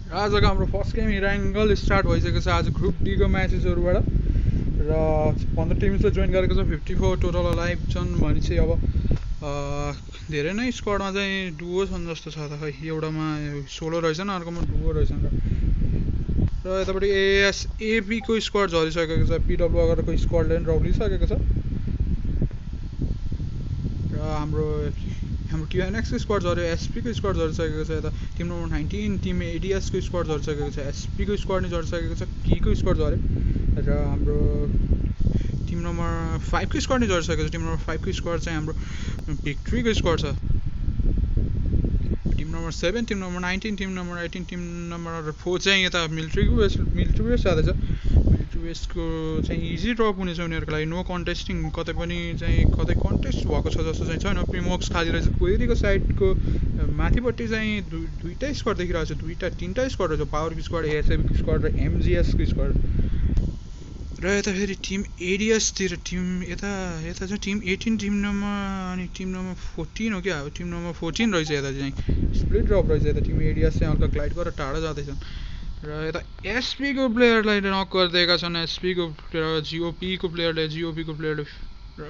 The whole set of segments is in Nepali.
आजको हाम्रो फर्स्ट गेम इराङ्गल स्टार्ट भइसकेको छ आज ग्रुप डी को म्याचेसहरूबाट र 15 टिम्सले जोइन गरेको छ 54 टोटल लाइभ छन् भनेपछि अब धेरै नै स्क्वाडमा चाहिँ डुओ छन् जस्तो छ त खै एउटामा सोलो रहेछन् अर्कोमा डुओ रहेछन् र यतापट्टि एएसएबीको स्क्वाड झरिसकेको छ पिडब्ल्यू अगरको स्क्वाडले पनि रौलिसकेको छ र हाम्रो हाम्रो टिएनएक्सको स्क्वाड झऱ्यो एसपीको स्क्वाड झरिसकेको छ यता टिम नम्बर 19 टिम एडिएसको स्क्वाड झरिसकेको छ एसपीको स्क्वाड नै झरिसकेको छ कीको स्क्वाड झऱ्यो र हाम्रो टिम नम्बर 5 को स्क्वाड नै झरिसकेको छ टिम नम्बर 5 को स्क्वाड चाहिँ हाम्रो भिक्ट्रीको स्क्वाड छ team number 7 team number 19 team number 18 team number 4 चाहिँ यता मिलिट्री वेस्ट जाँदैछ मिलिट्री वेस्टको चाहिँ इजी ड्रप हुनेछ उनीहरूको लागि नो कन्टेस्टिङ कतै पनि चाहिँ कतै कन्टेस्ट भएको छ जस्तो चाहिँ छैन प्रिमोक्स खाली रहेछ क्वेरीको साइडको माथिपट्टि चाहिँ दुईवटा स्क्वाड देखिरहेको छ तिनवटा स्क्वाड रहेछ पावरको स्क्वाड एएसएबीको स्क्वाड र एमजिएसको स्क्वाड र यता फेरि टिम एडिएसतिर टिम यता चाहिँ टिम 18 टिम नम्बर अनि टिम नम्बर 14 हो क्या टिम नम्बर 14 रहेछ यता चाहिँ स्प्लिट ड्रप रहेछ यता टिम एडिएस चाहिँ हल्का ग्लाइड गरेर टाढा जाँदैछन् र यता एसपीको प्लेयरलाई नक गरिदिएका छन् एसपीको र जिओपीको प्लेयरले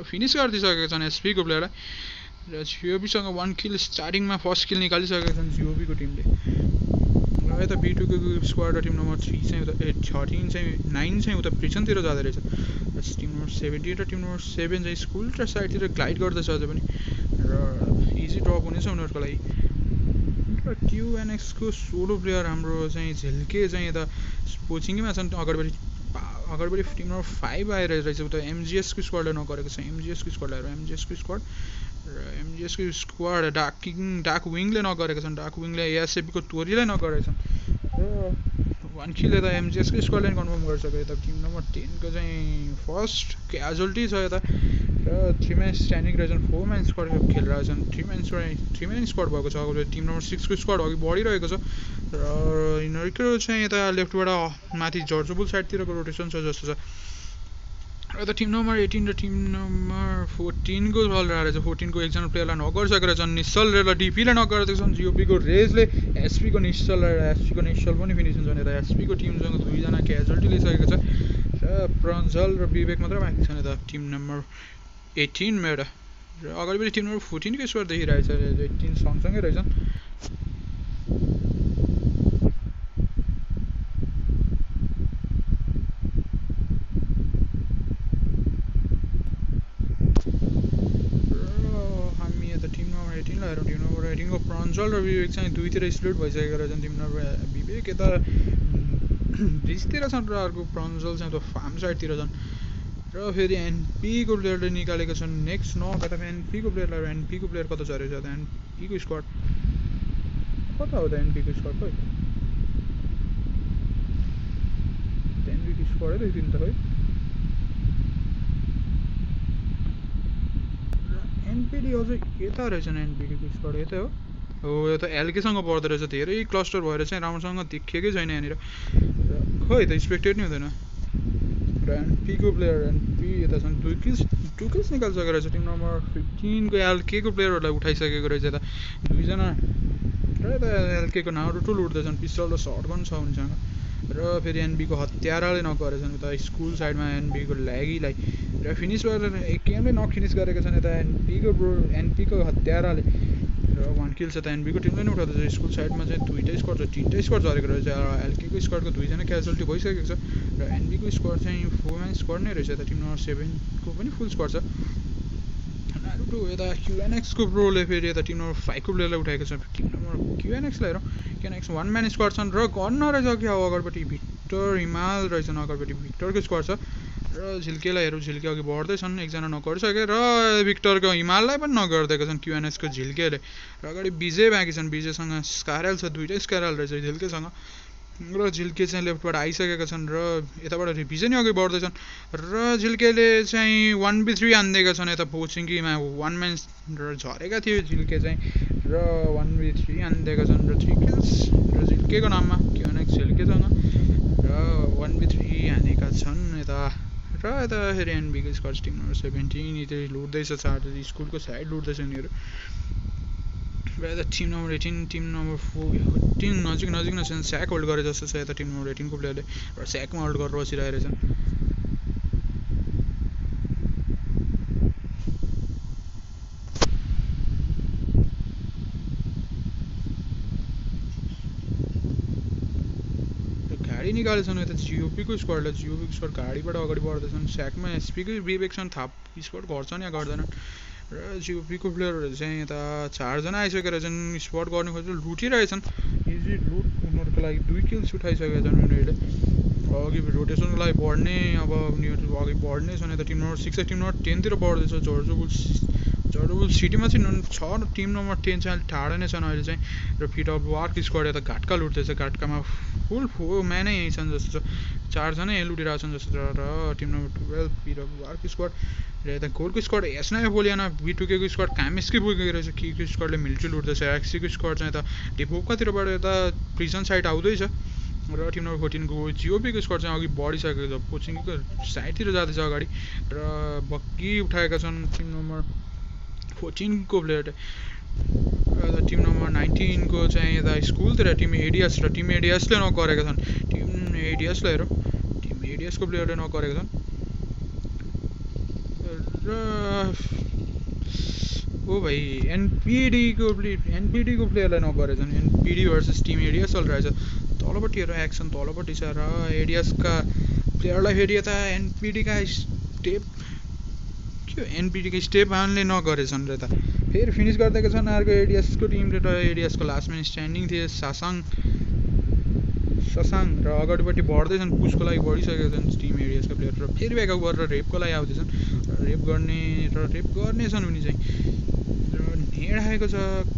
फिनिस गरिदिइसकेका छन् एसपीको प्लेयरलाई र जिओपीसँग 1 किल स्टार्टिङमा फर्स्ट किल निकालिसकेका छन् जिओपीको टिमले र यता B2 को स्क्वाड र टिम नम्बर 3 चाहिँ उता 13 चाहिँ 9 चाहिँ उता प्रिजनतिर जाँदै रहेछ र टिम नम्बर 17 र टिम नम्बर 7 चाहिँ स्कुल र साइडतिर ग्लाइड गर्दैछ अझै पनि र इजी ड्रप हुनेछ उनीहरूको लागि र क्युएनएक्सको सोलो प्लेयर हाम्रो चाहिँ झिल्के चाहिँ यता कोचिङमा छन् अगाडिपट्टि टिम नम्बर 5 आइरहेको रहेछ उता एमजिएसको स्क्वाडले नगरेको छ एमजिएसको स्क्वाड र एमजिएसको स्क्वाड डार्क विङले नगरेको छन् डार्क विङले एएसएबीको टोरीलाई नगरेको छन् र 1 किल यता एमजिएसको स्क्वाडले कन्फर्म गरिसक्यो यता टिम नम्बर 10 को चाहिँ फर्स्ट क्याजुअल्टी छ यता र 3 म्यान स्ट्यान्डिङ रहेछन् 4 म्यान स्क्वाड खेलिरहेको छन् 3 म्यान स्क्वाड भएको छ अब टिम नम्बर 6 को स्क्वाड अघि बढिरहेको छ र यिनीहरूको चाहिँ यता लेफ्टबाट माथि जर्जबुल साइडतिरको रोटेसन छ जस्तो छ र यता टिम नम्बर 18 र टिम नम्बर 14 को चलिरहेको रहेछ 14 को एकजना प्लेयरलाई नक गरिसकेका छन् निश्चल र डिपीले नक गरेको छन् जिओपीको रेजले एसपीको निश्चल पनि फिनिस हुन्छ यता एसपीको टिमसँग दुईजना क्याजुअल्टी लिइसकेको छ र प्रञ्जल र विवेक मात्र बाँकी छन् यता टिम नम्बर 18 मा एउटा र अगाडिपट्टि टिम नम्बर 14 को स्कोर देखिरहेछ 18 सँगसँगै रहेछन् को प्रञ्जल र विवेक चाहिँ दुईतिर स्प्लिट भइसकेको रहेछन् टिम नम्बर विवेक यता ब्रिजतिर छन् र अर्को प्रञ्जल चाहिँ उता फार्म साइडतिर छन् र फेरि एनपीको प्लेयरले निकालेको छन् नेक्स्ट कता एनपीको प्लेयर कता झरेको छ त एनपीको स्क्वाड कता हो त एनपीको स्क्वाड खै एनपीको स्क्वाडै देखिदिनु त खै एनपीडी अझै यता रहेछन् एनपीडीको स्क्वाड यतै हो यो त एलकेसँग पर्दो रहेछ धेरै क्लस्टर भएर चाहिँ राम्रोसँग देखिएकै छैन यहाँनिर खै त एक्सपेक्टेड नै हुँदैन र एनपीको प्लेयर एनपी यता छन् टु किल्स निकालिसकेको रहेछ टिम नम्बर 15 को एलकेको प्लेयरहरूलाई उठाइसकेको रहेछ यता दुईजना र यता एलकेको नारुटो लुट्दैछन् पिस्टल र सर्टगन छ उनीसँग र फेरि एनबीको हत्याराले नगरेछन् उता स्कुल साइडमा एनबीको ल्यागीलाई र फिनिस गरेर एक गेमले नफिनिस गरेका छन् यता एनपीको हत्याराले र 1 किल चाहिँ एनबीको टिमले नै उठाउँदैछ स्कुल साइडमा चाहिँ दुईवटा स्क्वाड छ तिनवटा स्क्वाड झरेको रहेछ एलकेको स्क्वाडको दुईजना क्याजुअल्टी भइसकेको छ र एनबीको स्क्वाड चाहिँ 4 म्यान स्क्वाड नै रहेछ यता टिम नम्बर 7 को पनि फुल स्क्वाड छ नारुटो यता क्युएनएक्सको प्रोले फेरि यता टिम नम्बर 5 को प्लेयरलाई उठाएको छ टिम नम्बर क्युएनएक्सलाई हेरौँ क्युएनएक्स 1 म्यान स्क्वाड छन् र गर्न रहेछ क्या अगाडिपट्टि भिक्टर हिमाल रहेछन् अगाडिपट्टि भिक्टरको स्क्वाड छ र झिल्केलाई हेरौँ झिल्के अघि बढ्दैछन् एकजना नगरिसके र भिक्टरको हिमाललाई पनि नगरिदिएका छन् क्युएनएक्सको झिल्केले र अगाडि विजय बाँकी छन् विजयसँग स्कारल छ दुईवटै स्कारल रहेछ झिल्केसँग र झिल्के चाहिँ लेफ्टबाट आइसकेका छन् र यताबाट विजय नै अघि बढ्दैछन् र झिल्केले चाहिँ 1v3 हान्दिएका छन् यता पोचिङकीमा 1 म्यान र झरेका थियो झिल्के चाहिँ र 1v3 हान्दिएका छन् र 3 किल्स र झिल्केको नाममा क्युएनएक्स झिल्केसँग र 1v3 हानेका छन् यता र यता फेरि एनबीको स्क्वाड टिम नम्बर 17 यतै लुट्दैछ स्कुलको साइड लुट्दैछ यिनीहरू र यता टिम नम्बर 18 टिम नम्बर 14 नजिक नजिक नै छन् स्याक होल्ड गरे जस्तो छ यता टिम नम्बर 18 को प्लेयरले र स्याकमा होल्ड गरेर बसिरहेको छन् गाडी निकालेछन् यता जिओपीको स्क्वाडले जिओपीको स्क्वाड गाडीबाट अगाडि बढ्दैछन् स्याकमा एसपीकै विवेक छन् थाप स्पट गर्छन् या गर्दैनन् र जिओपीको प्लेयरहरू चाहिँ यता 4 जना आइसकेर छन् स्पट गर्ने खोजेर लुटिरहेछन् इजी लुट उनीहरूको लागि 2 किल्स उठाइसकेका छन् उनीहरूले अघि रोटेसनको लागि बढ्ने अब उनीहरू अघि बढ्ने छन् यता टिम नम्बर 6 टिम नम्बर 10 तिर बढ्दैछ जर्जोबुल सिटीमा चाहिँ छ टिम नम्बर 10 चाहिँ टाढा नै छन् अहिले चाहिँ र पिटअप वार्क स्क्वाड यता घाटका लुट्दैछ घाटकामा फुल म्यानै यहीँ छन् जस्तो छ 4 जना यहीँ लुटिरहेको छन् जस्तो र टिम नम्बर 12 पिटअप वार्क स्क्वाड र यता गोलको स्क्वाड एसनाय बोलिएन बिटुकेको स्क्वाड कामेस्कै पुगेको रहेछ किको स्क्वाडले मिलिट्री लुट्दैछ एक्सीको स्क्वाड चाहिँ यता डिपोकातिरबाट यता प्रिजन साइड आउँदैछ र टिम नम्बर 14 को जिओपीको स्क्वाड चाहिँ अघि बढिसकेको छ कोचिङको साइडतिर जाँदैछ अगाडि र बक्की उठाएका छन् टिम नम्बर 14 को प्लेयर टिम नम्बर 19 को चाहिँ यता स्कुलतिर टिम एडिएस र टिम एडिएसले नक गरेका छन् टिम एडिएसले हेर टिम एडिएसको प्लेयरले नक गरेका छन् र ओ भाइ एनपिडीको प्लेयरलाई नक गरेका छन् एनपिडी भर्सेस टिम एडिएस चलिरहेछ तलपट्टि हेर एक्सन तलपट्टि छ र एडिएसका प्लेयरलाई फेरि यता एनपिडीका स्टेप के एनपिडीको स्टेप हानले नगरेछन् र यता फेरि फिनिस गरिदिएका छन् अर्को एडिएसको टिमले र एडिएसको लास्ट म्यान स्ट्यान्डिङ थिए ससाङ र अगाडिपट्टि बढ्दैछन् पुसको लागि बढिसकेका छन् टिम एडिएसका प्लेयर र फेरि ब्याकअप गरेर रेपको लागि आउँदैछन् रेप गर्नेछन् उनी चाहिँ र नेड आएको छ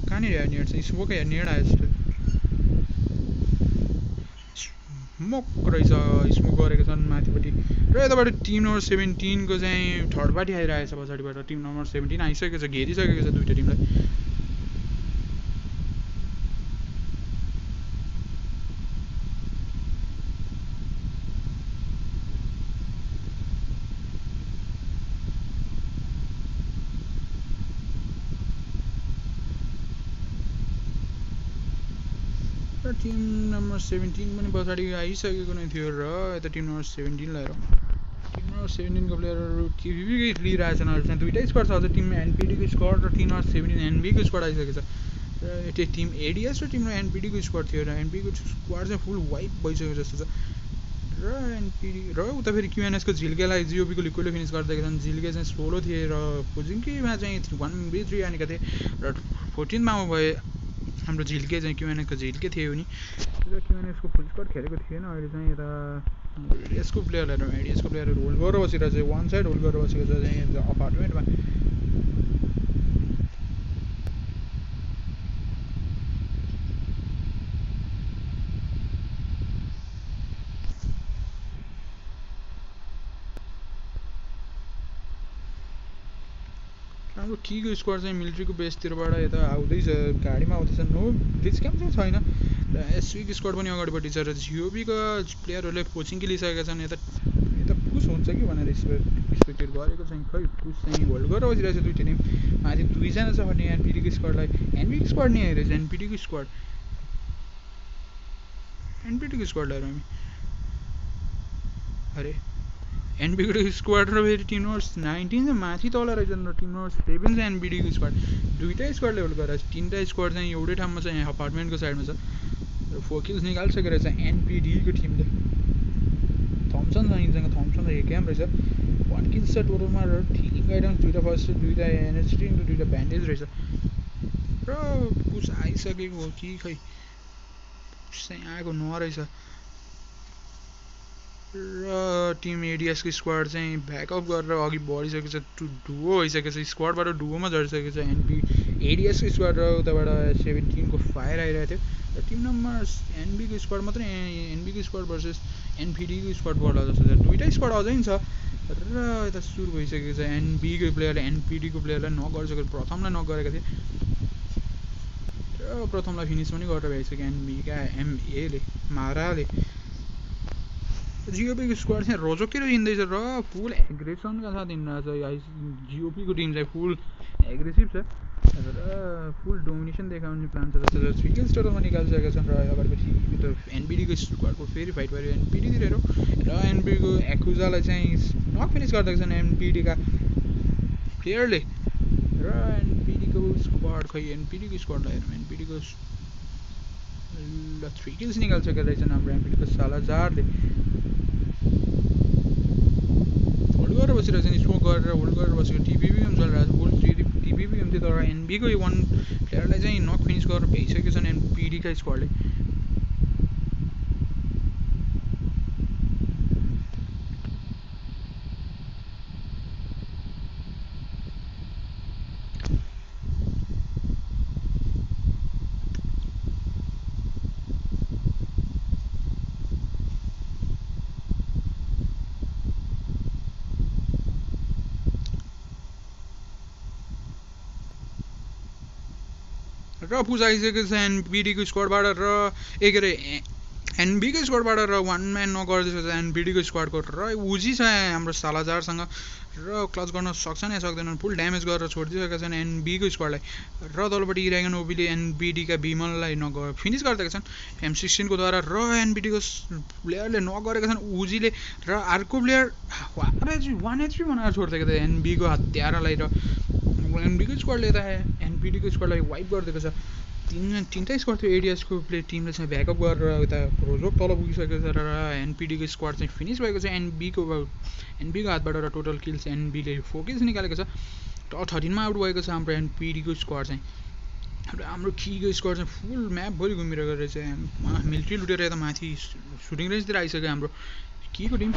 कहाँनिर आयो नेड चाहिँ स्मोक या नेड आयो जस्तो स्मोक रहेछ स्मोक गरेका छन् माथिपट्टि र यताबाट टिम नम्बर 17 को चाहिँ थर्ड पार्टी आइरहेछ पछाडिबाट टिम नम्बर 17 आइसकेको छ घेरिसकेको छ दुईटा टिमलाई टिम नम्बर 17 पनि पछाडि आइसकेको नै थियो र यता टिम नम्बर 17 लाई टिम नम्बर 17 को प्लेयरहरू केभिकै लिइरहेछन् अहिले चाहिँ दुईटै स्क्वाड छ अझ टिम एनपिडीको स्क्वाड र टिम नम्बर 17 एनबीको स्क्वाड आइसकेको छ र त्यो टिम एडिएस र टिम नम्बर एनपिडीको स्क्वाड थियो र एनपीको स्क्वाड चाहिँ फुल वाइप भइसकेको जस्तो छ र एनपिडी र उता फेरि क्युएनएसको झिल्केलाई जिओपीको लिक्विडले फिनिस गरिदिएका छन् झिल्के चाहिँ सोलो थिए र पोजिङकीमा चाहिँ 1v3 आनेका थिए र 14 मा भए हाम्रो झिल्के चाहिँ क्युएनएसको झिल्के थियो नि र क्युएनएसको फुल स्क्वाड खेलेको थिएन अहिले चाहिँ यता एडिएसको प्लेयरहरू होल्ड गरेर बसिरहेको छ वान साइड होल्ड गरेर बसेको छ चाहिँ अपार्टमेन्टमा हाम्रो कीको स्क्वाड चाहिँ मिलिट्रीको बेसतिरबाट यता आउँदैछ गाडीमा आउँदैछ नो ब्रिज क्याम्प चाहिँ छैन र एसवीको स्क्वाड पनि अगाडिपट्टि छ र जिओपीको प्लेयरहरूले कोचिङ लिइसकेका छन् यता पुस हुन्छ कि भनेर एक्सपेक्टेड गरेको चाहिँ खै पुस चाहिँ होल्ड गरेर बसिरहेको छ दुईवटा टिम माथि 2 जना छ भने एनपिडीको स्क्वाडलाई एनपीको स्क्वाड नै हेरेछ एनपिडीको स्क्वाडलाई हामी अरे एनबीको स्क्वाड र फेरि टिम नम्बर 19 चाहिँ माथि तल रहेछन् र टिम नम्बर 7 चाहिँ एनबीडीको स्क्वाड दुईटै स्क्वाडले होल्ड गरेर तिनवटा स्क्वाड चाहिँ एउटै ठाउँमा चाहिँ अपार्टमेन्टको साइडमा छ र 4 किल्स निकालिसकेको रहेछ एनपीडीको टिमले थम्सन छ यिनीसँग थम्सन र एकेएम रहेछ 1 किल्स छ टोटलमा र हिलिङ आइटम्स दुईवटा फर्स्ट दुईवटा एनर्जी ड्रिङ्क र दुईवटा ब्यान्डेज रहेछ र पुस आइसकेको हो कि खै पुस चाहिँ आएको नरहेछ र टिम एडिएसको स्क्वाड चाहिँ ब्याकअप गरेर अघि बढिसकेको छ डुओ भइसकेको छ स्क्वाडबाट डुओमा झरिसकेको छ एडिएसको स्क्वाड र उताबाट 17 को फायर आइरहेको थियो र टिम नम्बर एनबीको स्क्वाड मात्रै एनबीको स्क्वाड भर्सेस एनपिडीको स्क्वाडबाट जस्तो छ दुईटै स्क्वाड अझै छ र यता सुरु भइसकेको छ एनबीको प्लेयरले एनपिडीको प्लेयरलाई नक गरिसकेको प्रथमलाई नक गरेका थिए र प्रथमलाई फिनिस पनि गरेर भइसक्यो एनबीका एमएले माराले जिओपीको स्क्वाड चाहिँ रोजोकतिर हिँड्दैछ र फुल एग्रेसनका साथ हिँडिरहेछ जिओपीको टिम चाहिँ फुल एग्रेसिभ छ र फुल डोमिनेसन देखाउने प्लान छ जस्तो 3 किल्स टोटलमा निकालिसकेका छन् र अगाडिपछि त्यो एनबिडीको स्क्वाडको फेरि फाइट पऱ्यो एनबिडीतिर हेरौँ र एनबिडीको एक्युजालाई चाहिँ नक फिनिस गरिदिएका छन् एनबिडीका प्लेयरले र एनबिडीको स्क्वाड खै एनबिडीको स्क्वाडलाई हेरौँ एनबिडीको ल 3 किल्स निकालिसकेका रहेछन् हाम्रो एनबिडीको सालाजारले होल्ड गरेर बसिरहेको छ स्मोक गरेर होल्ड गरेर बसेको टिपी गेम चलिरहेको छ फुल टिपी गेम थियो तर एनबीको वान प्लेयरलाई चाहिँ नक फिनिस गरेर भ्याइसकेको छन् एनबिडीका स्क्वाडले र पुज आइसकेको छ एनबिडीको स्क्वाडबाट र के अरे एनबीको स्क्वाडबाट र वान म्यान नगर्दैछ एनबिडीको स्क्वाडको र उजी छ हाम्रो सालाजारसँग र क्लच गर्न सक्छन् या सक्दैनन् फुल ड्यामेज गरेर छोडिदिइसकेका छन् एनबीको स्क्वाडलाई र तलपट्टि इरागन ओबीले एनबिडीका बिमललाई फिनिस गरिदिएका छन् M16 को द्वारा र एनबिडीको प्लेयरले नगरेका छन् उजीले र अर्को प्लेयर 1HP बनाएर छोडिदिएको थियो एनबीको हत्यारालाई र एनबीको स्क्वाडले यता एनबिडीको स्क्वाडलाई वाइप गरिदिएको छ तिनवटा स्क्वाड थियो एडिएसको टिमले चाहिँ ब्याकअप गरेर यता रोजोक तल पुगिसकेको छ र एनपिडीको स्क्वाड चाहिँ फिनिस भएको छ एनबीको हातबाट र टोटल किल्स एनबीले 4 किल्स निकालेको छ टप 13 मा आउट भएको छ हाम्रो एनपिडीको स्क्वाड चाहिँ र हाम्रो खीको स्क्वाड चाहिँ फुल म्यापभरि घुमिरहेको रहेछ मिलिट्री लुटेर यता माथि सुटिङ रेन्जतिर आइसक्यो हाम्रो खीको टिम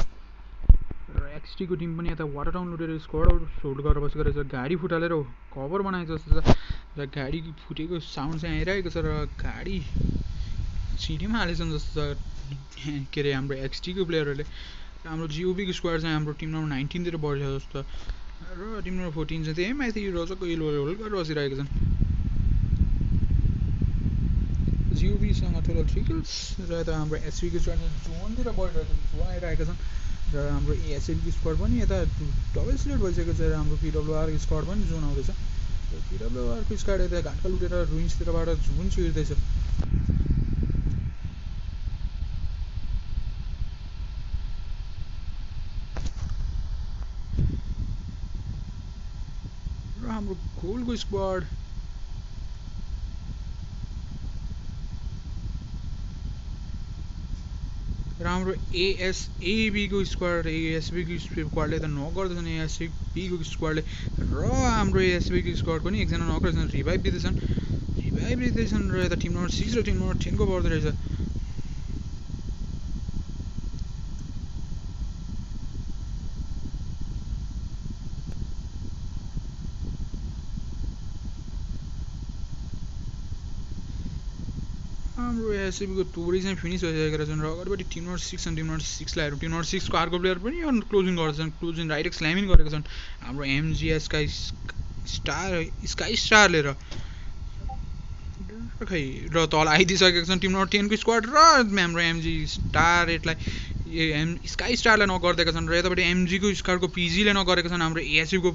र एक्सटीको टिम पनि यता वाटर टाउन लुटेर स्क्वाड होल्ड गरेर बसेको रहेछ गाडी फुटालेर कभर बनाएको जस्तो छ र गाडी फुटेको साउन्ड चाहिँ आइरहेको छ र गाडी सिटीमा हालेछन् जस्तो छ के अरे हाम्रो एक्सटीको प्लेयरहरूले र हाम्रो जिओबीको स्क्वाड चाहिँ हाम्रो टिम नम्बर 19 तिर बढ्छ जस्तो र टिम नम्बर 14 चाहिँ त्यही माथि रोजको होल्ड गरेर बसिरहेको छन् जिओबीसँग टोटल 3 किल्स र यता हाम्रो एसबीको स्क्वाड जोनतिर आइरहेका छन् र हाम्रो एएसएलको स्क्वाड पनि यता डबल स्लेट भइसकेको छ र हाम्रो पिडब्लुआरको स्क्वाड पनि जोन आउँदैछ र पिडब्लुआरको स्क्वाड यता घाटका लुटेर रुइन्सतिरबाट जोन छिर्दैछ र हाम्रो गोलको स्क्वाड र हाम्रो एएसएबीको स्क्वाड एएसबीको स्क्वाडले त नक गर्दैछन् एएसबीको स्क्वाडले र हाम्रो एएसबीको स्क्वाड पनि एकजना नक गर्दैछन् रिभाइभ दिँदैछन् र यता टिम नम्बर 6 र टिम नम्बर 10 को पर्दो रहेछ हाम्रो एएसबीको टोरी चाहिँ फिनिस भइसकेका छन् र अगाडिपट्टि टिम नम्बर 6 अनि टिम नम्बर 6 लाई टिम नम्बर 6 को अर्को प्लेयर पनि क्लोजिङ गर्छन् क्लोजिङ डाइरेक्ट स्ल्यामिङ गरेका छन् हाम्रो एमजीएस स्काई स्टारले र खै र तल आइदिइसकेका छन् टिम नम्बर 10 को स्क्वाड र हाम्रो एमजी स्टार एटलाई स्काई स्टारलाई नगरिदिएका छन् र यतापट्टि एमजीको स्क्वाडको पिजीले नगरेका छन् हाम्रो एएसबीको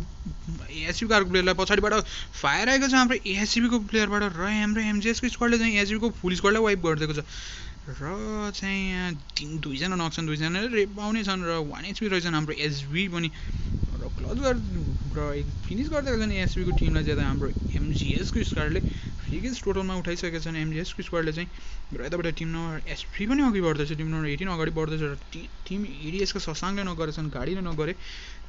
अर्को प्लेयरलाई पछाडिबाट फायर आएको छ हाम्रो एएसबीको प्लेयरबाट र हाम्रो एमजीएसको स्क्वाडले चाहिँ एएसबीको फुल स्क्वाडलाई वाइप गरिदिएको छ र चाहिँ यहाँ दुईजना नक छन् दुईजनाले रेप पाउने छन् र 1 HP रहेछन् हाम्रो एसबी पनि र क्लोज र फिनिस गरिदिएको छन् एएसबीको टिमलाई चाहिँ हाम्रो एमजीएसको स्क्वाडले 3 किल्स टोटलमा उठाइसकेका छन् एमजीएसको स्क्वाडले चाहिँ र यताबाट टिम नम्बर एसपी पनि अघि बढ्दैछ टिम नम्बर 18 अगाडि बढ्दैछ र टिम एडिएसको ससाङले नगरेछन् गाडीले नगरे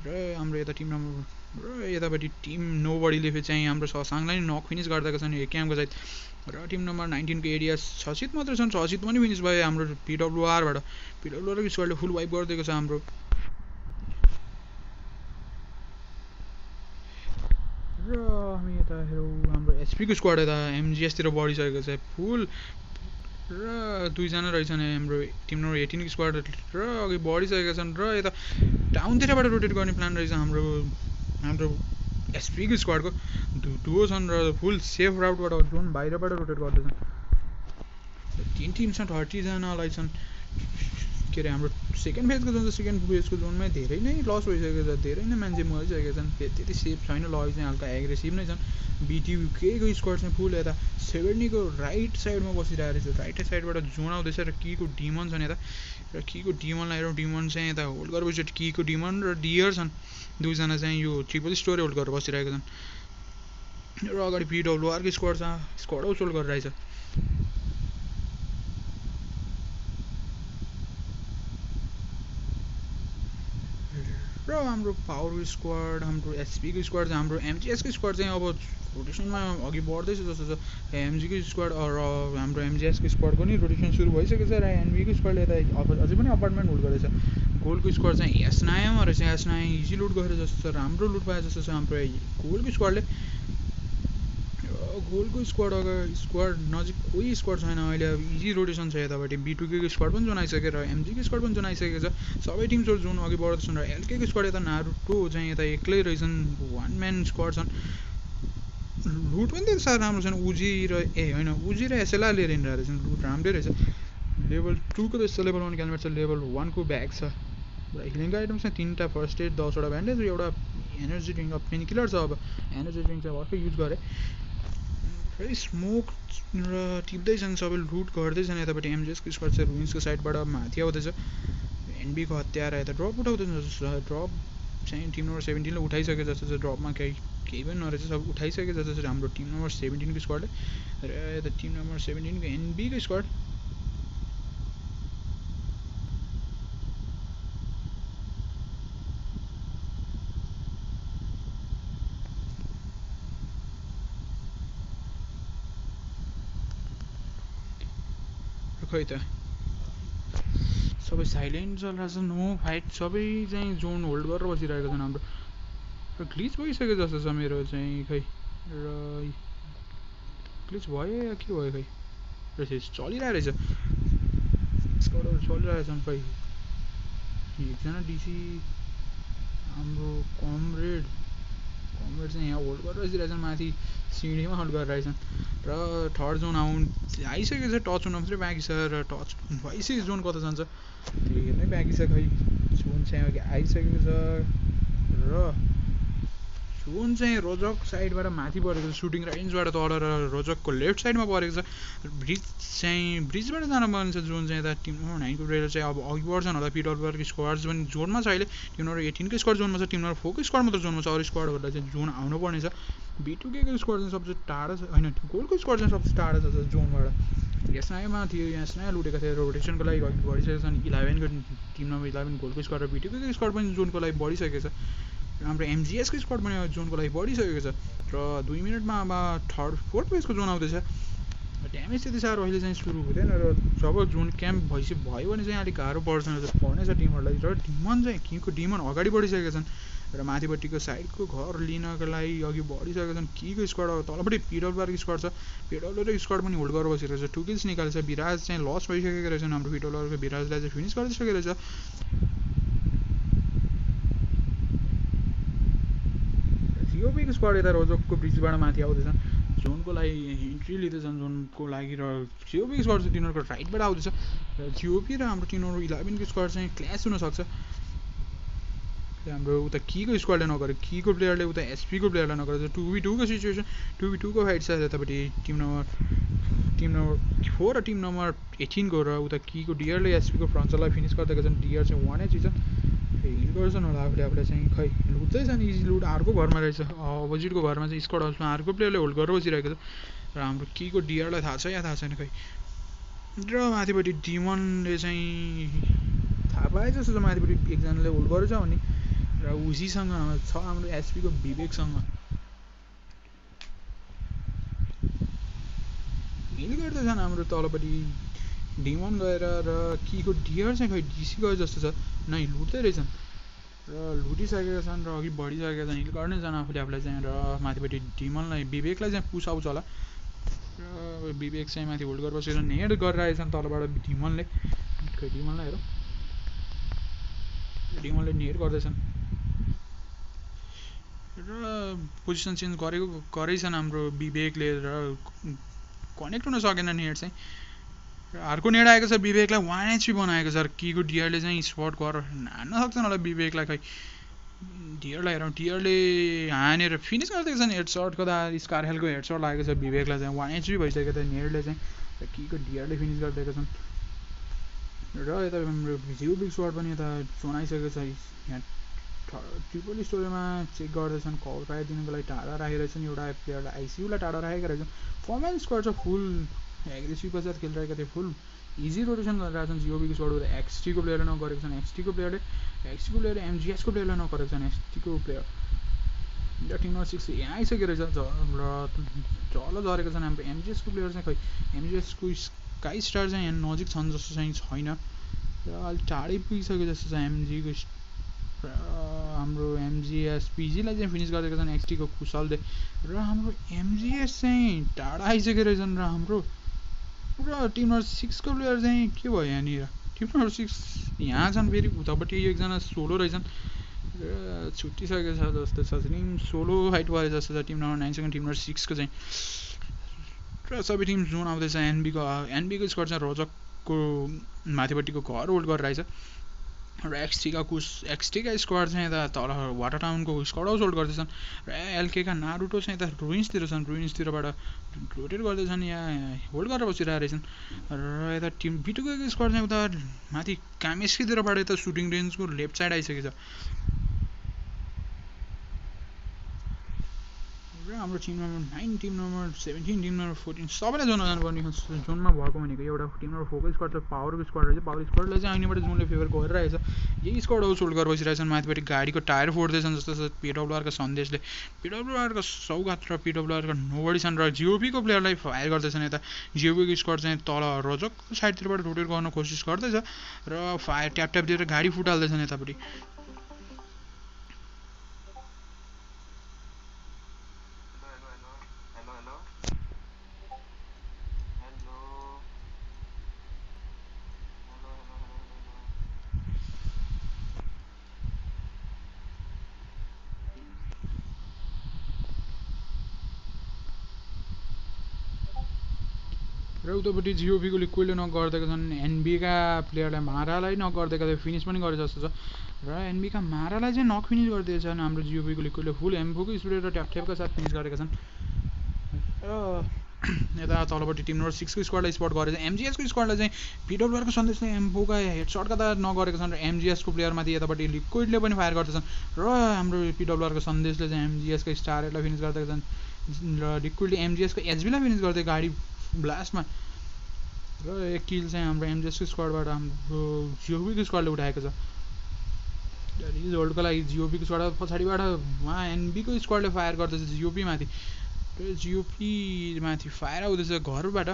र हाम्रो यता टिम नम्बर र यतापट्टि टिम नोबडीले चाहिँ हाम्रो ससाङलाई नक फिनिस गरिदिएका छन् क्याम्पको सहित र टिम नम्बर 19 को एडिएस 6 सिट मात्रै छन् 6 सिट पनि फिनिस भयो हाम्रो पिडब्लुआरको स्क्वाडले फुल वाइप गरिदिएको छ हाम्रो र हामी यता हेरौँ हाम्रो एसपीको स्क्वाड यता एमजीएसतिर बढिसकेको छ फुल र दुईजना रहेछन् हाम्रो टिम नम्बर 18 को स्क्वाड र अघि बढिसकेका छन् र यता टाउनतिरबाट रोटेट गर्ने प्लान रहेछ हाम्रो एसपीको स्क्वाडको डुओ छन् र फुल सेफ राउटबाट जोन बाहिरबाट रोटेट गर्दैछन् 3 टिम छन् 30 जनालाई छन् के अरे हाम्रो सेकेन्ड फेजको जुन चाहिँ सेकेन्ड फेजको जोनमै धेरै नै लस भइसकेको छ, धेरै नै मान्छे मरिसकेको छन्, त्यति सेफ छैन, लगी चाहिँ हल्का एग्रेसिभ नै छन्। बिटियुकेको स्क्वाड चाहिँ फुल यता 70को राइट साइडमा बसिरहेको रहेछ, राइट साइडबाट जोन आउँदैछ र कीको डिमन छन् यता, र कीको डिमनलाई हेरौँ, डिमन चाहिँ यता होल्ड गरेर बसिरहेको, कीको डिमन र डियर छन्, दुईजना चाहिँ यो ट्रिपल स्टोरी होल्ड गरेर बसिरहेको छन्, र अगाडि पिडब्लुआरको स्क्वाड छ, स्क्वाड हाउस होल्ड गरिरहेछ। र हाम्रो पावर स्क्वाड, हाम्रो एसपीको स्क्वाड चाहिँ, हाम्रो एमजिएसको स्क्वाड चाहिँ अब रोटेसनमा अघि बढ्दैछ जस्तो छ। एमजीको स्क्वाड र हाम्रो एमजिएसको स्क्वाडको नि रोटेसन सुरु भइसकेको छ, र एनबीको स्क्वाडले यता अझै पनि अपार्टमेन्ट होल्ड गरेछ। गोलको स्क्वाड चाहिँ एसनायामा रहेछ, एसनाया इजी लुट गरेर जस्तो छ, राम्रो लुट पाए जस्तो छ हाम्रो गोलको स्क्वाडले। गोलको स्क्वाड अगाडि स्क्वाड नजिक कोही स्क्वाड छैन अहिले, अब इजी रोटेसन छ यतापट्टि। बिटुकेको स्क्वाड पनि जोन आइसक्यो र एमजीको स्क्वाड पनि जोन आइसकेको छ, सबै टिम्सहरू जोन अघि बढ्दैछन्, र एलकेको स्क्वाड यता नारुटो चाहिँ यता एक्लै रहेछन्, वान म्यान स्क्वाड छन्। लुट पनि त्यति साह्रो राम्रो छैन, उजी र होइन उजी र एसएलआर लिएर हिँडिरहेको रहेछन्, लुट राम्रै रहेछ। लेभल 2को त यस्तो लेभल 1 क्यालमेट छ, लेभल 1को ब्याग छ, र हिलिङको आइटम्स चाहिँ 3टा फर्स्ट एड, 10वटा ब्यान्डेज र एउटा एनर्जी ड्रिङ्क, अब पेन किलर छ, अब एनर्जी ड्रिङ्क चाहिँ भर्खर युज गरेँ। है स्मोक र टिप्दैछन्, सबै लुट गर्दैछन् यतापट्टि। एमजिएसको स्क्वाड चाहिँ रुइन्सको साइडबाट माथि आउँदैछ, एनबीको हत्यारा यता ड्रप उठाउँदैछ जस्तो छ, ड्रप चाहिँ टिम नम्बर 17ले उठाइसके जस्तो छ, ड्रपमा केही पनि नरहेछ, सब उठाइसके जस्तो छ हाम्रो टिम नम्बर 17को स्क्वाडले। र यता टिम नम्बर 17को एनबीको स्क्वाड खै त सबै साइलेन्ट चलिरहेछ, नो फाइट, सबै चाहिँ जोन होल्ड गरेर बसिरहेको छन् हाम्रो। र ग्लिच भइसक्यो जस्तो छ मेरो चाहिँ, खै र ग्लिच भयो या के भयो खै, र चलिरहेको रहेछ, स्क्वाडहरू चलिरहेछन्। खै एकजना डिसी हाम्रो कमरेड चाहिँ यहाँ होल्ड गरेर बसिरहेछन्, माथि सिँढीमा होल्ड गरेर रहेछन्, र थर्ड जोन आइसकेको छ, टच हुन मात्रै बाँकी छ, र टच भइसक्यो, जोन कता जान्छ त्यो हेर्नै बाँकी छ। खै जोन चाहिँ अघि आइसकेको छ, र जोन चाहिँ रोजक साइडबाट माथि परेको छ, सुटिङ रेन्जबाट तल, र रोजकको लेफ्ट साइडमा परेको छ। ब्रिज चाहिँ ब्रिजबाट जान पर्ने छ जोन चाहिँ, यता टिम नम्बर 9को प्लेयर चाहिँ अब अघि बढ्छन् होला, पिडब्लुआरको स्क्वाड पनि जोनमा छ अहिले, टिम नम्बर 18को स्क्वाड जोनमा छ, टिम नम्बर 4को स्क्वाड मात्र जोनमा छ, अरू स्क्वाडहरूलाई चाहिँ जोन आउनुपर्ने छ। बिटुकेको स्क्वाड चाहिँ सबसे टाढा छ, होइन गोलको स्क्वाड चाहिँ सबसे टाढा छ जोनबाट। यसनामा थियो, यसनामा लुटेको थियो, रोटेसनको लागि अघि बढिसकेको छन्, 11को टिम नम्बर 11 गोलको स्क्वाड, र बिटुकेको स्क्वाड पनि जोनको लागि बढिसकेको छ, र हाम्रो एमजिएसको स्क्वाड पनि जोनको लागि बढिसकेको छ, र 2 मिनटमा अब थर्ड फोर्थ पेजको जोन आउँदैछ। ड्यामेज त्यति साह्रो अहिले चाहिँ सुरु हुँदैन, र जब जोन क्याम्प भयो भने चाहिँ अलिक गाह्रो पर्छ पर्ने छ टिमहरूलाई, र डिमन चाहिँ किङको डिमन अगाडि बढिसकेका छन्, र माथिपट्टिको साइडको घर लिनको लागि अघि बढिसकेका छन्। कीको स्क्वाड अब तलपट्टि पिडब्लुआरको स्क्वाड छ, पिडब्लुआरको स्क्वाड पनि होल्ड गरेर बसिरहेको छ, 2 किल्स निकालेछ। विराज चाहिँ लस भइसकेको रहेछन्, हाम्रो पिडब्लुआरको विराजलाई चाहिँ फिनिस गरिसकेको रहेछ। जिओपीको स्क्वाड यता रोजकको ब्रिजबाट माथि आउँदैछन्, जोनको लागि इन्ट्री लिँदैछन् जोनको लागि, र जिओपीको स्क्वाड चाहिँ तिनीहरूको राइटबाट आउँदैछ, र जिओपी र हाम्रो टिम नम्बर 11को स्क्वाड चाहिँ क्ल्यास हुनसक्छ। हाम्रो उता कीको स्क्वाडले नगरे, कीको प्लेयरले उता एसपीको प्लेयरलाई नगरेर 2v2को सिचुएसन, 2v2को फाइट छ यतापट्टि टिम नम्बर 4 र टिम नम्बर 18को, र उता कीको डियरले एसपीको फ्रन्चरलाई फिनिस गरिदिएका छन्। डियर चाहिँ 1 एच छन्, हिल गर्छन् होला आफूले चाहिँ, खै लुट्दैछन्, इजी लुट अर्को घरमा रहेछ, अपोजिटको घरमा चाहिँ स्क्वाड हाउसमा अर्को प्लेयरले होल्ड गरेर बसिरहेको छ, र हाम्रो कीको डियरलाई थाहा छ या थाहा छैन खै। र माथिपट्टि डिमनले चाहिँ थाहा पाए जस्तो छ, माथिपट्टि एकजनाले होल्ड गरेछ भने, र उजीसँग छ हाम्रो एसपीको विवेकसँग हिल गर्दैछन् हाम्रो तलपट्टि डिमन गएर, र कीको डियर चाहिँ खै डिसी गयो जस्तो छ, नै लुट्दै रहेछन्, र लुटिसकेका छन्, र अघि बढिसकेका छन्, हिल गर्नै छन् आफूले चाहिँ, र माथिपट्टि डिमनलाई विवेकलाई चाहिँ पुस आउँछ होला, र विवेक चाहिँ माथि होल्ड गरेर बसेर नेड गरिरहेछन् तलबाट डिमनले। खै डिमनलाई हेरौँ, डिमनले नेड गर्दैछन्, र पोजिसन चेन्ज गरेछन् हाम्रो विवेकले, र कनेक्ट हुन सकेन नेट चाहिँ, अर्को नेड आएको छ विवेकलाई 1 HP बनाएको छ कीको डियरले चाहिँ स्पट गरेर हान्न सक्छन् होला विवेकलाई खै डियरलाई हेरौँ डियरले हानेर फिनिस गरिदिएको छ नि हेडसटको त स्कारखेलको हेडसट लागेको छ विवेकलाई चाहिँ 1 HP भइसकेको छ नेडले चाहिँ कीको डियरले फिनिस गरिदिएको छन् र यता हाम्रो जिउ बिग स्क्वाड पनि यता चुनाइसकेको छ यहाँ ट्रिपल स्टोरीमा चेक गर्दैछन् कल पाइदिनुको लागि टाढा राखेको रहेछन् एउटा प्लेयरलाई आइसियूलाई टाढा राखेको रहेछन् फर्मेन्स गर्छ फुल एग्रेसिभको साथ खेलिरहेका थिए फुल इजी रोटेसन गरिरहेको छन् जिओबीको स्क्वाडबाट एक्सटीको प्लेयरले नगरेको छन् एक्सटीको प्लेयरले एमजिएसको प्लेयरले नगरेको छन् एक्सटीको प्लेयर टिम नम्बर 6 यहाँ आइसकेको रहेछ र जल झरेको छन् हाम्रो एमजिएसको प्लेयर चाहिँ खै एमजिएसको स्काई स्टार चाहिँ यहाँ नजिक छन् जस्तो चाहिँ छैन र अलिक टाढै पुगिसकेको जस्तो छ एमजीको हाम्रो एमजिएस पिजीलाई चाहिँ फिनिस गरिदिएको छन् एक्सटीको कुशलले र हाम्रो एमजिएस चाहिँ टाढा आइसकेको रहेछन् र हाम्रो र टिम नम्बर 6 को प्लेयर चाहिँ के भयो यहाँनिर टिम नम्बर 6 यहाँ छन् फेरि उतापट्टि एकजना सोलो रहेछन् र छुट्टिसकेको छ जस्तो छ टिम सोलो फाइट गरे जस्तो छ टिम नम्बर 9 सँग टिम नम्बर 6 को चाहिँ र सबै टिम जोन आउँदैछ एनबीको स्क्वाड चाहिँ रोजकको माथिपट्टिको घर होल्ड गरिरहेछ र एक्सटीका स्क्वाड चाहिँ यता तल वाटर टाउनको स्क्वाड हाउस होल्ड गर्दैछन् र एलकेका नारुटो चाहिँ यता रुइन्सतिरबाट रोटेट गर्दैछन् यहाँ होल्ड गरेर बसिरहेको रहेछन् र यता टिम बिटुको स्क्वाड चाहिँ उता माथि कामेस्कीतिरबाट यता सुटिङ रेन्जको लेफ्ट साइड आइसकेको छ र हाम्रो team number 9 team number 17 team number 14 सबैलाई जोन जानुपर्ने जोनमा भएको भनेको एउटा टिम नम्बर 4 को स्क्वाड छ पावरको स्क्वाड रहेछ पावर स्क्वाडलाई चाहिँ ऐनाबाट जोनले फेभर गरिरहेछ यही स्क्वाड हाउस होल्ड गरेर बसिरहेछन् माथिपट्टि गाडीको टायर फोड्दैछन् जस्तो छ पिडब्लुआरको सन्देशले पिडब्लुआरको सौगात र पिडब्लुआरको नोबडी छन् र जिओपीको प्लेयरलाई फायर गर्दैछन् यता जिओपीको स्क्वाड चाहिँ तल रोजक साइडतिरबाट रोटेट गर्न कोसिस गर्दैछ र फायर ट्याप दिएर गाडी फुटाल्दैछन् यतापट्टि र उतापट्टि जिओपीको लिक्विडले नगरिदिएको छन् एनबीका प्लेयरलाई मारालाई नगरिदिएको थियो फिनिस पनि गरे जस्तो छ र एनबीका मारालाई चाहिँ नक फिनिस गरिदिएको छन् हाम्रो जिओपीको लिक्विडले फुल एम्फोको स्पिड र ट्यापट्यापका साथ फिनिस गरेका छन् र यता तलपट्टि टिम नम्बर 6 को स्क्वाडलाई स्पट गरेछ एमजिएसको स्क्वाडलाई चाहिँ पिडब्लुआरको सन्देशले एम्फोका हेडसटका त नगरेको छन् र एमजिएसको प्लेयरमाथि यतापट्टि लिक्विडले पनि फायर गर्दैछन् र हाम्रो पिडब्लुआरको सन्देशले चाहिँ एमजिएसको स्टारहरूलाई फिनिस गरिदिएको छन् र लिक्विडले एमजिएसको एचबीलाई फिनिस गर्दै गाडी ब्लास्टमा र एक किल चाहिँ हाम्रो एमजिएसको स्क्वाडबाट हाम्रो जिओपीको स्क्वाडले उठाएको छ रिजल्टको लागि जिओपीको स्क्वाड पछाडिबाट उहाँ एनबीको स्क्वाडले फायर गर्दैछ जिओपी माथि र जिओपी माथि फायर आउँदैछ घरबाट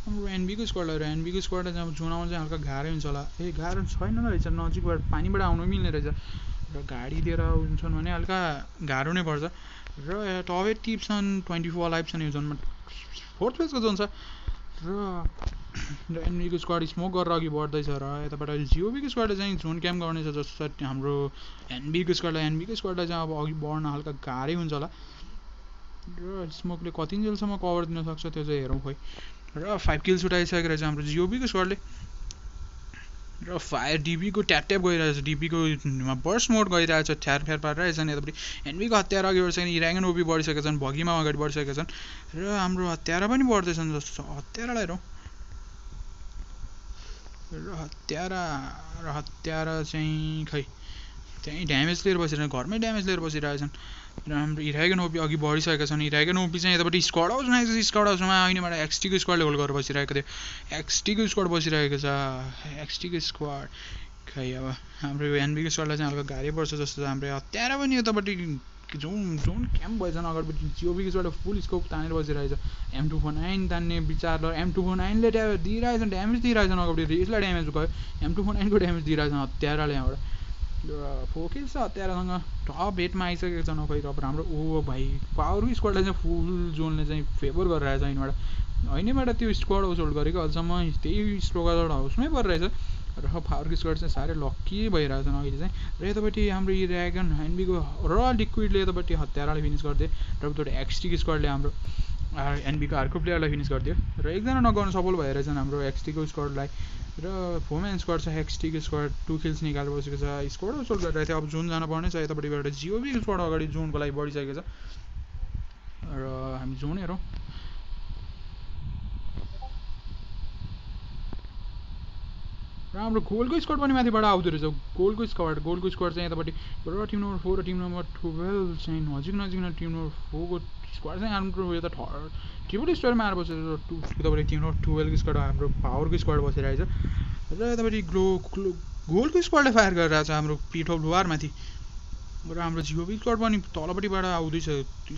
हाम्रो एनबीको स्क्वाडलाई चाहिँ अब जुनाउनु चाहिँ हल्का गाह्रै हुन्छ होला गाह्रो छैन रहेछ नजिकबाट पानीबाट आउनु मिल्ने रहेछ र गाडी लिएर हुन्छन् भने हल्का गाह्रो नै पर्छ र टवे टिप छन् 24 लाइफ छन् यो जोनमा 4th फेजको जोन छ र एनबीको स्क्वाड स्मोक गरेर अघि बढ्दैछ र यताबाट जिओबीको स्क्वाडले चाहिँ जोन क्याम्प गर्नेछ जस्तो छ हाम्रो एनबीको स्क्वाडलाई चाहिँ अब अघि बढ्न हल्का गाह्रै हुन्छ होला र स्मोकले कतिन्जेलसम्म कभर दिन सक्छ त्यो चाहिँ हेरौँ खोइ र 5 किल्स उठाइसकेको रहेछ हाम्रो जिओबीको स्क्वाडले र फायर डिबीको ट्याप गइरहेछ डिबीको बर्स्ट मोड गइरहेछ ठ्यार पारिरहेछ नि यतापट्टि एनबीको हत्यारा अघि बढिसकेन इरागन ओपी बढिसकेका छन् भगीमा अगाडि बढिसकेका छन् र हाम्रो हत्यारा पनि बढ्दैछन् जस्तो छ हत्यारालाई हेरौँ र हत्यारा चाहिँ खै त्यहीँ ड्यामेज लिएर बसिरहेछन् घरमै ड्यामेज लिएर बसिरहेछन् र हाम्रो इरागन ओपी अघि बढिसकेका छन् इरागन ओपी चाहिँ यतापट्टि स्क्वाड हाउसमा आएको छ स्क्वाड हाउसमा ऐनाबाट एक्सटीको स्क्वाडले होल्ड गरेर बसिरहेको थियो एक्सटीको स्क्वाड बसिरहेको छ एक्सटीको स्क्वाड खै अब हाम्रो एनबीको स्क्वाडलाई चाहिँ हल्का गाह्रै पर्छ जस्तो छ हाम्रो हत्यारा पनि यतापट्टि जोन क्याम्प भएछन् अगाडिपट्टि जिओबीको स्क्वाडले फुल स्कोप तानेर बसिरहेछ M249 तान्ने विचार ल M249ले दिइरहेछन् ड्यामेज दिइरहेछन् अगाडि यसलाई ड्यामेज गयो M249 को ड्यामेज दिइरहेछन् हत्याराले यहाँबाट फोकिस छ हत्यारासँग टप हेटमा आइसकेको छ नखै अब हाम्रो भाइ पावरको स्क्वाडलाई चाहिँ फुल जोनले चाहिँ फेभर गरिरहेछ ऐनबाट त्यो स्क्वाड हाउस होल्ड गरेको अझसम्म त्यही स्क्वाड हाउसमै परिरहेछ र पावरको स्क्वाड चाहिँ साह्रै लक्की भइरहेछन् अहिले चाहिँ र यतापट्टि हाम्रो इरागन एनबीको र लिक्विडले यतापट्टि हत्याराले फिनिस गर्दै र उतापट्टि एक्सटीको स्क्वाडले हाम्रो एनबीको अर्को प्लेयरलाई फिनिस गरिदियो र एकजना नगर्नु सफल भएर चाहिँ हाम्रो एक्सटीको स्क्वाडलाई र 4 म्यान स्क्वाड छ एक्सटीको स्क्वाड 2 किल्स निकालेर बसेको छ स्क्वाड उचल गरिरहेको थियो अब जोन जान पर्ने छ यतापट्टिबाट जिओबी स्क्वाड अगाडि जोनको लागि बढिसकेको छ र हामी जोन हेरौँ र हाम्रो गोलको स्क्वाड पनि माथिबाट आउँदो रहेछ गोलको स्क्वाड चाहिँ यतापट्टि र टिम नम्बर 4 र टिम नम्बर 12 चाहिँ नजिक टिम नम्बर 4 को स्क्वाड चाहिँ हाम्रो यता ट्रिपल स्टोरमा आएर बसेर यतापट्टि टिम नम्बर 12 को स्क्वाड हाम्रो पावरको स्क्वाड बसिरहेछ र यतापट्टि गोलको स्क्वाडले फायर गरिरहेछ हाम्रो पिडब्ल्युआर माथि र हाम्रो जिओबी स्क्वाड पनि तलपट्टिबाट आउँदैछ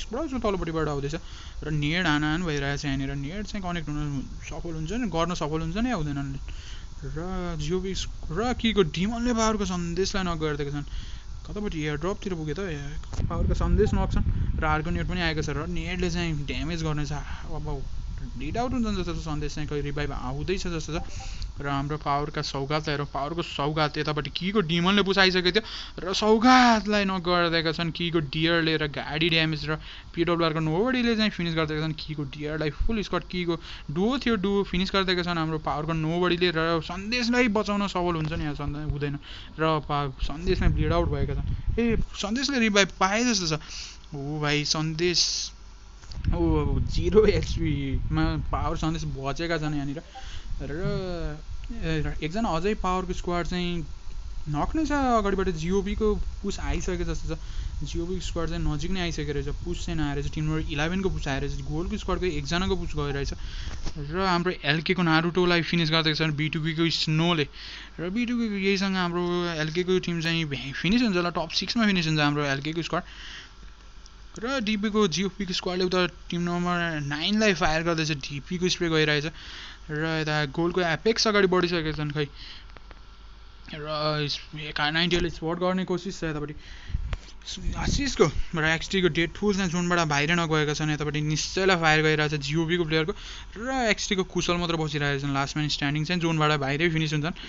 स्क्वाड चाहिँ तलपट्टिबाट आउँदैछ र नेड हानाहान भइरहेछ यहाँनिर नेड चाहिँ कनेक्ट हुन सफल हुन्छ नि गर्न सफल हुन्छ नि आउँदैनन् र जिओबी र केको डिमनले पावरको सन्देशलाई नक गरिदिएका छन् कतापट्टि एयर ड्रपतिर पुग्यो त पावरको सन्देश नक छन् र अर्को नेट पनि आएको छ र नेटले चाहिँ ड्यामेज गर्नेछ अब डिड आउट हुन्छ जस्तो सन्देश चाहिँ कहिले रिभाइभ आउँदैछ जस्तो छ र हाम्रो पावरका सौगात हेरौँ पावरको सौगात यतापट्टि कीको डिमनले पुसाइसकेको थियो र सौगातलाई नक गरिदिएका छन् कीको डियरले र गाडी ड्यामेज र पिडब्ल्युआरको नोबडीले चाहिँ फिनिस गरिदिएका छन् कीको डियरलाई फुल स्क्वाड कीको डुओ थियो डुओ फिनिस गरिदिएका छन् हाम्रो पावरको नोबडीले र सन्देशलाई बचाउन सफल हुन्छ नि हुँदैन र सन्देश नै ब्लिड आउट भएका छन् सन्देशले रिभाइभ पाए जस्तो छ ओ भाइ सन्देश ओ 0 एचपीमा पावर सन्देश बचेका छन् यहाँनिर र एकजना अझै पावरको स्क्वाड चाहिँ नक नै छ अगाडिबाट जिओबीको पुस आइसकेको जस्तो छ जिओबी स्क्वाड चाहिँ नजिक नै आइसकेको रहेछ पुस चाहिँ नआएर चाहिँ टिम नम्बर 11 को पुस आएर चाहिँ गोलको स्क्वाडको एकजनाको पुस गइरहेछ र हाम्रो एलकेको नारुटोलाई फिनिस गरिदिएको छ B2Bको स्नोले र B2Bको यहीसँग हाम्रो एलकेको टिम चाहिँ फिनिस हुन्छ होला टप 6 मा फिनिस हुन्छ हाम्रो एलकेको स्क्वाड र डिपीको जिओपीको स्क्वाडले उता टिम नम्बर 9 लाई फायर गर्दैछ डिपीको स्प्रे गइरहेछ र यता गोलको एपेक्स अगाडि बढिसकेका छन् खै र 90ले स्पट गर्ने कोसिस छ यतापट्टि आशिषको र एक्सटीको डेड फुल चाहिँ जोनबाट बाहिर नगएका छन् यतापट्टि निश्चयलाई फायर गरिरहेछ जिओबीको प्लेयरको र एक्सटीको कुशल मात्र बसिरहेका छन् लास्ट म्यान स्ट्यान्डिङ चाहिँ जोनबाट बाहिरै फिनिस हुन्छन्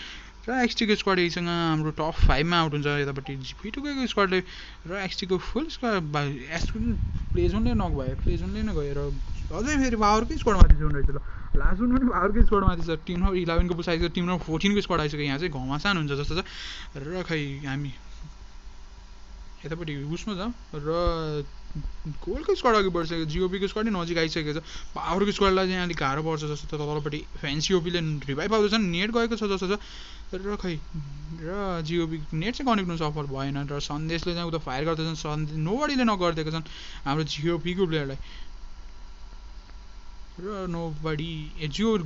र एक्सटीको स्क्वाड यहीसँग हाम्रो टप 5 मा आउट हुन्छ यतापट्टि B2K को स्क्वाडले र एक्सटीको फुल स्क्वाड प्लेजोनले नक भयो प्लेजोनले नै गएर अझै फेरि पावरकै स्क्वाडमाथि जोन रहेछ ल लास्ट जोन पनि पावरकै स्क्वाडमाथि छ टिम नम्बर 11 को पुस आइसक्यो टिम नम्बर 14 को स्क्वाड आइसक्यो यहाँ चाहिँ घमासान हुन्छ जस्तो छ र खै हामी यतापट्टि उसमा छ र गोलको स्क्वाड अघि बढिसक्यो जिओपीको स्क्वाड नै नजिक आइसकेको छ पावरको स्क्वाडलाई चाहिँ अलिक गाह्रो पर्छ जस्तो छ तलपट्टि फ्यान्सी ओपीले रिभाइभ आउँदैछन् नेट गएको छ जस्तो छ र खै र जिओबी नेट चाहिँ कनेक्ट हुन सफल भएन र सन्देशले चाहिँ उता फायर गर्दैछन् नोबडीले नगरिदिएको छन् हाम्रो जिओपीको प्लेयरलाई र नोबडी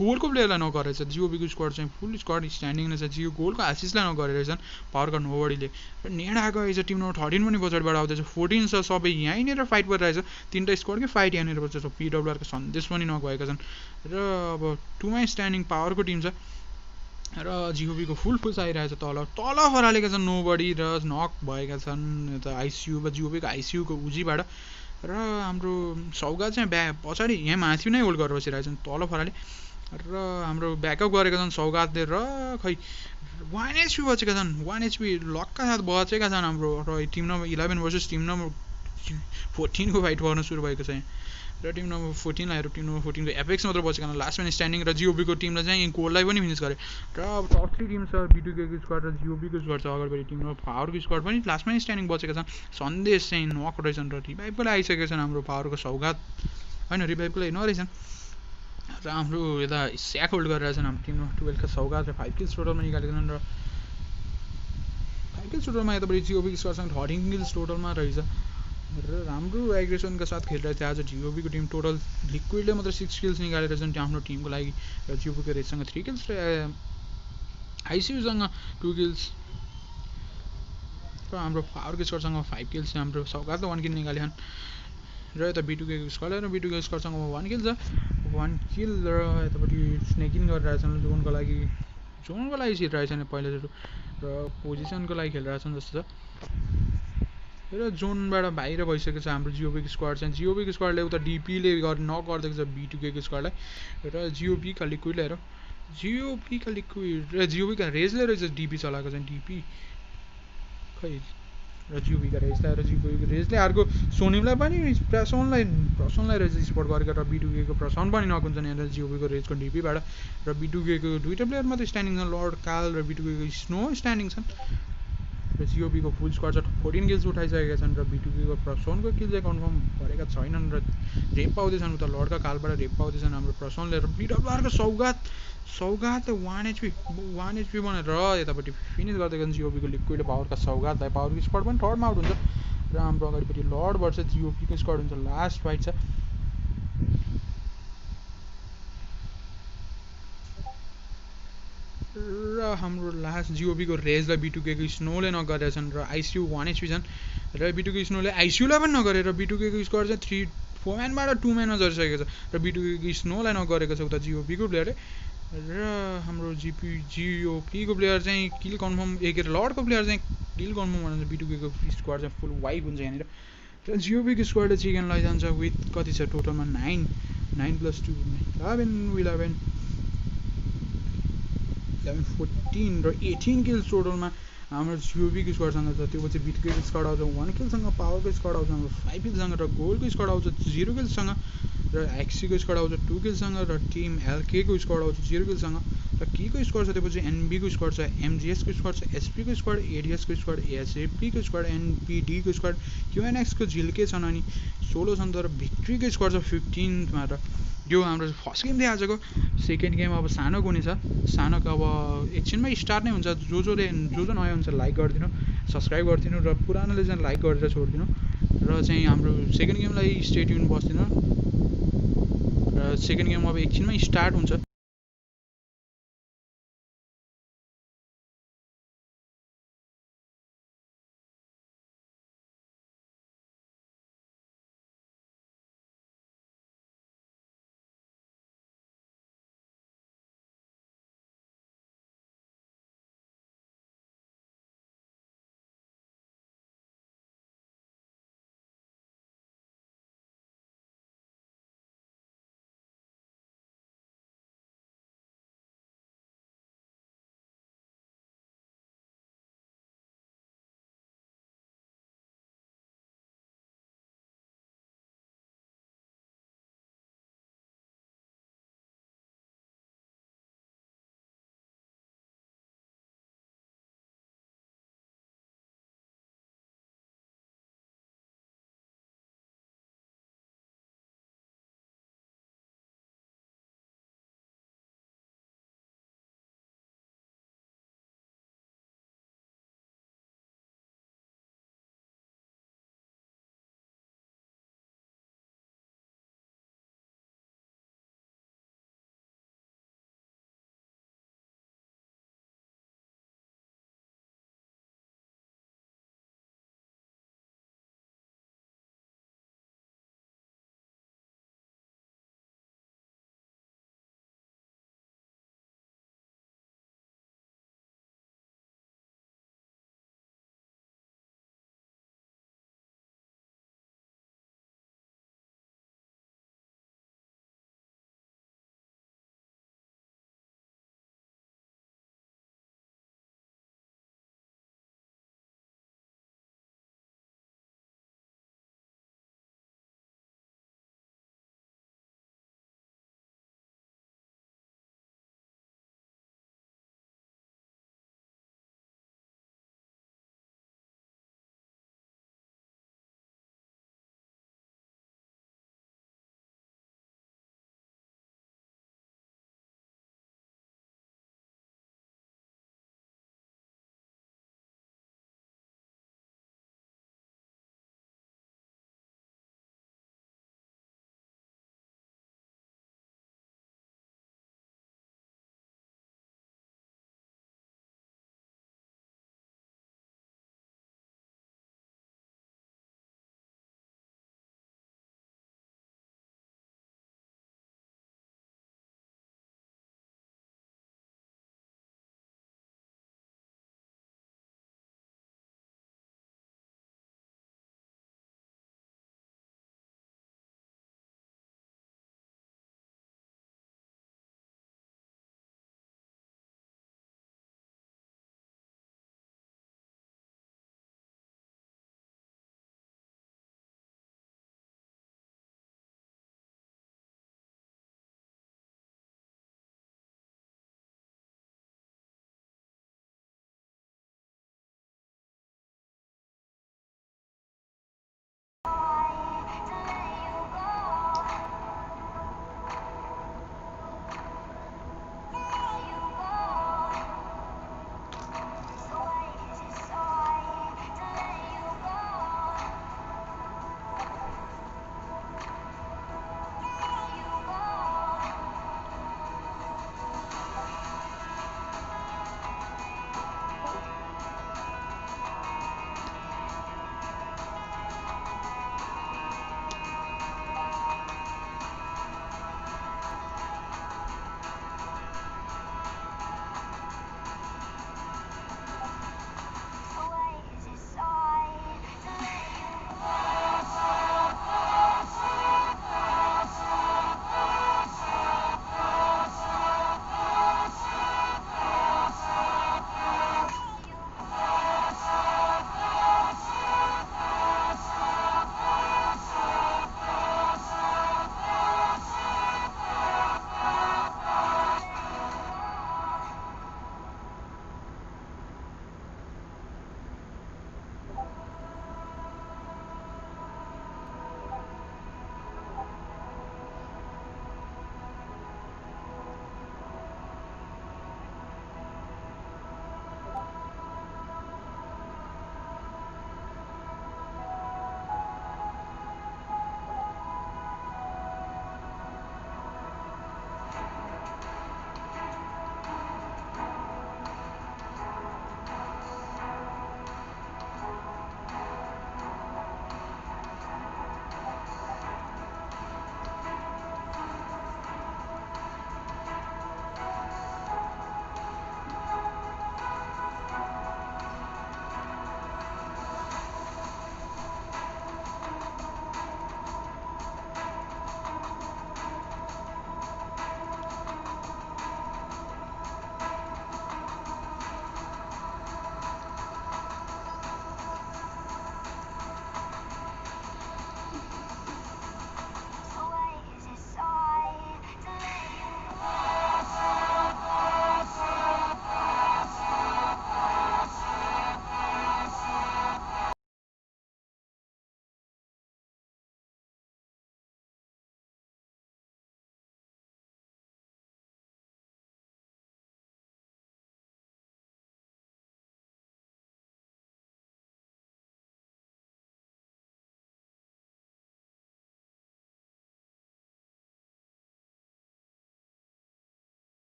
गोलको प्लेयरलाई नगरेछ जिओबीको स्क्वाड चाहिँ फुल स्क्वाड स्ट्यान्डिङ नै छ गोलको आशिषलाई नगरेछन् पावरका नोबडीले र नेट आएको रहेछ टिम नम्बर 13 पनि पछाडिबाट आउँदैछ 14 छ सबै यहीँनिर फाइट परिरहेछ तीनटा स्क्वाडकै फाइट यहाँनिर बसेछ पिडब्ल्युआरको सन्देश पनि नगएका छन् र अब 2 मा स्ट्यान्डिङ पावरको टिम छ र जिओबीको फुल पुस आइरहेछ तल फरालेका छन् नोबडी र नक भएका छन् यता आइसियू जिओबीको आइसियूको उजीबाट र हाम्रो सौगात चाहिँ पछाडि यहाँ माथि नै होल्ड गरेर बसिरहेछन् तल फराले र हाम्रो ब्याकअप गरेका छन् सौगातले र खै 1 एचपी बचेका छन् 1 एचपी लकका साथ बचेका छन् हाम्रो र team number 11 versus team number 14 को फाइट गर्न सुरु भएको छ र टिम नम्बर 14 लाई टिम नम्बर 14 को एपेक्स मात्र बचेका छन् लास्ट म्यान स्ट्यान्डिङ र जिओबी को टिमले चाहिँ गोललाई पनि फिनिस गरे र अब टप 3 टिम छ B2K को स्क्वाड र जिओबी को स्क्वाड छ अगाडिपट्टि टिम नम्बर पावरको स्क्वाड पनि लास्ट म्यान स्ट्यान्डिङ बचेका छन् सन्देश चाहिँ नक रहेछन् र रिभाइभको लागि आइसकेका छन् हाम्रो पावरको सौगात हैन रिभाइभको लागि नरहेछन् र हाम्रो यता स्याक होल्ड गरिरहेछन् हाम्रो टिम नम्बर 12 का सौगात र 5 किल्स टोटलमा निकालेका छन् र 5 किल्स टोटलमा यतापट्टि जिओबी को स्क्वाडसँग 13 किल्स टोटलमा रहेछ र राम्रो एग्रेसनका साथ खेलिरहेको थियो आज जिओबीको टिम टोटल लिक्विडले मात्र 6 किल्स निकालेर छन् आफ्नो टिमको लागि र जिओबीको रेससँग 3 किल्स र आइसियूसँग 2 किल्स र हाम्रो पावरको स्क्वाडसँग 5 किल्स हाम्रो सौगातले 1 किल निकालेछन् र यता B2K को स्क्वाड र B2K स्क्वाडसँग 1 किल छ 1 किल र यतापट्टि स्नेकिङ गरिरहेछन् जोनको लागि छिरिरहेछन् पहिला सुरु र पोजिसनको लागि खेलिरहेछन् जस्तो छ र जोनबाट बाहिर भइसकेको छ हाम्रो जिओबीको स्क्वाड चाहिँ जिओबीको स्क्वाडले उता डिपीले नगरिदिएको छ B2K को स्क्वाडलाई र जिओबीका लिक्विडले हेर जिओबीका रेजले रहेछ डिपी चलाएको चाहिँ डिपी खै र जिओबीका रेसलाई र जिओबीको रेसले अर्को सोनीलाई पनि प्रसनलाई रेजिस्पोर्ट गरेको र बिटुकेको प्रसन पनि नकुन्छ यहाँनिर जिओबीको रेसको डिपीबाट र बिटुकेको दुईवटा प्लेयर मात्रै स्ट्यान्डिङ छन् लर्ड काल र बिटुकेको स्नो स्ट्यान्डिङ छन् र जिओबीको फुल स्क्वाड चाहिँ 14 किल्स उठाइसकेका छन् र बिटुकेको प्रसनको किल चाहिँ कन्फर्म गरेका छैनन् र रेप पाउँदैछन् उता लर्डका कालबाट रेप पाउँदैछन् हाम्रो प्रसनले र बिडब्लुआरको सौगात 1 HP बनाएर यतापट्टि फिनिस गर्दैछन् जिओपीको लिक्विड पावरका सौगातलाई पावरको स्क्वाड पनि थर्डमा आउट हुन्छ र हाम्रो अगाडिपट्टि लर्ड भर्सेस जिओपीको स्क्वाड हुन्छ लास्ट फाइट छ र हाम्रो लास्ट जिओपीको रेजलाई बिटुकेको स्नोले नगरेका छन् र आइसियु 1 HP छन् र बिटुकेको स्नोले आइसियुलाई पनि नगरेर बिटुकेको स्क्वाड चाहिँ 4 म्यानबाट 2 म्यानमा झरिसकेको छ र बिटुकेको स्नोलाई नगरेको छ उता जिओपीको प्लेयरले र हाम्रो जिओपीको प्लेयर चाहिँ किल कन्फर्म के अरे लर्डको प्लेयर चाहिँ किल कन्फर्म भनेर बिटुकेको स्क्वाड चाहिँ फुल वाइप हुन्छ यहाँनिर र जिओपीको स्क्वाडले चिकन लैजान्छ विथ कति छ टोटलमा 9 + 2 11 14 र 18 किल्स टोटलमा हाम्रो जिओबीको स्क्वाडसँग छ त्यो पछि बिटुकेको स्क्वाड आउँछ 1 किलसँग पावरको स्क्वाड आउँछ हाम्रो 5 किलसँग र गोल्डको स्क्वाड आउँछ 0 किलसँग र एक्सीको स्क्वाड आउँछ 2 किलसँग र टिम एलकेको स्क्वाड आउँछ 0 किलसँग र केको स्क्वाड छ त्यो पछि एनबीको स्क्वाड छ एमजिएसको स्क्वाड छ एसपीको स्क्वाड एडिएसको स्क्वाड एसएपीको स्क्वाड एनपीडीको स्क्वाड क्युएनएक्सको झिल्के छन् अनि 16 छन् तर भिक्ट्रीको स्क्वाड छ 15मा र यो हाम्रो फर्स्ट गेम थियो आजको सेकेन्ड गेम अब सानो कुनै छ सानोको अब एकछिनमै स्टार्ट नै हुन्छ जो नयाँ हुन्छ लाइक गरिदिनु सब्सक्राइब गरिदिनु र पुरानोले चाहिँ लाइक गरेर छोडिदिनु र चाहिँ हाम्रो सेकेन्ड गेमलाई स्टे ट्युन बस्दिनु र सेकेन्ड गेम अब एकछिनमै स्टार्ट हुन्छ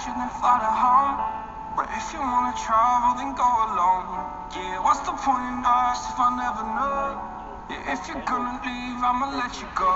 you then fly to home. But if you wanna travel, then go alone. Yeah, what's the point in us if I never know? Yeah, if you're gonna leave, I'ma let you go.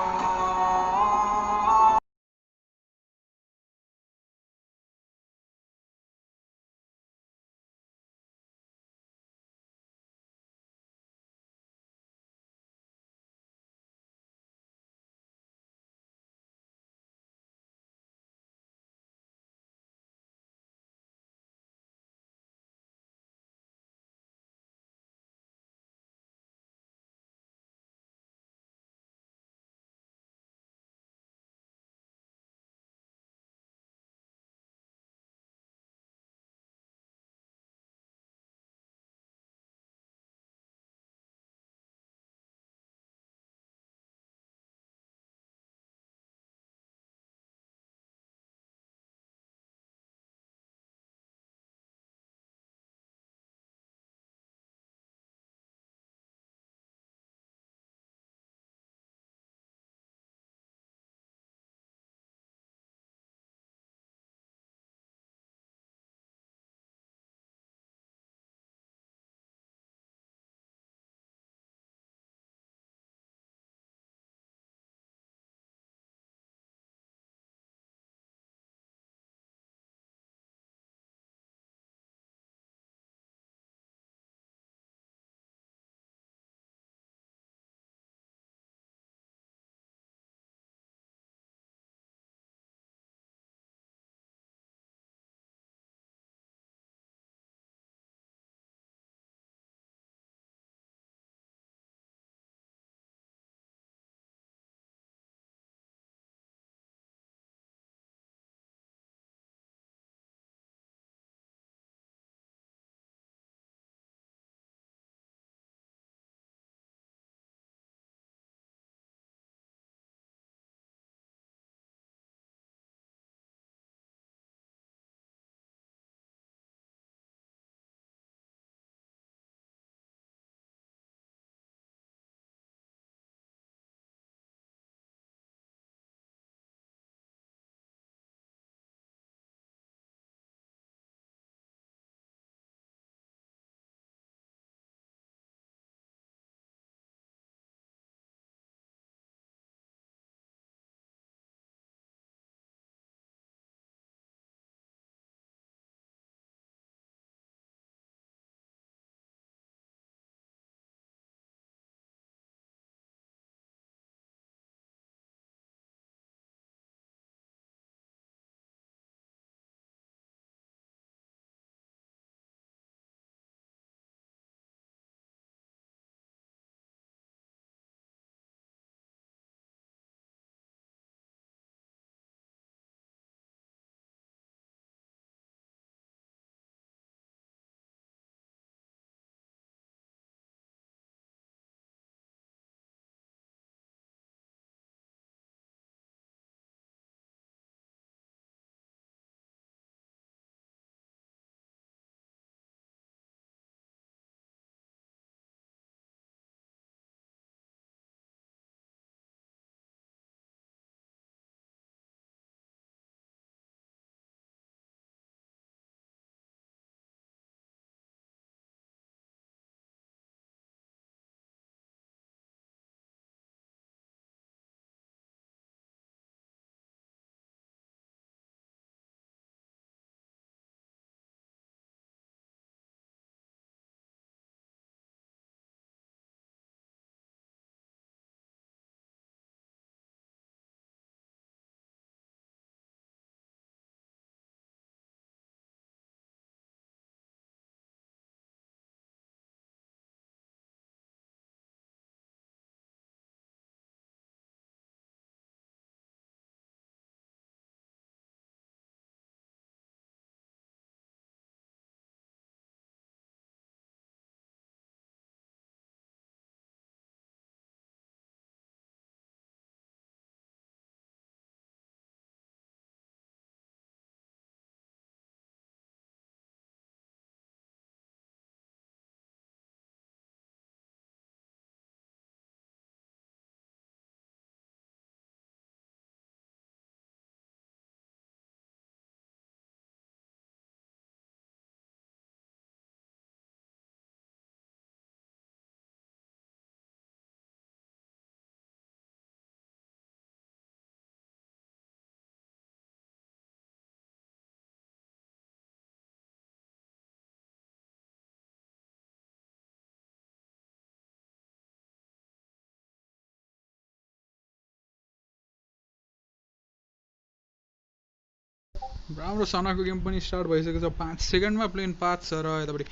राम्रो सनाको गेम पनि स्टार्ट भइसकेको छ 5 सेकेन्डमा प्लेन पास छ र यतापट्टि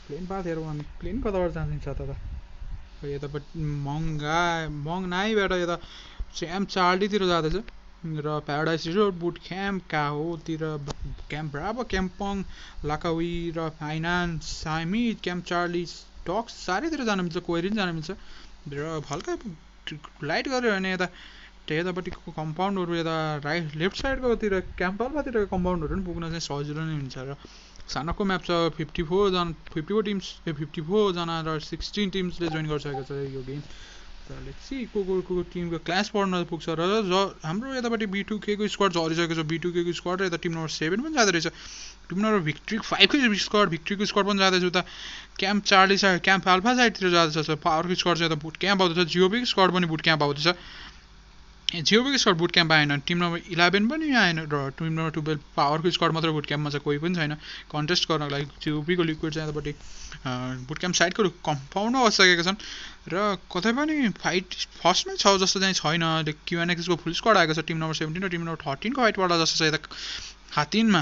प्लेन पास हेरौँ हामी प्लेन कताबाट जान्छ त यतापट्टि मङनाईबाट यता स्याम चार्लीतिर जाँदैछ र प्याराडाइज रिजोर्ट बुट क्याम्प काहोतिर क्याम्प ब्राभो क्याम्पङ लाकावी र फाइनान्स सामी क्याम्प चार्ली डक्स चारैतिर जान मिल्छ कोइरिन जान मिल्छ र हल्का लाइट गऱ्यो भने यतापट्टिको कम्पाउन्डहरू यता राइट लेफ्ट साइडकोतिर क्याम्प अल्फातिर कम्पाउन्डहरू पनि पुग्न चाहिँ सजिलो नै हुन्छ र सानोको म्याप छ 54 जना र 16 टिम्सले जोइन गरिसकेको छ यो गेम र लेट्स सी को टिमको क्लास पढ्न पुग्छ र हाम्रो यतापट्टि B2K को स्क्वाड झरिसकेको छ B2K को स्क्वाड र यता टिम नम्बर 7 पनि जाँदो रहेछ टिम नम्बर भिक्ट्री 5 को स्क्वाड भिक्ट्रीको स्क्वाड पनि जाँदैछ उता camp Charlie side camp alpha साइडतिर जाँदैछ पावरको स्क्वाड चाहिँ यता बुट क्याम्प आउँदैछ जिओबीको स्क्वाड पनि बुट क्याम्प आउँदैछ जिओबीको स्क्वाड बुट क्याम्प आएन टिम नम्बर 11 पनि आएन र टिम नम्बर 12 पावरको स्क्वाड मात्र बुट क्याम्पमा छ कोही पनि छैन कन्टेस्ट गर्नको लागि जिओबीको लिक्विड चाहिँ यतापट्टि बुट क्याम्प साइडको कम्पाउन्डमा बसिसकेका छन् र कतै पनि फाइट फर्स्टमै छ जस्तो चाहिँ छैन क्युएनएक्सको फुल स्क्वाड आएको छ टिम नम्बर 17 र टिम नम्बर 13 को फाइट पर्ला जस्तो छ यता हातिनमा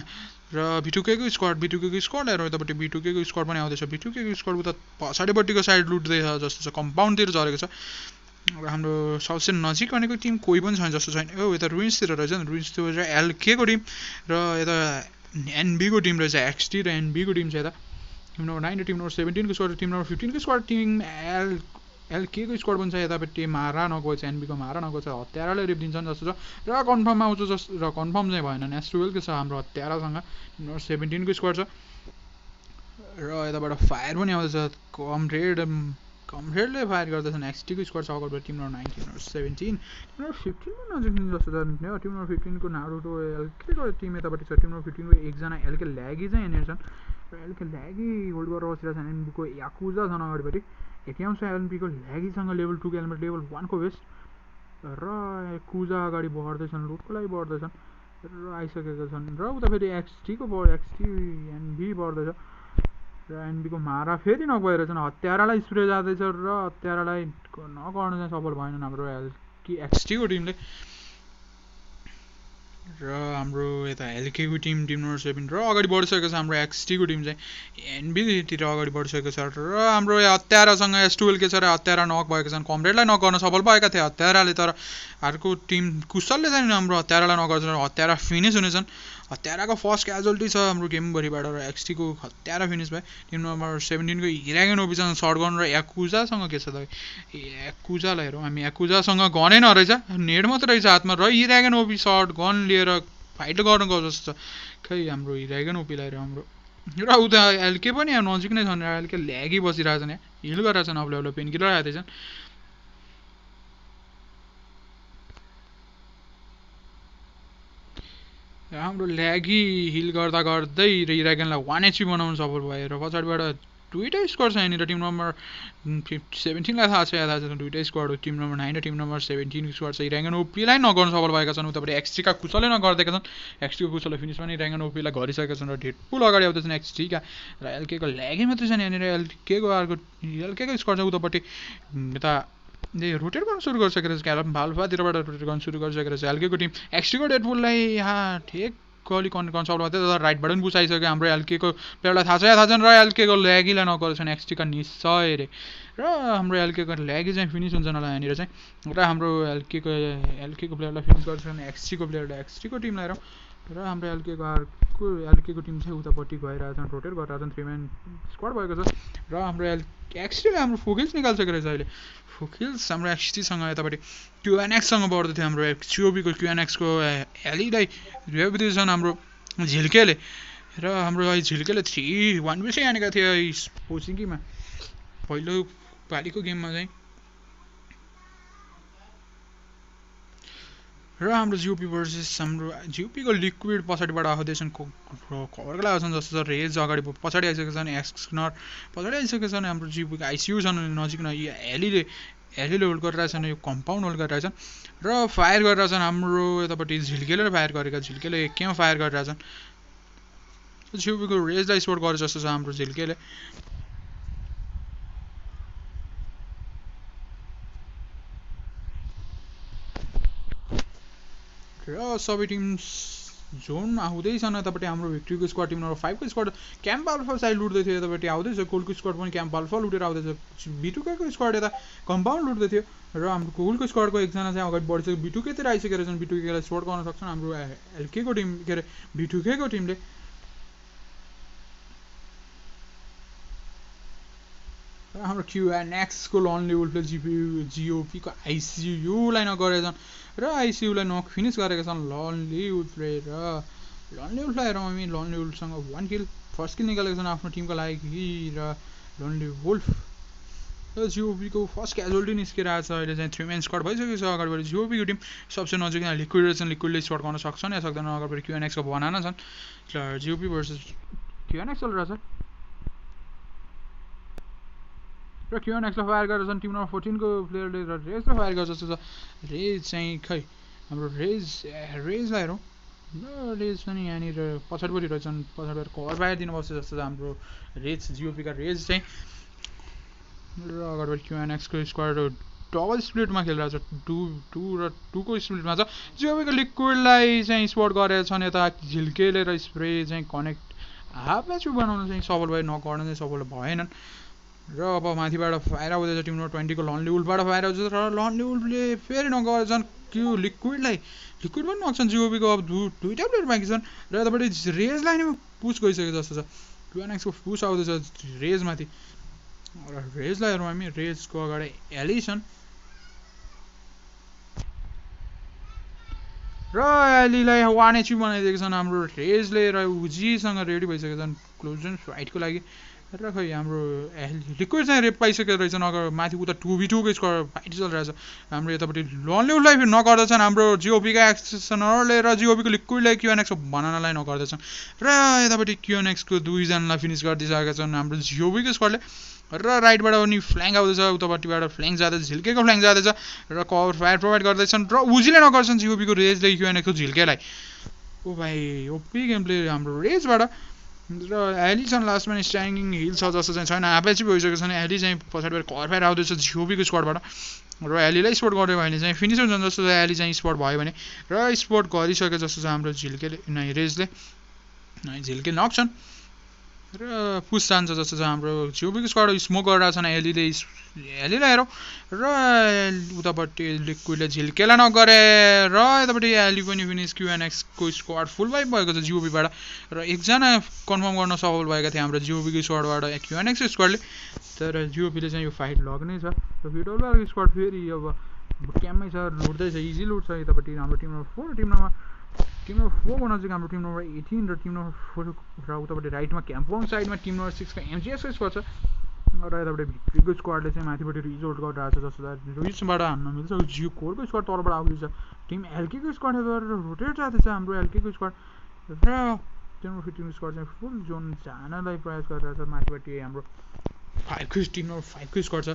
र B2K को स्क्वाड हेरौँ यतापट्टि B2K को स्क्वाड पनि आउँदैछ B2K को स्क्वाड उता पछाडिपट्टिको साइड लुट्दैछ जस्तो छ कम्पाउन्डतिर झरेको छ र हाम्रो सबसे नजिक भनेको टिम कोही पनि छैन जस्तो छैन यता रुइन्सतिर रहेछ नि रुइन्सतिर चाहिँ एलके को टिम र यता एनबी को टिम रहेछ एक्सटी र एनबी को टिम छ यता टिम नम्बर 9 र टिम नम्बर 17 को स्क्वाड टिम नम्बर 15 को स्क्वाड टिम एलके को स्क्वाड पनि छ यतापट्टि मारा नगएको छ एनबी को मारा नगएको छ हत्याराले रिप दिन्छन् जस्तो छ र कन्फर्म आउँछ जस्तो र कन्फर्म चाहिँ भएन नेस12 को छ हाम्रो हत्यारासँग टिम नम्बर 17 को स्क्वाड छ र यताबाट फायर पनि आउँदैछ कमरेडले फायर गर्दैछन् एक्सटी को स्क्वाड छ अगाडिबाट team number 9 team number 17 team number 15 मा नजिक जस्तो छ टिम नम्बर 15 को नारुटो एलके को टिम यतापट्टि छ टिम नम्बर 15 को एकजना एलके ल्यागी चाहिँ यहाँनिर छन् र एलके ल्यागी होल्ड गरेर बसिरहेको छन् एनबी को याकुजा छन् अगाडिपट्टि एटिएम छ एनबी को ल्यागीसँग लेभल 2 को एलिमेन्ट लेभल 1 को वेस्ट र याकुजा अगाडि बढ्दैछन् लुटको लागि बढ्दैछन् र आइसकेका छन् र उता फेरि एक्सटी एनबी बढ्दैछ र एनबी को मारा फेरि नगएर छन् हत्यारालाई स्प्रे जाँदैछ र हत्यारालाई नगर्न चाहिँ सफल भएन हाम्रो एक्सटी को टिमले र हाम्रो यता एलके को टिम नम्बर 7 र अगाडि बढिसकेको छ हाम्रो एक्सटी को टिम चाहिँ एनबीतिर अगाडि बढिसकेको छ र हाम्रो हत्यारासँग S12 के छ र हत्यारा नक भएको छन् कमरेडलाई नक गर्न सफल भएका थिए हत्याराले तर अर्को टिम कुशलले चाहिँ हाम्रो हत्यारालाई नक गर्छन् हत्यारा फिनिस हुनेछन् हत्याराको फर्स्ट क्याजुअल्टी छ हाम्रो गेमभरिबाट र एक्सटी को हत्यारा फिनिस भयो टिम नम्बर 17 को हिरागन ओपीसँग सर्टगन र याकुजासँग के छ त याकुजालाई हेरौँ हामी याकुजासँग गनै नरहेछ नेड मात्र रहेछ हातमा र हिरागन ओपी सर्ट गन लिएर फाइट गर्न गयो जस्तो छ खै हाम्रो हिरागन ओपीलाई हेरौँ हाम्रो र उता एलके पनि यहाँ नजिक नै छन् एलके ल्यागी बसिरहेछन् यहाँ हिल गरिरहेछन् अबले पेन किलर आएछन् हाम्रो ल्यागी हिल गर्दा गर्दै इरागनलाई 1 HP बनाउन सफल भयो र पछाडिबाट दुईटै स्क्वाड छ यहाँनिर टिम नम्बर 17 लाई थाहा छ दुईटै स्क्वाड हो टिम नम्बर 9 र टिम नम्बर 17 को स्क्वाड छ इरागन ओपीलाई नगर्न सफल भएका छन् उताबाट एक्सटी का कुशलले नगर्दैका छन् एक्सटी को कुशलले फिनिस पनि इरागन ओपीलाई गरिसकेका छन् र डेडपुल अगाडि आउँदैछन् एक्सटी का र एलके को ल्यागी मात्रै छन् यहाँनिर एलके को स्क्वाड छ उतापट्टि यता रोटेट गर्न सुरु गरिसकेको छ क्यालम भाल्फातिरबाट रोटेट गर्न सुरु गरिसकेको छ एलके को टिम एक्सटी को डेडपुललाई यहाँ ठेक कली कन्सल्ट गर्दै तर राइटबाट पनि पुसाइसक्यो हाम्रो एलके को प्लेयरलाई थाहा छन् र एलके को ल्यागीलाई नगरेछन् एक्सटी का निश्चय रे र हाम्रो एलके को ल्यागी चाहिँ फिनिस हुन्छ होला यहाँनिर चाहिँ र हाम्रो एलके को प्लेयरलाई फिनिस गर्छन् एक्सटी को प्लेयरलाई एक्सटी को टिमलाई र हाम्रो एलके को टिम चाहिँ उतापट्टि गइरहेछन् रोटेट गरिरहेछन् 3 म्यान स्क्वाड भएको छ र हाम्रो एक्सटीले हाम्रो फोकिल्स निकालिसकेको रहेछ अहिले फोकिल्स हाम्रो एक्सटीसँग यतापट्टि क्युएनएक्ससँग बढ्दै थियो हाम्रो सिओबीको क्युएनएक्सको एलीलाई रेभिदिएछन् हाम्रो झिल्केले र हाम्रो झिल्केले 3-1 हानेका थिए पोचिङकीमा पहिलो पालिको गेममा चाहिँ र हाम्रो जिओपी भर्सेस हाम्रो जिओपीको लिक्विड पछाडिबाट आउँदैछन् कभरको लागि छन् जस्तो छ रेज अगाडि पछाडि आइसकेको छन् एक्सनर पछाडि आइसकेको छन् हाम्रो जिओपीको आइसियू छन् नजिक एलीले होल्ड गरिरहेछन् यो कम्पाउन्ड होल्ड गरिरहेछन् र फायर गरिरहेछन् हाम्रो यतापट्टि झिल्केले फायर गरेका झिल्केले केमा फायर गरिरहेछन् जिओपीको रेजलाई स्पोर्ट गरे जस्तो छ हाम्रो झिल्केले र सबै टिम जोन आउँदैछन् यतापट्टि हाम्रो भिक्ट्रीको स्क्वाड टिम नम्बर 5 को स्क्वाड क्याम्प अल्फा साइड लुट्दै थियो यतापट्टि आउँदैछ गोलको स्क्वाड पनि क्याम्प अल्फा लुटेर आउँदैछ बिटुकेको स्क्वाड यता कम्पाउन्ड लुट्दै थियो र हाम्रो गोलको स्क्वाडको एकजना चाहिँ अगाडि बढिसक्यो बिटुकेतिर आइसकेर छन् बिटुकेलाई स्पोर्ट गर्न सक्छन् हाम्रो एलकेको टिम के अरे बिटुकेको टिमले र हाम्रो क्युएनएक्सको लनली वुल्फले जिओपीको आइसियुलाई नगरेछन् र आइसियुलाई नक फिनिस गरेका छन् लनली वुल्फले र लनली वुल्फलाई हेरौँ हामी लनली वुल्फसँग 1 किल फर्स्ट किल निकालेका छन् आफ्नो टिमको लागि र लनली वुल्फ र जिओपीको फर्स्ट क्याजुअलिटी निस्केर आएको छ अहिले चाहिँ 3 मैन स्क्वाड भइसकेको छ अगाडिबाट जिओपीको टिम सबसे नजिकमा लिक्विड रहेछन् लिक्विडले स्क्वाड गर्न सक्छन् या सक्दैन अगाडिबाट क्युएनएक्सको बनाना छन् र जिओपी भर्सेस क्युएनएक्स चलिरहेछ र क्युएनएक्सलाई फायर गरेर छन् टिम नम्बर 14 को प्लेयरले र रेजलाई फायर गर्छ जस्तो छ रेज चाहिँ खै हाम्रो रेजलाई हेरौँ र रेज पनि यहाँनिर पछाडिपट्टि रहेछन् पछाडिबाट कभर फायर दिनुपर्छ जस्तो छ हाम्रो रेज जिओपीका रेज चाहिँ र अगाडिबाट क्युएनएक्सको स्क्वाड डबल स्प्लिटमा खेलिरहेको छ 2 र 2 को स्प्लिटमा छ जिओपीको लिक्विडलाई चाहिँ स्पट गरेका छन् यता झिल्केले र स्प्रे चाहिँ कनेक्ट हाफ म्याच बनाउन चाहिँ सफल भए नगर्न चाहिँ सफल भएनन् र अब माथिबाट फायर आउँदैछ टिम नम्बर 20 को लनली वुल्फबाट फायर आउँछ र लनली वुल्फले फेरि नगरेछन् त्यो लिक्विड पनि नक्छन् जिओपीको अब दुईटा प्लेयर बाँकी छन् र यतापट्टि रेजलाई नै पुस गइसकेको जस्तो छ क्युएनएक्सको पुस आउँदैछ रेजमाथि र रेजलाई हेरौँ हामी रेजको अगाडि एली छन् र एलीलाई 1 एचपी बनाइदिएका छन् हाम्रो रेजले र उजीसँग रेडी भइसकेका छन् क्लोज रेन्ज फाइटको लागि र खै हाम्रो लिक्विड चाहिँ रेप पाइसकेको रहेछन् अगर माथि उता 2v2 को स्कोर फाइट चलिरहेछ हाम्रो यतापट्टि लनली वुल्फलाई फेरि नगर्दछन् हाम्रो जिओपीका एक्सनरले र जिओपीको लिक्विडलाई क्युएनएक्सको बनानालाई नगर्दछन् र यतापट्टि क्युएनएक्सको दुईजनालाई फिनिस गरिदिइसकेका छन् हाम्रो जिओपीको स्क्वाडले र राइटबाट पनि फ्ल्याङ्क आउँदैछ उतापट्टिबाट फ्ल्याङ्क जाँदैछ झिल्केको फ्ल्याङ्क जाँदैछ र कभर फायर प्रोभाइड गर्दैछन् र उजीले नगर्छन् जिओपीको रेजले क्युएनएक्सको झिल्केलाई ओ भाइ ओपी गेम प्ले हाम्रो रेजबाट र एली छन् लास्टमा स्ट्यान्डिङ हिल छ जस्तो चाहिँ छैन एपएचपी भइसकेको छ एली चाहिँ पछाडिबाट कभर फायर आउँदैछ जिओपीको स्क्वाडबाट र एलीलाई स्पोर्ट गर्यो भने चाहिँ फिनिस हुन्छ जस्तो छ एली चाहिँ स्पोर्ट भयो भने र स्पोर्ट गरिसके जस्तो छ हाम्रो झिल्केले रेजले झिल्के नक्छन् र पुस जान्छ जस्तो छ हाम्रो जिओपीको स्क्वाड स्मोक गरिरहेछन् एलीलाई हेरौँ र उतापट्टि लिक्विडले झिल्केलाई नगरे र यतापट्टि एली पनि फिनिस क्युएनएक्सको स्क्वाड फुल वाइप भएको छ जिओपीबाट र एकजना कन्फर्म गर्न सफल भएका थिए हाम्रो जिओपीको स्क्वाडबाट क्युएनएक्स स्क्वाडले तर जिओपीले चाहिँ यो फाइट लग्नै छ र भिडियोको स्क्वाड फेरि अब क्याम्पमै छ लुट्दैछ इजी लुट छ यतापट्टि हाम्रो टिम नम्बर 4 टिम नम्बर 4 को नजिक हाम्रो टिम नम्बर 18 र टिम नम्बर 4 र उतापट्टि राइटमा क्याम्पङ साइडमा टिम नम्बर 6 का एमजिएसको स्क्वाड छ र यतापट्टि भिक्ट्रीको स्क्वाडले चाहिँ माथिपट्टि रिजोल्ट गरिरहेको छ जस्तो रुइसबाट हान्न मिल्छ जियो कोरको स्क्वाड तलबाट आउँदैछ टिम एलकेको स्क्वाड रोटेट जाँदैछ हाम्रो एलकेको स्क्वाड र टिम नम्बर 15 स्क्वाड चाहिँ फुल जोन जानलाई प्रयास गरिरहेछ माथिपट्टि हाम्रो 5 को टिम नम्बर 5 को स्क्वाड छ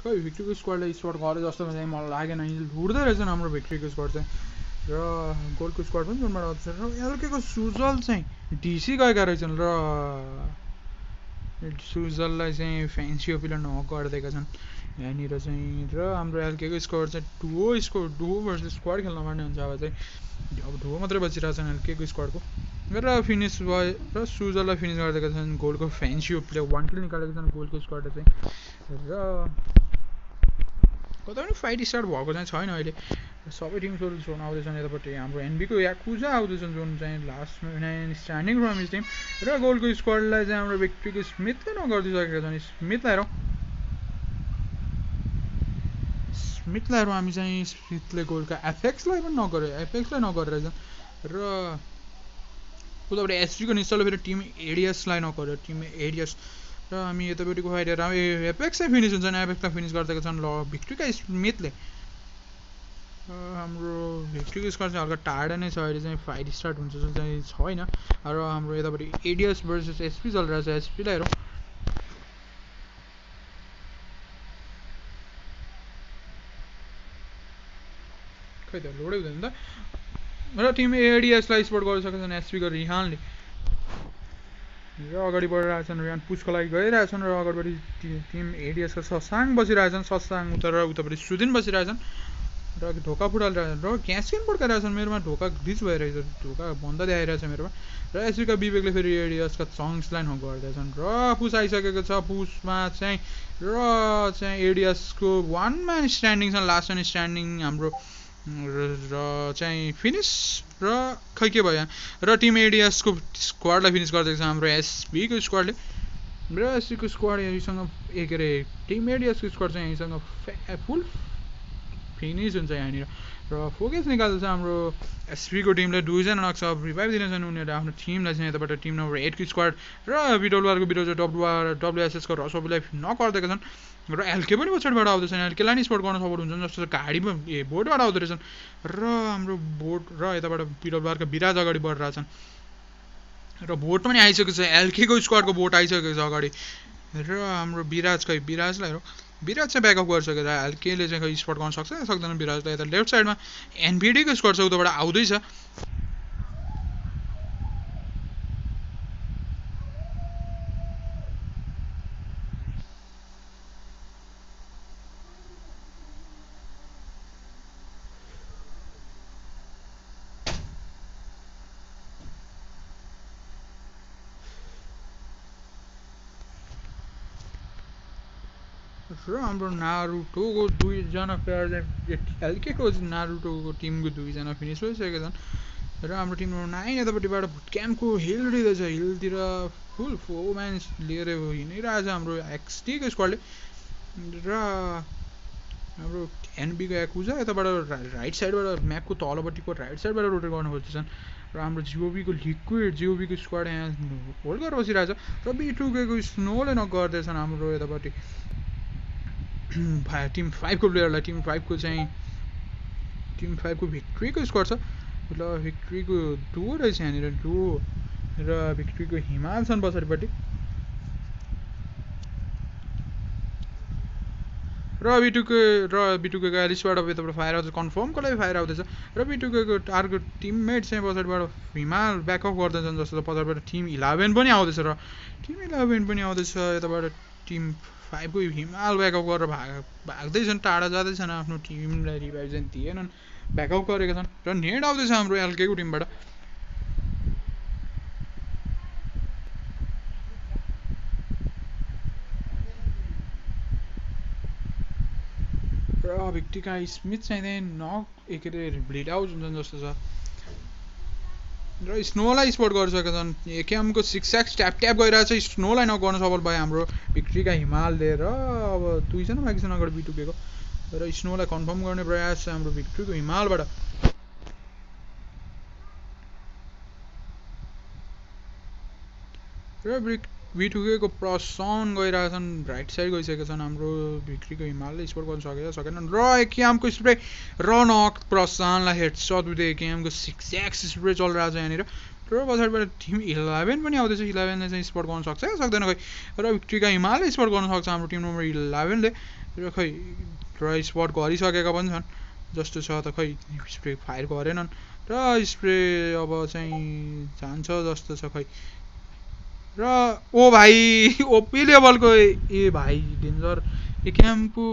खै भिक्ट्रीको स्क्वाडले स्पोर्ट गरे जस्तो चाहिँ मलाई लागेन लुट्दै रहेछन् हाम्रो भिक्ट्रीको स्क्वाड चाहिँ र गोलको स्क्वाड पनि जोनबाट आउँछ र एलकेको सुजल चाहिँ डिसी गएका रहेछन् र सुजललाई चाहिँ फ्यान्सी ओपीले नक गरिदिएका छन् यहाँनिर चाहिँ र हाम्रो एलकेको स्क्वाड चाहिँ डुओ भर्सेस स्क्वाड खेल्न पर्ने हुन्छ अब चाहिँ अब डुओ मात्रै बचिरहेछन् एलकेको स्क्वाडको र फिनिस भयो र सुजललाई फिनिस गरिदिएका छन् गोलको फ्यान्सी ओपीले 1 किल निकालेका छन् गोलको स्क्वाडले चाहिँ र कतै पनि फाइट स्टार्ट भएको चाहिँ छैन अहिले सबै टिम्सहरू जोन आउँदैछन् यतापट्टि हाम्रो एनबीको याकुजा आउँदैछन् जोन चाहिँ लास्टमा स्ट्यान्डिङ फ्रम हिज टिम र गोलको स्क्वाडलाई चाहिँ हाम्रो भिक्ट्रीको स्मिथले नगरिदिइसकेका छन् स्मिथलाई हेरौँ हामी चाहिँ स्मिथले गोलका एफएक्सलाई नगरेर र उतापट्टि एसपीको निस्टलले फेरि टिम एडियसलाई नगर्यो टिम एडियस र हामी यतापट्टिको फाइट हेरेर एपेक्सै फिनिस हुन्छन् एपेक्सलाई फिनिस गरिदिएका छन् ल भिक्ट्रीका स्मिथले हाम्रो भिक्ट्रीको स्कोर चाहिँ हल्का टाढा नै छ अहिले चाहिँ फाइट स्टार्ट हुन्छ जस्तो चाहिँ छैन र हाम्रो यतापट्टि एडियस भर्सेस एसपी चलिरहेछ एसपीलाई हेरौँ खै त लोडै हुँदैन त र टिम एडिएसलाई स्पोर्ट गरिसकेका छन् एसपीको रिहानले र अगाडि बढिरहेछन् र यहाँ पुसको लागि गइरहेछन् र अगाडिपट्टि टिम एडिएसका ससाङ बसिरहेछन् ससाङ उतापट्टि सुदिन बसिरहेछन् र ढोका फुटालिरहेछन् र क्यासकिन पड्काइरहेछन् मेरोमा ढोका ग्लिच भइरहेछ ढोका बन्द देखाइरहेछ मेरोमा र एसका विवेकले फेरि एडिएसका चङ्क्सलाई नक गर्दैछन् र पुस आइसकेको छ पुसमा चाहिँ र चाहिँ एडिएसको वान म्यान स्ट्यान्डिङ छ लास्ट म्यान स्ट्यान्डिङ हाम्रो र चाहिँ फिनिस र खै के भयो र टिम एडिएसको स्क्वाडलाई फिनिस गरिदिएको छ हाम्रो एसबीको स्क्वाडले र एसबीको स्क्वाड यहीसँग के अरे टिम एडिएसको स्क्वाड चाहिँ यहीसँग फुल फिनिस हुन्छ यहाँनिर र फोकस निकाल्दैछ हाम्रो एसपीको टिमले दुईजना नक्छ रिभाइभ दिनेछन् उनीहरूले आफ्नो टिमलाई चाहिँ यताबाट टिम नम्बर 8को स्क्वाड र बिडब्लुआरको विरोध डब्लुएसएसको रसोबीलाई नगरिदिएका छन् र एलके पनि पछाडिबाट आउँदैछन् एलकेलाई नि स्पोर्ट गर्न सपोर्ट हुन्छन् जस्तो गाडीमा बोटबाट आउँदो रहेछन् र हाम्रो बोट र यताबाट बिडब्लुआरका विराज अगाडि बढिरहेछन् र बोट पनि आइसकेको छ एलकेको स्क्वाडको बोट आइसकेको छ अगाडि र हाम्रो विराजलाई विराज चाहिँ ब्याकअप गरिसकेर एलकेले चाहिँ खै स्पट गर्न सक्छ सक्दैन विराजलाई यता लेफ्ट साइडमा एनबिडीको स्क्वाड छ उताबाट आउँदैछ र हाम्रो नारुटोको दुईजना प्लेयर चाहिँ एलकेको नारुटोको टिमको दुईजना फिनिस भइसकेका छन् र हाम्रो टिम नम्बर 9 यतापट्टिबाट भुटक्याम्पको हिल दिँदैछ हिलतिर फुल 4 म्यान लिएर हिँडिरहेछ हाम्रो एक्सटीको स्क्वाडले र हाम्रो एनबीको याकुजा यताबाट राइट साइडबाट म्यापको तलपट्टिको राइट साइडबाट रोटेट गर्न खोज्दैछन् र हाम्रो जिओबीको स्क्वाड यहाँ होल्ड गरेर बसिरहेछ र बिटुकेको स्नोले नगर्दैछन् हाम्रो यतापट्टि टिम 5को प्लेयरलाई टिम 5को चाहिँ टिम 5को भिक्ट्रीको स्क्वाड छ ल भिक्ट्रीको डुओ रहेछ यहाँनिर डुओ र भिक्ट्रीको हिमाल छन् पछाडिपट्टि र बिटुकेको एलिसबाट यताबाट फायर आउँदैछ कन्फर्मको लागि फायर आउँदैछ र बिटुकेको टार्गेट टिममेट चाहिँ पछाडिबाट हिमाल ब्याकअप गर्दैछन् जस्तो पछाडिबाट टिम 11 पनि आउँदैछ र टिम 11 पनि आउँदैछ यताबाट टिम 5को हिमाल ब्याकअप गरेर भाग्दैछन् टाढा जाँदैछन् आफ्नो टिमलाई रिभाइभ चाहिँ दिएनन् ब्याकअप गरेका छन् र नेड आउँदैछ हाम्रो एलकेको टिमबाट र भिक्टिका स्मिथ चाहिँ नक के अरे ब्लिड आउट हुन्छन् जस्तो छ र स्नोलाई स्पोर्ट गरिसकेका छन् एकेएमको 6x ट्याप गइरहेको छ स्नोलाई नगर्न सफल भयो हाम्रो भिक्ट्रीका हिमालले र अब दुईजना बाँकी छन् अगाडि बिटुकेको र स्नोलाई कन्फर्म गर्ने प्रयास छ हाम्रो भिक्ट्रीको हिमालबाट र बिटुकेको प्रसन गइरहेछन् राइट साइड गइसकेका छन् हाम्रो भिक्ट्रीको हिमालले स्पोर्ट गर्न सकेनन् र एकेएमको स्प्रे र नक प्रसनलाई हेडसट विथ एकेएमको 6x स्प्रे चलिरहेको छ यहाँनिर र पछाडिबाट टिम 11 पनि आउँदैछ 11ले चाहिँ स्पोर्ट गर्न सक्छ या सक्दैन खै र भिक्ट्रीका हिमालले स्पोर्ट गर्न सक्छ हाम्रो टिम नम्बर 11ले र खै र स्पोर्ट गरिसकेका पनि छन् जस्तो छ त खै स्प्रे फायर गरेनन् र स्प्रे अब चाहिँ जान्छ जस्तो छ खै र ओ भाइ ओपी लेभलको ए भाइ डेन्जर एकेएमको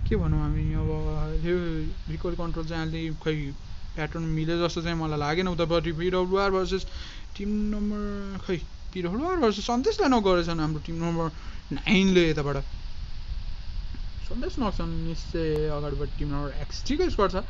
के भनौँ हामी अब यो रिकल कन्ट्रोल चाहिँ अहिले खै प्याटर्न मिले जस्तो चाहिँ मलाई लागेन उतापट्टि पिडब्लुआर भर्सेस टिम नम्बर खै पिडब्लुआर भर्सेस सन्देशलाई नगरेछन् हाम्रो टिम नम्बर 9ले यताबाट सन्देश नक्छन् निश्चय अगाडिबाट टिम नम्बर एक्सटीको स्क्वाड छ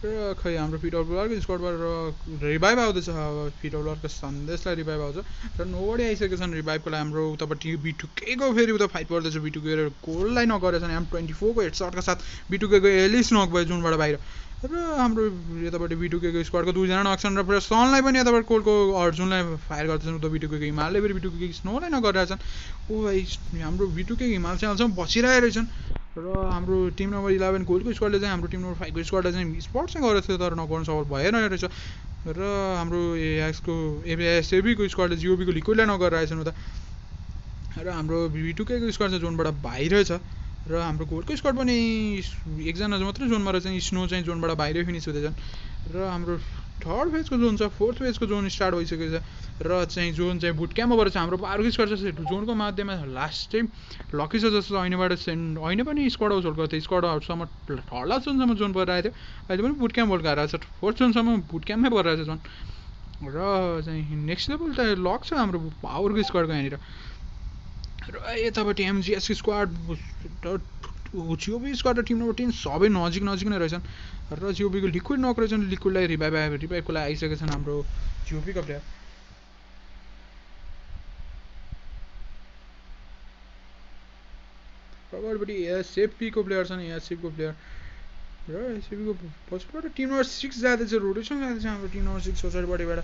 र खै हाम्रो पिडब्लुआरको स्क्वाडबाट रिभाइभ आउँदैछ अब पिडब्लुआरको सन्देशलाई रिभाइभ आउँछ र नोबडी आइसकेका छन् रिभाइभको लागि हाम्रो उतापट्टि बिटुकेको फेरि उता फाइट पर्दैछ बिटुके गोललाई नगरेछन् M24को हेडसटका साथ बिटुकेको एलिस नक भयो जुनबाट बाहिर र हाम्रो यतापट्टि बिटुकेको स्क्वाडको दुईजना नक छन् र सनलाई पनि यताबाट कोलको अर्जुनलाई फायर गर्दैछन् उता बिटुकेको हिमालले फेरि बिटुकेको स्नोलाई नगरिरहेछन् ओ भाइ हाम्रो बिटुकेको हिमाल चाहिँ अझसम्म बसिरहेको रहेछन् र हाम्रो टिम नम्बर 11 गोलको स्क्वाडले चाहिँ हाम्रो टिम नम्बर 5 को स्क्वाडलाई चाहिँ स्पट चाहिँ गरेको थियो तर नगर्न सफल भएन रहेछ र हाम्रो एएक्सको एसएबीको स्क्वाडले जिओबीको लिक्विडलाई नगरेर आएछन् उता र हाम्रो V2K को स्क्वाड चाहिँ जोनबाट बाहिर छ र हाम्रो गोलको स्क्वाड पनि एकजना मात्रै जोनमा रहेछ स्नो चाहिँ जोनबाट बाहिरै फिनिस हुँदैछन् र हाम्रो थर्ड फेजको जोन छ फोर्थ फेजको जोन स्टार्ट भइसकेको छ र चाहिँ जोन चाहिँ बुट क्याम्पमा छ हाम्रो पार्को स्क्वाड छ जोनको माध्यममा लास्ट टाइम लकी छ जस्तो ऐनेबाट ऐने पनि स्क्वाड आउट होल्ड गर्थ्यो स्क्वाड आउटसम्म थर्ड लास्ट जोनसम्म जोन परिरहेको थियो अहिले पनि बुट क्याम्प होल्ड गरिरहेको छ फोर्थ जोनसम्म बुट क्याम्पमै परिरहेको छ जोन र चाहिँ नेक्स्ट लेभल त लक छ हाम्रो पावरको स्क्वाडको यहाँनिर र यतापट्टि एमजिएसको स्क्वाड जिओबी स्क्वाड र टिम नम्बर 10 सबै नजिक नजिक नै रहेछन् र जिओबीको लिक्विड नक रहेछन् लिक्विडलाई रिभाइभको लागि आइसकेका छन् हाम्रो जिओबीका प्लेयर अगाडिपट्टि एसएफपीको प्लेयर छन् एसएफको प्लेयर र एसएफपीको पछिबाट टिम नम्बर 6 जाँदैछ रोटेसन जाँदैछ हाम्रो टिम नम्बर 6 पछाडिपट्टिबाट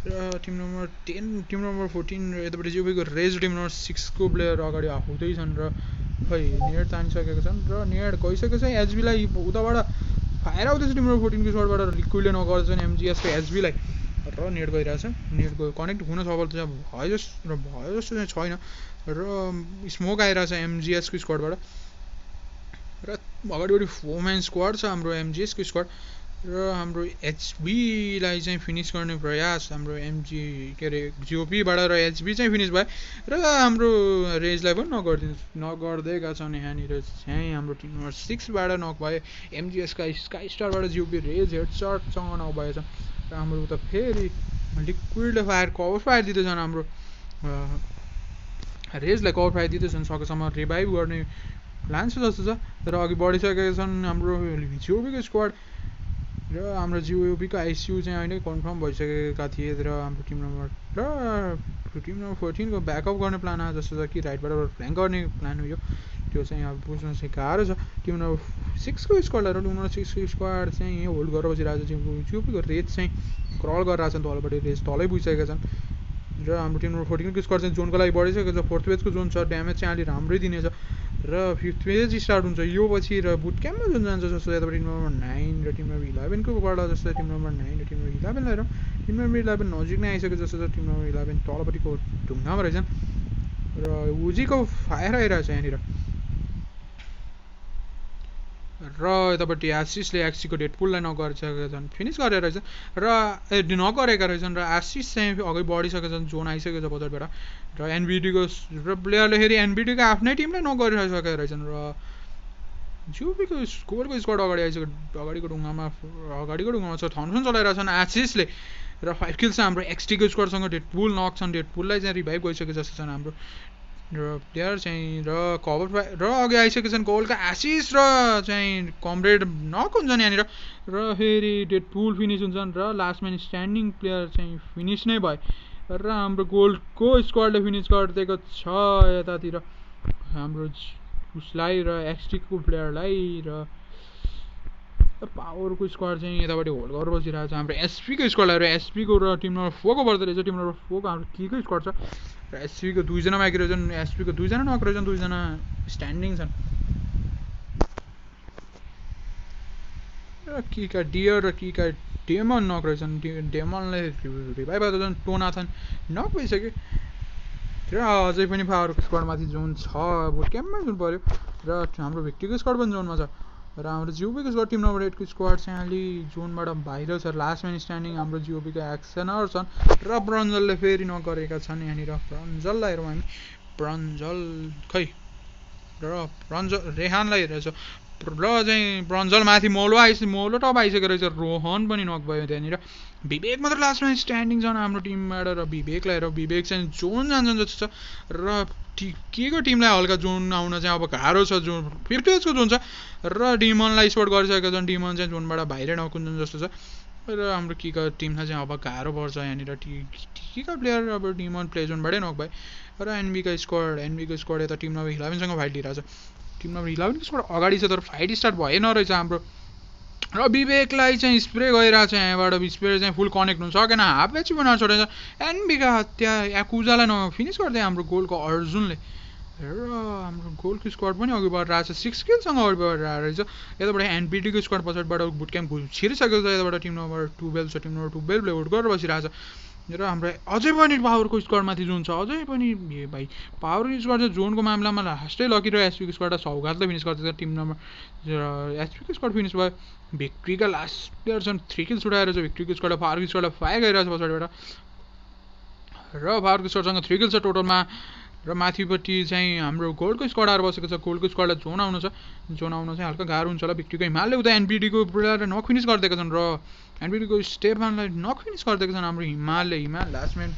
र टिम नम्बर 10 टिम नम्बर 14 र यतापट्टि जिओबीको रेज टिम नम्बर 6 को प्लेयर अगाडि आउँदैछन् र खै नेट तानिसकेका छन् र नेट गइसकेको छ एचबीलाई उताबाट फायर आउँदैछ टिम नम्बर 14 को स्क्वाडबाट लिक्विडले नगर्दैछन् एमजिएसको एचबीलाई र नेट गइरहेछ नेट कनेक्ट हुन सफल चाहिँ भयो जस्तो चाहिँ छैन र स्मोक आइरहेछ एमजिएसको स्क्वाडबाट र अगाडिपट्टि 4 म्यान स्क्वाड छ हाम्रो एमजिएसको स्क्वाड र हाम्रो एचबीलाई चाहिँ फिनिस गर्ने प्रयास हाम्रो एमजी के अरे जिओपीबाट र एचबी चाहिँ फिनिस भयो र हाम्रो रेजलाई पनि नगर्दैका छन् यहाँनिर चाहिँ हाम्रो टिम नम्बर 6बाट नक भयो एमजिएसका स्काई स्टारबाट जिओपी रेज हेडसटसँग नक भएछ र हाम्रो उता फेरि लिक्विडले कभर फायर दिँदैछन् हाम्रो रेजलाई कभर फायर दिँदैछन् सकेसम्म रिभाइभ गर्ने प्लान छ जस्तो छ र अघि बढिसकेका छन् हाम्रो जिओबीको स्क्वाड र हाम्रो जिओबीको आइसियू चाहिँ अहिले कन्फर्म भइसकेका थिए र हाम्रो टिम नम्बर 14 को ब्याकअप गर्ने प्लान आयो जस्तो छ कि राइटबाट फ्ल्याङ्क गर्ने प्लान हो यो त्यो चाहिँ अब बुझ्न चाहिँ गाह्रो छ टिम नम्बर 6 को स्क्वाड र टिम नम्बर 6 को स्क्वाड चाहिँ यहाँ होल्ड गरेर बसिरहेको छ जिओपीको रेज चाहिँ क्रल गरिरहेको छन् तलपट्टि रेज तलै पुगिसकेका छन् र हाम्रो टिम नम्बर 14 को स्क्वाड चाहिँ जोनको लागि बढिसकेको छ फोर्थ पेजको जोन छ ड्यामेज चाहिँ अलि राम्रै दिनेछ र फिफ्थ पेज स्टार्ट हुन्छ यो पछि र बुट क्याम्पमा जुन जान्छ जस्तो यताबाट टिम नम्बर 9 र टिम नम्बर 11 को बाट जस्तो टिम नम्बर 9 र टिम नम्बर 11 लिएर टिम नम्बर 11 नजिक नै आइसक्यो जस्तो छ टिम नम्बर 11 तलपट्टिको ढुङ्गामा रहेछन् र उजीको फायर आइरहेछ यहाँनिर र यतापट्टि आशिषले एक्सीको डेडपुललाई नगरिसकेका छन् फिनिस गरेर रहेछ र नगरेका रहेछन् र आशिष चाहिँ अघि बढिसकेका छन् जोन आइसकेको छ बजारबाट र एनबिडीको र प्लेयरले फेरि एनबिडीको आफ्नै टिमलाई नगरिसकेका रहेछन् र जिओपीको गोलको स्क्वाड अगाडि आइसक्यो अगाडिको ढुङ्गामा छ थम्सन चलाइरहेछन् आशिषले र 5 किल्स छ हाम्रो एक्सटीको स्क्वाडसँग डेडपुल नक छन् डेडपुललाई चाहिँ रिभाइभ गरिसकेको जस्तो छन् हाम्रो र प्लेयर चाहिँ र कभर र अघि आइसकेको छन् गोलका आशिष र चाहिँ कमरेड नक हुन्छन् यहाँनिर र फेरि डेडपुल फिनिस हुन्छन् र लास्ट म्यान स्ट्यान्डिङ प्लेयर चाहिँ फिनिस नै भयो र हाम्रो गोलको स्क्वाडले फिनिस गरिदिएको छ यतातिर हाम्रो उसलाई र एक्सटीको प्लेयरलाई र पावरको स्क्वाड चाहिँ यतापट्टि होल्ड गरेर बसिरहेको छ हाम्रो एसपीको स्क्वाडलाई र एसपीको र टिम नम्बर 4 को पर्दो रहेछ टिम नम्बर 4 को हाम्रो केको स्क्वाड छ र एसपीको 2 जना बाँकी रहेछन् एसपीको 2 जना नक रहेछन् 2 जना स्ट्यान्डिङ छन् र किका डियर र किका डेमन नक रहेछन् डेमनले रिभाइभ भएछन् टोनाथन नक भइसक्यो र अझै पनि पावरको स्क्वाडमाथि जोन छ बुट क्याम्पमा जुन पर्यो र हाम्रो भिक्टीको स्क्वाड पनि जोनमा छ र हाम्रो जिओपीको स्क्वाड टिम नम्बर 8 को स्क्वाड चाहिँ अलि जोनबाट बाहिर छ लास्ट म्यान स्ट्यान्डिङ हाम्रो जिओपीको एक्सनर छन् र ब्रन्जलले फेरि नगरेका छन् यहाँनिर ब्रन्जललाई हेरौँ हामी ब्रन्जल खै र ब्रन्जल रेहानलाई हेरेछ र चाहिँ ब्रन्जल माथि मोलो टप आइसकेको रहेछ रोहन पनि नक भयो त्यहाँनिर विवेक मात्र लास्ट म्यान स्ट्यान्डिङ छन् हाम्रो टिमबाट र विवेकलाई हेर विवेक चाहिँ जोन जान्छन् जस्तो छ र के को टिमलाई हल्का जोन आउन चाहिँ अब गाह्रो छ जोन 50 को जोन छ र डिमनलाई स्पोर्ट गरिसकेका छन् डिमन चाहिँ जोनबाट बाहिरै नकुन्छन् जस्तो छ र हाम्रो किका टिमलाई चाहिँ अब गाह्रो पर्छ यहाँनिर किका प्लेयर अब डिमन प्ले जोनबाटै नक भयो र एनबीको स्क्वाड यता टिम नम्बर 11 सँग फाइट लिइरहेछ टिम नम्बर 11 को स्क्वाड अगाडि छ तर फाइट स्टार्ट भएन रहेछ हाम्रो र विवेकलाई चाहिँ स्प्रे गइरहेछ यहाँबाट स्प्रे चाहिँ फुल कनेक्ट हुन सकेन हाफ एचपी बनाएर छोडेछ एनबीका हत्या याकुजालाई फिनिस गर्दै हाम्रो गोलको अर्जुनले र हाम्रो गोलको स्क्वाड पनि अघि बढेर आएको छ 6 किलसँग अघि बढेर आएर रहेछ यताबाट एनपिडीको स्क्वाड पछाडिबाट बुट क्याम्प छिरिसकेको छ यताबाट टिम नम्बर 12 छ टिम नम्बर 12ले होल्ड गरेर बसिरहेको छ र हाम्रो अझै पनि पावरको स्क्वाडमाथि जोन छ अझै पनि ए भाइ पावरको स्क्वाड चाहिँ जोनको मामलामा लास्टै लकी र एसपीको स्क्वाड सौगातले फिनिस गर्दैछ टिम नम्बर एसपीको स्क्वाड फिनिस भयो भिक्ट्रीका लास्ट प्लेयर छन् 3 किल्स उठाएर चाहिँ भिक्ट्रीको स्क्वाडले पावरको स्क्वाडलाई फायर गरिरहेको छ पछाडिबाट र पावरको स्क्वाडसँग 3 किल्स छ टोटलमा र माथिपट्टि चाहिँ हाम्रो गोल्डको स्क्वाड आएर बसेको छ गोल्डको स्क्वाडलाई जोन आउनु चाहिँ हल्का गाह्रो हुन्छ होला भिक्ट्रीको हिमालले उता एनपिडीको प्लेयरलाई नक फिनिस गरिदिएका छन् र एनपिडीको स्टेफानलाई नक फिनिस गरिदिएका छन् हाम्रो Himal last man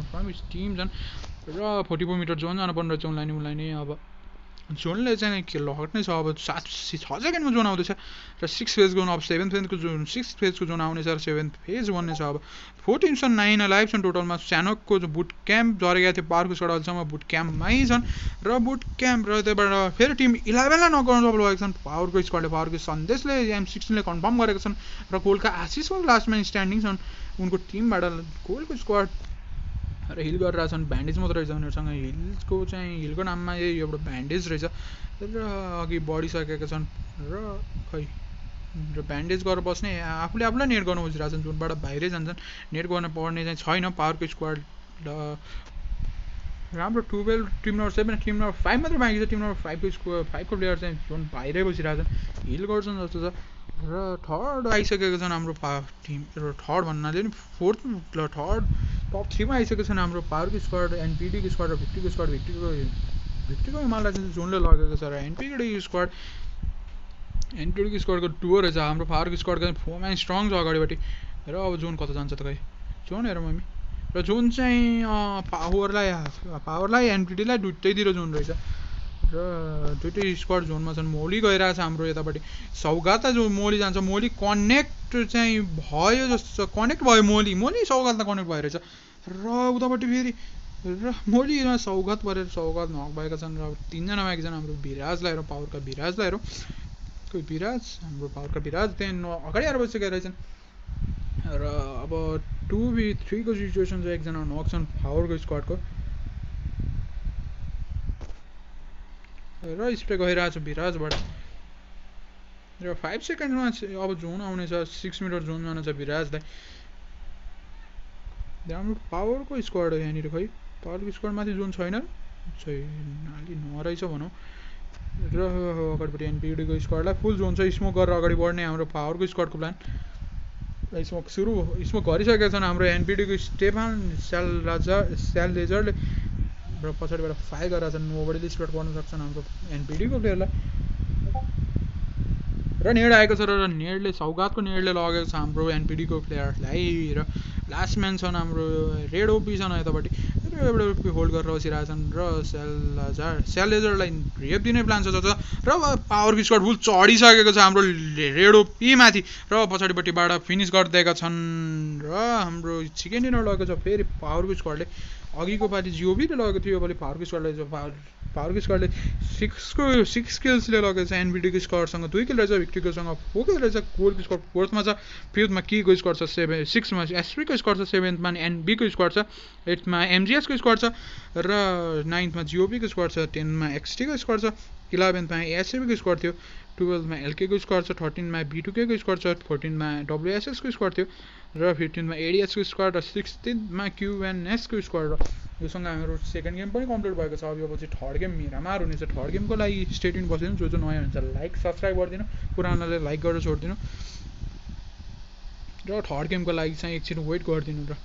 from his team छन् र 44 मिटर जोन जानु पर्ने रहेछ उनलाई नै अब जोनले चाहिँ के लग्नै छ अब 6 सेकेन्डमा जोन आउँदैछ र 6 फेजको अब 7 फेजको जोन 6 फेजको जोन आउनेछ र 7 फेज बन्नेछ अब 4 टिम्स छन् 9 अलाइभ छन् टोटलमा सानोको बुट क्याम्प झरेको थियो पावरको स्क्वाड अहिलेसम्म बुट क्याम्पमै छन् र बुट क्याम्प र त्यहाँबाट फेरि टिम 11 लाई नक गर्न सफल भएको छन् पावरको स्क्वाडले पावरको सन्देशले M16ले कन्फर्म गरेका छन् र गोलका आशिष पनि लास्टमा स्ट्यान्डिङ छन् उनको टिमबाट गोलको स्क्वाड र हिल गरेर छन् ब्यान्डेज मात्र रहेछ उनीहरूसँग हिलको चाहिँ हिलको नाममा एउटा ब्यान्डेज रहेछ र अघि बढिसकेका छन् र खै र ब्यान्डेज गरेर बस्ने आफूले आफूलाई नेट गर्न खोजिरहेको छन् जुनबाट बाहिरै जान्छन् नेट गर्न पर्ने चाहिँ छैन पावरको स्क्वाड राम्रो 12 टिम नम्बर 7 टिम नम्बर 5 मात्रै बाँकी छ टिम नम्बर 5 को प्लेयर चाहिँ जुन बाहिरै बसिरहेको छन् हिल गर्छन् जस्तो छ र थर्ड आइसकेको छन् हाम्रो टिम र थर्ड भन्नाले नि फोर्थ थर्ड टप 3 मा आइसकेको छन् हाम्रो पावरको स्क्वाड एनपिडीको स्क्वाड र भिक्ट्रीको स्क्वाड भिक्ट्रीको हिमाललाई चाहिँ जोनले लगेको छ र एनपिडीको स्क्वाडको डुओ रहेछ हाम्रो पावरको स्क्वाडको चाहिँ 4 म्यान स्ट्रङ छ अगाडिपट्टि र अब जोन कता जान्छ त खै जोन हेरौँ हामी र जोन चाहिँ पावरलाई एनपिडीलाई दुइटैतिर जोन रहेछ र दुइटै स्क्वाड जोनमा छन् मोली गइरहेछ हाम्रो यतापट्टि सौगात जो मोली जान्छ मोली कनेक्ट चाहिँ भयो जस्तो छ कनेक्ट भयो मोली सौगातलाई कनेक्ट भयो रहेछ र उतापट्टि फेरि र मोलीमा सौगात परेर सौगात नक भएका छन् र 3 जना बाँकी छन् हाम्रो भिराजलाई हेरौँ पावरका भिराजलाई हेरौँ कोही भिराज हाम्रो पावरका भिराज त्यहाँ अगाडि आएर बसिसकेका रहेछन् र अब 2v3 को सिचुएसन चाहिँ एकजना नक छन् पावरको स्क्वाडको र स्प्रे गइरहेको छ भिराजबाट र 5 सेकेन्डमा अब जोन आउनेछ 6 मिटर जोन जानु छ भिराजलाई हाम्रो पावरको स्क्वाड हो यहाँनिर खै पावरको स्क्वाडमाथि जोन छैन अलि नरहेछ भनौँ र अगाडिपट्टि एनपिडीको स्क्वाडलाई फुल जोन छ स्मोक गरेर अगाडि बढ्ने हाम्रो पावरको स्क्वाडको प्लान स्मोक गरिसकेका छन् हाम्रो एनपिडीको स्टेफान स्याल लेजरले र पछाडिबाट फायर गरेर छन् नोबडीले स्प्रेड गर्न सक्छन् हाम्रो एनपिडीको प्लेयरलाई र नेड आएको छ र नेडले सौगातको नेडले लगेको छ हाम्रो एनपिडीको प्लेयरलाई र लास्ट म्यान छन् हाम्रो रेड ओपी छन् यतापट्टि रेड ओपी होल्ड गरेर बसिरहेछन् र स्याल लेजरलाई रेप दिने प्लान छ र पावरको स्क्वाड फुल चढिसकेको छ हाम्रो रेड ओपी माथि र पछाडिपट्टिबाट फिनिस गरिदिएका छन् र हाम्रो चिकन डिनर लगेको छ फेरि पावरको स्क्वाडले अघिको पालि जिओबीले लगेको थियो योपालि पावरको स्क्वाडले 6 किल्सले लगेको छ एनबिडीको स्क्वाडसँग 2 किल रहेछ भिक्ट्रीकोसँग 4 किल रहेछ गोलको स्क्वाड 4th मा छ 5th मा कीको स्क्वाड छ 6 मा एसपीको स्क्वाड छ 7th मा एनबीको स्क्वाड छ 8th मा एमजीएसको स्क्वाड छ र 9th मा जिओबीको स्क्वाड छ 10th मा एक्सटीको स्क्वाड छ 11th मा एससीबीको स्क्वाड थियो 12th मा एलकेको स्क्वाड छ 13th मा B2K को स्क्वाड छ 14th मा WSS को स्क्वाड थियो र 15th मा ADS को स्क्वाड र 16th मा QNS को स्क्वाड र योसँग हाम्रो सेकेन्ड गेम पनि कम्प्लिट भएको छ अब यो पछि थर्ड गेम मिरामार हुनेछ थर्ड गेमको लागि स्टे ट्युन बसिदिनु जो नयाँ हुन्छ लाइक सब्सक्राइब गरिदिनु पुरानोले लाइक गरेर छोडिदिनु र थर्ड गेमको लागि चाहिँ एकछिन वेट गरिदिनु र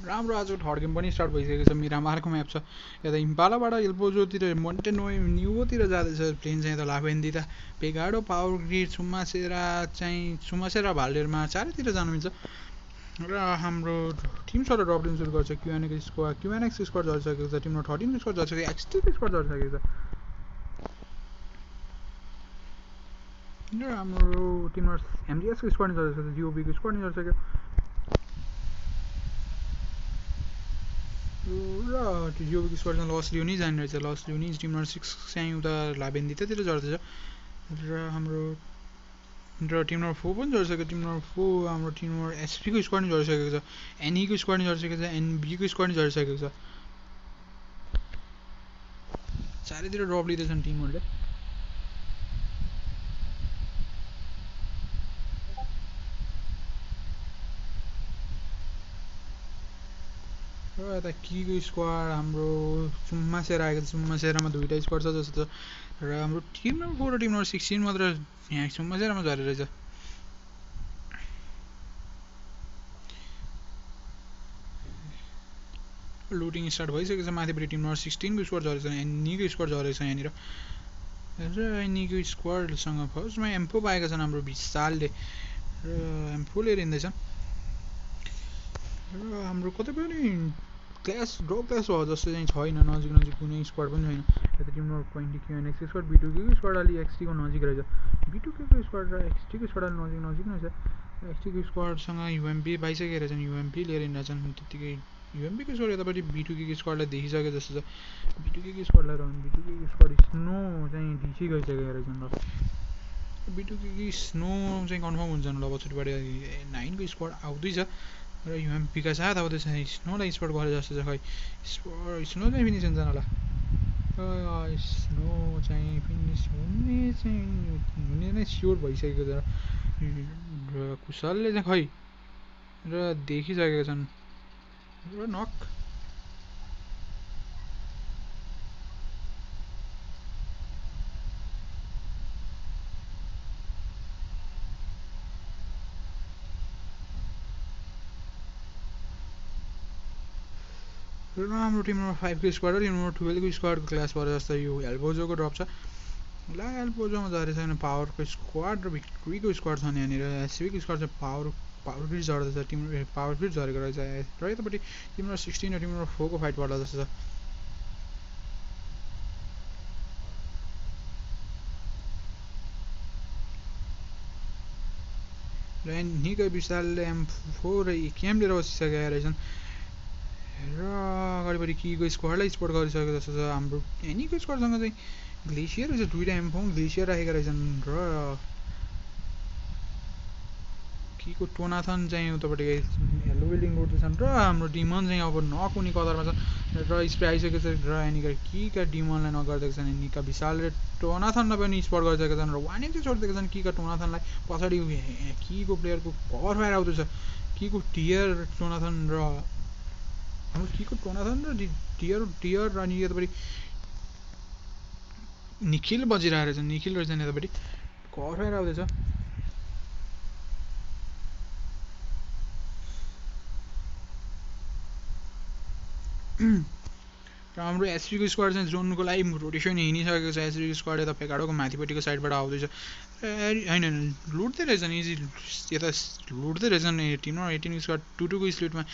राम्रो आज थर्ड गेम पनि स्टार्ट भइसकेको छ मिरामारको म्याप छ यता इम्पालाबाट एल्पोजोतिर मोन्टेनो न्युवोतिर जाँदैछ प्लेन चाहिँ यता लाभेन्दी त पेगाडो पावर ग्रिड सुमासेरा भाल्डेरमा चारैतिर जानु मिल्छ र हाम्रो टिम सर ड्रप लिन सुरु गर्छ क्युएनएक्स स्क्वाड झरिसकेको छ टिममा 13 स्क्वाड झरिसकेको एक्सटी स्क्वाड झरिसकेको छ र हाम्रो टिममा एमजिएसको स्क्वाड झरिसकेको छ जिओबीको स्क्वाड झरिसक्यो र त्यो जिओबीको स्क्वाडमा लस लियोनिज जाने रहेछ लस लियोनिज टिम नम्बर 6 चाहिँ उता लाभेन्दितिर झर्दैछ र हाम्रो टिम नम्बर 4 पनि झरिसक्यो टिम नम्बर 4 हाम्रो टिम नम्बर एसपीको स्क्वाड नि झरिसकेको छ एनईको स्क्वाड नि झरिसकेको छ एनबीको स्क्वाड नि झरिसकेको छ चारैतिर ड्रप लिँदैछन् टिमहरूले र यता कीको स्क्वाड हाम्रो सुम्मासेर आएको छ सुम्मासेरामा दुईटा स्क्वाड छ जस्तो छ र हाम्रो टिम नम्बर 4 र टिम नम्बर 16 मात्र यहाँ सुम्मासेरामा झरेर रहेछ लुटिङ स्टार्ट भइसकेको छ माथिपट्टि टिम नम्बर 16 को स्क्वाड झरेको छ एनीको स्क्वाड झरेको छ यहाँनिर र एनीको स्क्वाडसँग फर्स्टमा एम्फो पाएका छन् हाम्रो विशालले र एम्फो लिएर हिँड्दैछन् र हाम्रो कतै पनि क्लास ड्रप क्लास भयो जस्तो चाहिँ छैन नजिक नजिक कुनै स्क्वाड पनि छैन यता टिम नम्बर 20 क्युएनएक्स स्क्वाड B2K को स्क्वाड अलि एक्सटी को नजिक रहेछ B2K को स्क्वाड र एक्सटी को स्क्वाड अलि नजिक नै छ एक्सटी को स्क्वाडसँग युएमपी पाइसकेका रहेछन् युएमपी लिएर हिँड्छन् त्यतिकै युएमपी को स्क्वाड यतापट्टि B2K को स्क्वाडलाई देखिसके जस्तो छ B2K को स्क्वाडलाई रहन B2K को स्क्वाड स्नो चाहिँ ढिसी गइसकेका रहेछन् र B2K को स्नो चाहिँ कन्फर्म हुन्छ ल पछिबाट 9 को स्क्वाड आउँदैछ र युएमपी का साथ आउँदैछ स्नोलाई स्पट गरे जस्तो छ खै स्नो चाहिँ फिनिस हुन्छ होला स्नो चाहिँ फिनिस हुने नै स्योर भइसकेको छ र कुशलले चाहिँ खै र देखिसकेका छन् र नक र हाम्रो टिम नम्बर 5 को स्क्वाड र टिम नम्बर 12 को स्क्वाडको क्लास भएर जस्तो यो एल्पोजोको ड्रप छ ला एल्पोजोमा झरेछ भने पावरको स्क्वाड र भिक्ट्रीको स्क्वाड छ यहाँनिर एसबीको स्क्वाड चाहिँ पावर ग्रिड झर्दैछ टिम पावर ग्रिड झरेको रहेछ र यतापट्टि टिम नम्बर 16 र टिम नम्बर 4 को फाइट पर्ला जस्तो छ र निकै विशालले M4 र एकेएम लिएर बसिसकेका रहेछन् र अगाडिपट्टि कीको स्क्वाडलाई स्पोर्ट गरिसकेको जस्तो छ हाम्रो एनीको स्क्वाडसँग चाहिँ ग्लेसियर रहेछ दुईटा एम्फोङ ग्लेसियर राखेका रहेछन् र कीको टोनाथन चाहिँ उतापट्टि हेलो बिल्डिङ उठ्दैछन् र हाम्रो डिमन चाहिँ अब नकुने कदरमा छन् र स्प्रे आइसकेको छ र एनीका कीका डिमनलाई नगरिदिएको छन् एनीका विशालले टोनाथनलाई पनि स्पट गरिसकेका छन् र वान चाहिँ छोडिदिएका छन् कीका टोनाथनलाई पछाडि कीको प्लेयरको कभर फायर आउँदैछ कीको टियर टोनाथन र हाम्रो कीको टोनाथन र टियर र अनि यतापट्टि निखिल बजिरहेको रहेछ निखिल रहेछन् यतापट्टि कभर फायर आउँदैछ र हाम्रो एसपीको स्क्वाड चाहिँ जोनको लागि रोटेसन हिँडिसकेको छ एसपीको स्क्वाड यता पेकाडोको माथिपट्टिको साइडबाट आउँदैछ होइन लुट्दै रहेछन् इजी यता लुट्दै रहेछन् टिम नम्बर 18 को स्क्वाड 2-2 को स्प्लिटमा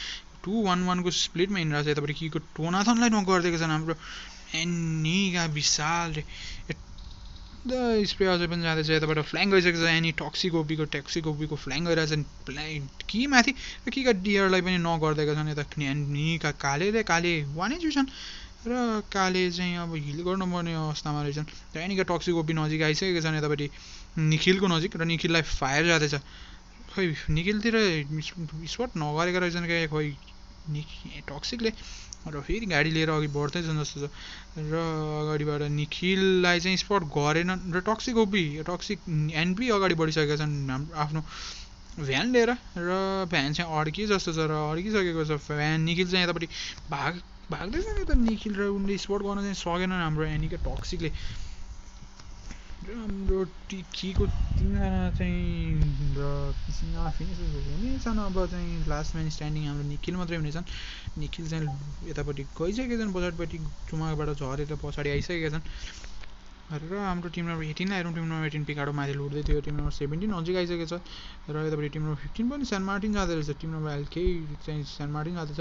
2-1-1 को स्प्लिटमा हिँडिरहेको छ यतापट्टि कीको टोनाथनलाई नगरिदिएको छन् हाम्रो एनीका विशालले स्प्रे अझै पनि जाँदैछ यताबाट फ्ल्याङ गइसकेको छ एनी टक्सिक ओपीको फ्ल्याङ गइरहेको छन् कि माथि र कीका डियरलाई पनि नगरिदिएका छन् यता एनीका काले वानै छन् र काले चाहिँ अब हिल गर्नुपर्ने अवस्थामा रहेछन् र एनीका टक्सिक ओपी नजिक आइसकेका छन् यतापट्टि निखिलको नजिक र निखिललाई फायर जाँदैछ खै निखिलतिर स्पट नगरेका रहेछन् क्या खै टक्सिकले र फेरि गाडी लिएर अघि बढ्दैछन् जस्तो छ र अगाडिबाट निखिललाई चाहिँ स्पट गरेन र टक्सिक एनपी अगाडि बढिसकेका छन् आफ्नो भ्यान लिएर र भ्यान चाहिँ अड्किए जस्तो छ र अड्किसकेको छ भ्यान निखिल चाहिँ यतापट्टि भाग्दैछ नि त निखिल र उनले स्पट गर्न चाहिँ सकेनन् हाम्रो एनीका टक्सिकले र हाम्रो टिकीको 3जना चाहिँ र किसिममा फिनिस हुनेछन्। अब चाहिँ लास्ट म्यान स्ट्यान्डिङ हाम्रो निखिल मात्रै हुनेछन्। निखिल चाहिँ यतापट्टि गइसकेका छन्, पछाडिपट्टि चुमाबाट झरेर पछाडि आइसकेका छन्। र हाम्रो टिम नम्बर 18 हेरौँ। टिम नम्बर 18 पिकाडो माथि लुट्दै थियो। टिम नम्बर 17 नजिक आइसकेको छ र यतापट्टि टिम नम्बर 15 पनि सेन्ट मार्टिन जाँदै रहेछ। टिम नम्बर एलके चाहिँ सेन्ट मार्टिन जाँदैछ।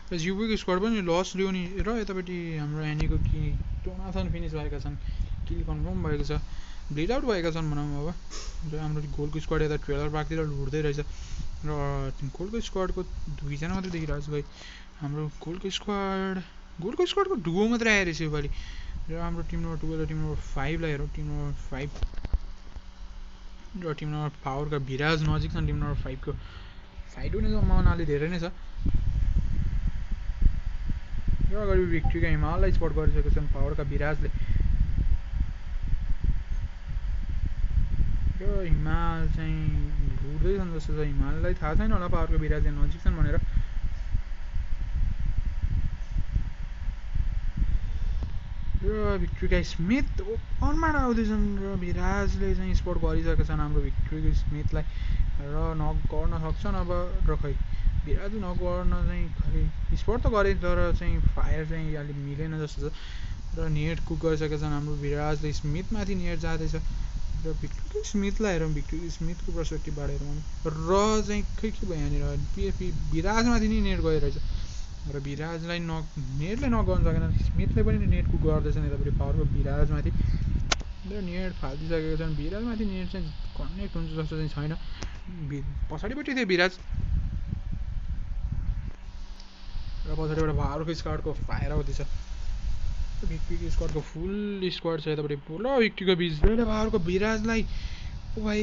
र युबीको स्क्वाड पनि लस लिउने र यतापट्टि हाम्रो एनीको कि टोनाथन फिनिस भएका छन्, किल कन्फर्म भएको छ, ब्लिड आउट भएका छन् भनौँ अब। र हाम्रो गोलको स्क्वाड यता ट्रेलर पार्कतिर लुट्दै रहेछ र गोलको स्क्वाडको 2जना मात्रै देखिरहेको छु भाइ। हाम्रो गोलको स्क्वाडको डुओ मात्रै आएर रहेछ योपालि। र हाम्रो टिम नम्बर 12 र टिम नम्बर 5 लाई हेरौँ। टिम नम्बर 5 र टिम नम्बर पावरका भिराज नजिक छन्। टिम नम्बर 5 को फाइट हुने सम्भावना अलि धेरै नै छ। र अगाडि भिक्ट्रीका हिमाललाई स्पट गरिसकेका छन् पावरका भिराजले। र हिमाल चाहिँ लुट्दैछन् जस्तो छ। हिमाललाई थाहा छैन होला पावरको भिराजले नजिक छन् भनेर। र भिक्ट्रीका स्मिथ ओपनबाट आउँदैछन् र भिराजले चाहिँ स्पट गरिसकेका छन् हाम्रो भिक्ट्रीको स्मिथलाई र नक गर्न सक्छन् अब। र खै भिराज नक गर्न चाहिँ खै स्पट त गरे तर चाहिँ फायर चाहिँ अलिक मिलेन जस्तो छ। र नेट कुक गरिसकेका छन् हाम्रो भिराजले। स्मिथमाथि नेट जाँदैछ र भिक्ट्रीको स्मिथलाई हेरौँ। भिक्ट्रीको स्मिथको पर्सपेक्टिभबाट हेरौँ र चाहिँ खै के भयो यहाँनिर भिराजमाथि नै नेट गइरहेछ र भिराजलाई नेटले नक गर्न सकेन। स्मिथले पनि नेट कुक गर्दैछन् यतापट्टि पावरको भिराजमाथि र नेट फालिदिइसकेका छन्। भिराजमाथि नेट चाहिँ कनेक्ट हुन्छ जस्तो चाहिँ छैन। पछाडिपट्टि थियो भिराज र पछाडिबाट पावरको स्क्वाडको फायर आउँदैछ। भिक्ट्रीको स्क्वाडको फुल स्क्वाड छ यतापट्टि र भिक्ट्रीको बिचले पावरको भिराजलाई भाइ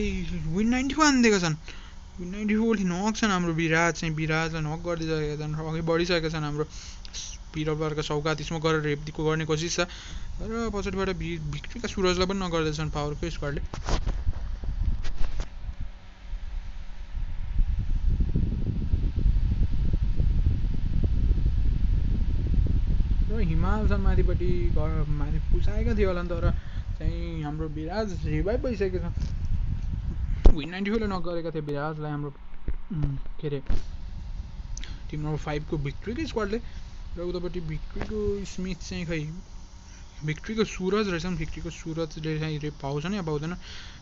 विन 90 हानिदिएका छन्। विन 90 नक छन् हाम्रो भिराज चाहिँ। भिराजलाई नक गरिदिइसकेका छन् र अघि बढिसकेका छन् हाम्रो पिरलबारका सौगात त्यसमा गरेर रेप्दीको गर्ने कोसिस छ र पछाडिबाट भिक्ट्रीका सुरजलाई पनि नगर्दैछन् पावरको स्क्वाडले। र हिमाल छन् माथिपट्टि माथि पुसाएका थियो होला तर चाहिँ हाम्रो भिराज रिभाइभ भइसकेको छ। विन 94ले नक गरेका थिए भिराजलाई हाम्रो के अरे टिम नम्बर 5 को भिक्ट्रीको स्क्वाडले। र उतापट्टि भिक्ट्रीको स्मिथ चाहिँ खै भिक्ट्रीको सुरज रहेछन्। भिक्ट्रीको सुरजले चाहिँ रेप पाउँछ नि पाउँदैन।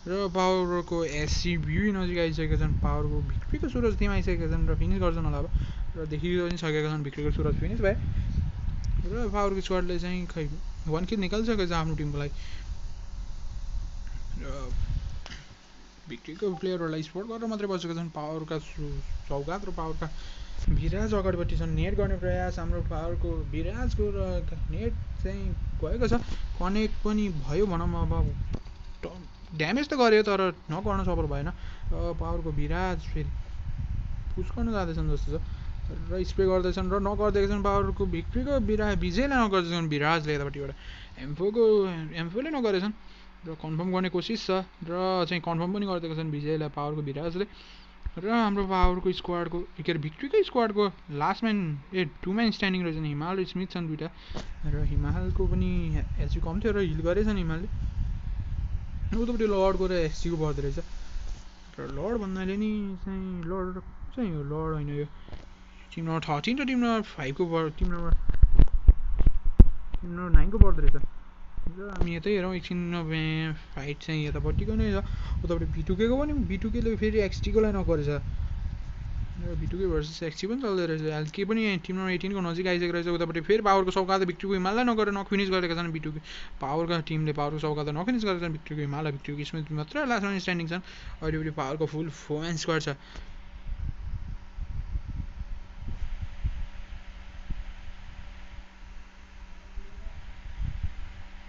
र पावरको एससिभी नजिक आइसकेका छन्। पावरको भिक्ट्रीको सुरज टिम आइसकेका छन् र फिनिस गर्छन् होला अब। र देखिरहनु पनि सकेका छन् भिक्ट्रीको सुरज फिनिस भए र पावरको स्क्वाडले चाहिँ खै 1 किल निकालिसकेको छ आफ्नो टिमको लागि। र भिक्ट्रीको प्लेयरहरूलाई स्पोर्ट गरेर मात्रै बसेका छन् पावरका सौगात र पावरका भिराज अगाडिपट्टि छन्। नेट गर्ने प्रयास हाम्रो पावरको भिराजको र नेट चाहिँ गएको छ, कनेक्ट पनि भयो भनौँ अब। ड्यामेज त गर्यो तर नगर्न सफल भएन। र पावरको भिराज फेरि पुस गर्न जाँदैछन् जस्तो छ र स्प्रे गर्दैछन् र नगरिदिएका छन् पावरको भिक्ट्रीको विजयलाई नगर्दैछन् भिराजले। यतापट्टिबाट एमफोले नगरेछन् र कन्फर्म गर्ने कोसिस छ र चाहिँ कन्फर्म पनि गरिदिएका छन् विजयलाई पावरको भिराजले। र हाम्रो पावरको स्क्वाडको के अरे भिक्ट्रीकै स्क्वाडको लास्ट म्यान 2 म्यान स्ट्यान्डिङ रहेछन्। हिमाल र स्मिथ छन् दुइटा र हिमालको पनि एचपी कम थियो र हिल गरेछन् हिमालले। उतापट्टि लर्डको र एससीको पर्दो रहेछ र लर्ड भन्नाले नि चाहिँ लर्ड चाहिँ हो लर्ड होइन यो टिम नम्बर 13 र टिम नम्बर 5 को टिम नम्बर 9 को पर्दो रहेछ। र हामी यतै हेरौँ एकछिन फाइट चाहिँ यतापट्टिको नै छ। उतापट्टि B2K को पनि B2K ले फेरि XT को लाई नगरेछ र B2K भर्सेस XT पनि चल्दै रहेछ। एलके पनि टिम नम्बर 18 को नजिक आइसकेको रहेछ। उतापट्टि फेरि पावरको सौगातले भिक्ट्रीको हिमाललाई नगरेर नक फिनिस गरेका छन्। B2K पावरका टिमले पावरको सौगातलाई नक फिनिस गरेका छन्। भिक्ट्रीको हिमाल भिक्ट्रीको स्मिथ मात्र लास्ट म्यान स्ट्यान्डिङ छन्। अहिलेपट्टि पावरको फुल 4 म्यान स्क्वाड छ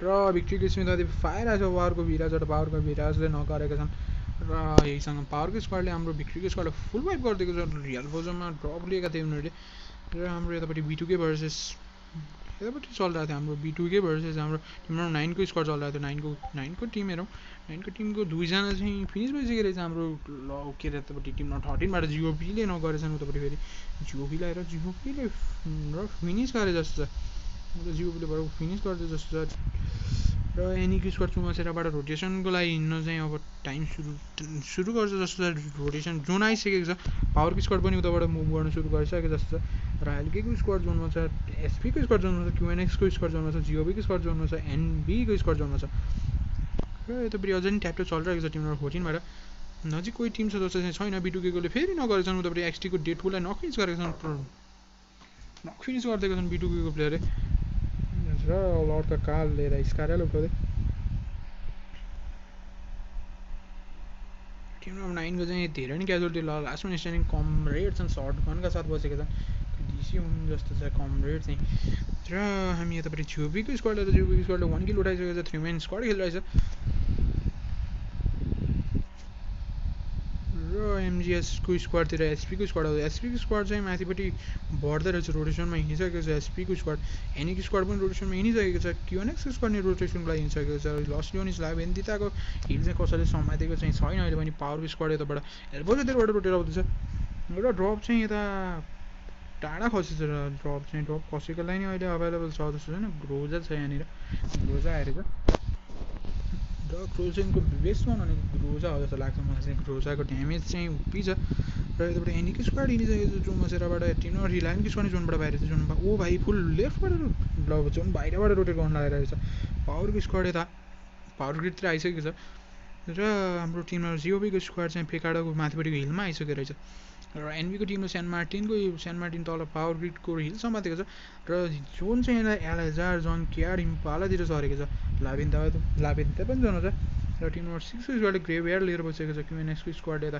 र भिक्ट्रीको स्मिथमाथि फायर आएछ पावरको भिराजबाट। पावरको भिराजले नगरेका छन् र यहीसँग पावरको स्क्वाडले हाम्रो भिक्ट्रीको स्क्वाडलाई फुल वाइप गरिदिएको छ। रियल फोजमा ड्रप लिएका थिए उनीहरूले। र हाम्रो यतापट्टि B2K भर्सेस यतापट्टि चलिरहेको थियो हाम्रो B2K भर्सेस हाम्रो टिम नम्बर 9 को स्क्वाड चलिरहेको थियो 9 को टिम हेरौँ 9 को टिमको दुईजना चाहिँ फिनिस भइसकेको रहेछ हाम्रो के अरे यतापट्टि टिम नम्बर 13 बाट जिओपीले नगरेछन् उतापट्टि फेरि जिओपीलाई र जिओपीले फिनिस गरे जस्तो छ जिओपीले बरु फिनिस गर्दै जस्तो छ र एनीको स्क्वाड चुमासेराबाट रोटेसनको लागि हिँड्न चाहिँ अब टाइम सुरु गर्छ जस्तो छ रोटेसन जोन आइसकेको छ पावरको स्क्वाड पनि उताबाट मुभ गर्न सुरु गरिसकेको जस्तो छ र एलकेको स्क्वाड जोनमा छ एसपीको स्क्वाड जोनमा छ क्युएनएक्सको स्क्वाड जोनमा छ जिओबीको स्क्वाड जोनमा छ एनबीको स्क्वाड जोनमा छ र यता फेरि अझै नि ट्याप चलिरहेको छ टिम नम्बर 14 बाट नजिक कोही टिम छ जस्तो चाहिँ छैन B2Kले फेरि नगरेछन् उतापट्टि एक्सटीको डेडपुललाई नकफिनिस गरेका छन् नकफिनिस गरिदिएका छन् B2Kको प्लेयरले र लडका काल लिएर स्कारले उठाउँदै टिम नम्बर 9 को चाहिँ धेरै नै क्याजुअलिटी लास्टमा स्ट्यान्डिङ कमरेड छन् सर्ट गनका साथ बसेका छन् डिसी हुनु जस्तो छ कमरेड चाहिँ र हामी यतापट्टि जिओपीको स्क्वाडले 1 किल उठाइसकेको छ 3 मैन स्क्वाड खेलिरहेछ र एमजीएसको स्क्वाडतिर एसपीको स्क्वाड आउँछ एसपीको स्क्वाड चाहिँ माथिपट्टि बढ्दै रहेछ रोटेसनमा हिँडिसकेको छ एसपीको स्क्वाड एनीको स्क्वाड पनि रोटेसनमा हिँडिसकेको छ क्युएनएक्सको स्क्वाड नि रोटेसनको लागि हिँडिसकेको छ लस लियोनिस लाभेन्दिताको हिल चाहिँ कसैले समातेको चाहिँ छैन अहिले पनि पावरको स्क्वाड यताबाट एल्बोजतिरबाट रोटेर आउँदैछ र ड्रप चाहिँ यता टाढा खसेछ र ड्रप खसेकोलाई नै अहिले अभाइलेबल छ जस्तो छैन ग्रोजा छ यहाँनिर ग्रोजा आएर र क्रोजेनको बेस्ट वान भनेको ग्रोजा हो जस्तो लाग्छ मलाई चाहिँ ग्रोजाको ड्यामेज चाहिँ उप्पी छ र यताबाट एनीको स्क्वाड हिँडिसकेको छ जोनमसेराबाट टिम रिलायन्सको स्क्वाड जोनबाट बाहिर छ जोनमा ओ भाइ फुल लेफ्टबाट जोन बाहिरबाट रोटेट गर्न लागिरहेको छ पावरको स्क्वाड यता पावर ग्रिडतिर आइसकेको छ र हाम्रो टिममा जिओबीको स्क्वाड चाहिँ फेकाडाको माथिपट्टिको हिलमा आइसकेको रहेछ र एनबीको टिमले सेन्ट मार्टिन तल पावर ग्रिडको हिल समातेको छ र जोन चाहिँ यसलाई एलएजार जन क्याड इम्पालातिर सरेको छ लाभेन्ता पनि जोन छ र टिम नम्बर 6 को स्क्वाडले ग्रेभयार्ड लिएर बसेको छ क्युएनएक्सको स्क्वाड यता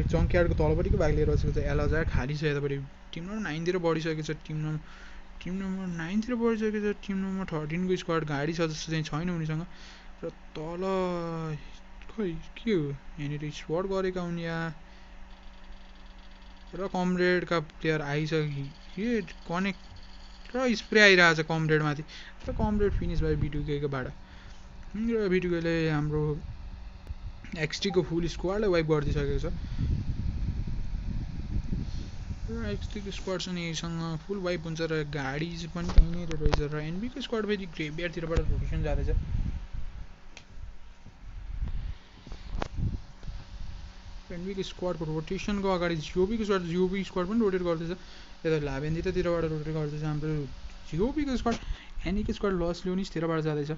जङ्क्यार्डको तलपट्टिको भाग लिएर बसेको छ एलएजार खाली छ यतापट्टि टिम नम्बर 9 तिर बढिसकेको छ टिम नम्बर 9 तिर बढिसकेको छ टिम नम्बर 13 को स्क्वाड गाडी छ जस्तो चाहिँ छैन उनीसँग र तल खै के हो यहाँनिर स्पट गरेका हुन् या र कमरेडका प्लेयर आइसके कनेक्ट र स्प्रे आइरहेछ कमरेडमाथि र कमरेड फिनिस भयो B2Kको बाट र B2Kले हाम्रो एक्सटीको फुल स्क्वाडलाई वाइप गरिदिइसकेको छ र एक्सटीको स्क्वाड चाहिँ यहीसँग फुल वाइप हुन्छ र गाडी पनि त्यहीँनिर रहेछ र एनबीको स्क्वाड फेरि ग्रेभयार्डतिरबाट रोटेसन जाँदैछ एनबीको स्क्वाडको रोटेसनको अगाडि जिओबीको स्क्वाड पनि रोटेट गर्दैछ यता लाभेन्दितातिरबाट रोटेट गर्दैछ हाम्रो जिओबीको स्क्वाड एनीको स्क्वाड लस लियोनिसतिरबाट जाँदैछ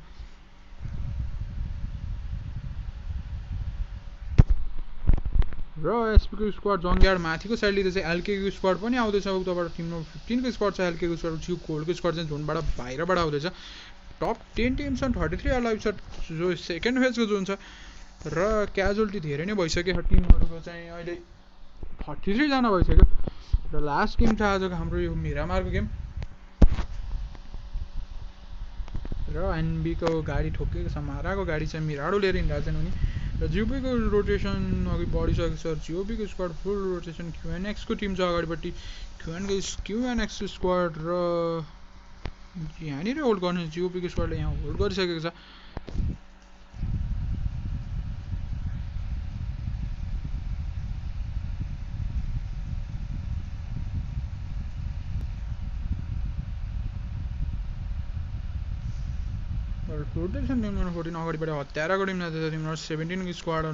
र एसपीको स्क्वाड जङ्ग्यार्ड माथिको साइड लिँदैछ एलकेको स्क्वाड पनि आउँदैछ उताबाट टिम नम्बर 15 को स्क्वाड छ एलकेको स्क्वाड जियो कोल्डको स्क्वाड चाहिँ जोनबाट बाहिरबाट आउँदैछ टप 10 टिम छन् 33 अलाइभ छ जो सेकेन्ड फेजको जोन छ र क्याजुअलिटी धेरै नै भइसक्यो टिमहरूको चाहिँ अहिले 33 जना भइसक्यो र लास्ट गेम छ आजको हाम्रो यो मिरामारको गेम र एनबीको गाडी ठोकेको छ माराको गाडी चाहिँ मिराडो लिएर हिँडिरहेको छन् उनी र जिओपीको रोटेसन अघि बढिसकेको छ जिओपीको स्क्वाड फुल रोटेसन क्युएनएक्सको टिम छ अगाडिपट्टि क्युएनएक्सको स्क्वाड र यहाँनिर होल्ड गर्ने जिओपीको स्क्वाडले यहाँ होल्ड गरिसकेको छ रोटेसन टिम नम्बर 14 अगाडिबाट हत्याराको टिम जाँदैछ टिम नम्बर 17 को स्क्वाड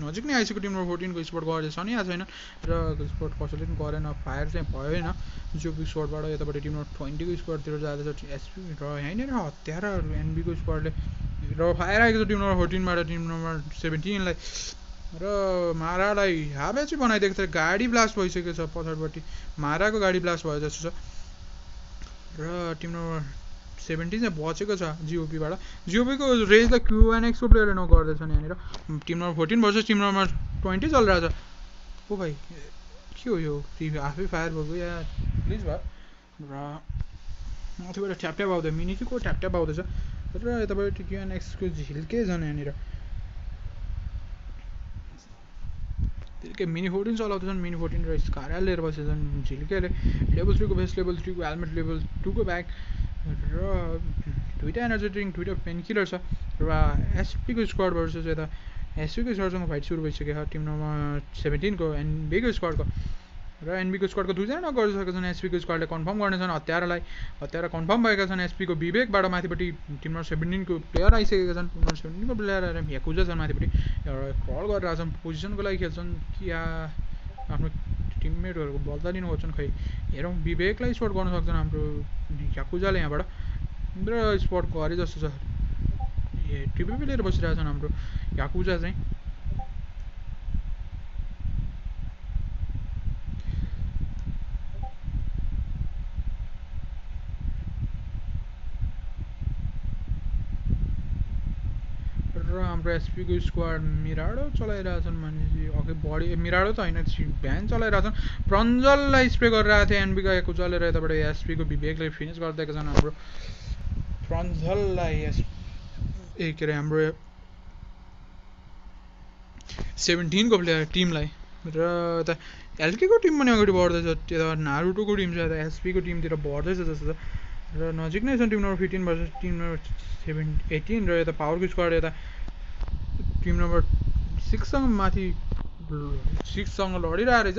नजिक नै आइसक्यो टिम नम्बर 14 को स्पोर्ट गरेछ नि छैन र स्पोर्ट कसैले पनि गरेन फायर चाहिँ भएन जिओपी स्क्वाडबाट यताबाट टिम नम्बर 20 को स्क्वाडतिर जाँदैछ एसपी र यहीँनिर हत्यारा एनबीको स्क्वाडले र फायर आएको छ टिम नम्बर 14 बाट टिम नम्बर 17 लाई र मारालाई हाबे चाहिँ बनाइदिएको छ गाडी ब्लास्ट भइसकेको छ पछाडिपट्टि माराको गाडी ब्लास्ट भयो जस्तो छ र टिम नम्बर 17 चाहिँ बचेको छ जिओपीबाट जिओपीको रेज त क्युएनएक्सको प्लेयरले नगर्दैछन् यहाँनिर team number 14 versus team number 20 चलिरहेछ ओ भाइ के हो यो आफै फायर भएको या प्लिज भयो र माथिबाट ट्यापट्याप आउँदै मिनिटीको ट्यापट्याप आउँदैछ र यताबाट क्युएनएक्सको झिल्कै छन् यहाँनिर झिल्के मिनी 14 चलाउँदैछन् मिनी 14 र स्कारा लिएर बसेछन् झिल्केले लेभल 3 को भेस्ट लेभल 3 को हेलमेट लेभल 2 को ब्याग र दुईटा एनर्जी ड्रिङ्क दुईटा पेन किलर छ र एसपीको स्क्वाड भर्सेस यता एसपीको स्क्वाडसँग फाइट सुरु भइसक्यो छ टिम नम्बर 17 को एनबीको स्क्वाडको र एनबीको स्क्वाडको दुईजना गरिसकेका छन् एसपीको स्क्वाडले कन्फर्म गर्नेछन् हत्यारा कन्फर्म भएका छन् एसपीको विवेकबाट माथिपट्टि टिम नम्बर 17 को प्लेयर आइसकेका छन् टिम नम्बर 17 को प्लेयर आएर याकुजा छन् माथिपट्टि एउटा क्रल गरिरहेको छन् पोजिसनको लागि खेल्छन् कि आफ्नो टिममेटहरूको बदला लिनु खोज्छन् खै हेरौँ विवेकलाई स्पट गर्न सक्छन् हाम्रो याकुजाले यहाँबाट र स्पट गरे जस्तो छ टिपिपी लिएर बसिरहेको छन् हाम्रो याकुजा चाहिँ र हाम्रो एसपीको स्क्वाड मिराडो चलाइरहेछन् मान्छे अघि बढी मिराडो त होइन भ्यान चलाइरहेछन् प्रञ्जललाई स्प्रे गरिरहेको थियो एनबीको याकुजाले र यताबाट एसपीको विवेकले फिनिस गरिदिएका छन् हाम्रो प्रञ्जललाई के अरे हाम्रो 17 को प्लेयर टिमलाई र यता एलकेको टिम पनि अगाडि बढ्दैछ यता नारुटोको टिम छ यता एसपीको टिमतिर बढ्दैछ जस्तो छ र नजिक नै छ team number 15 versus team number 18 र यता पावरको स्क्वाड यता टिम नम्बर 6 सँग माथि 6 सँग लडिरहेको रहेछ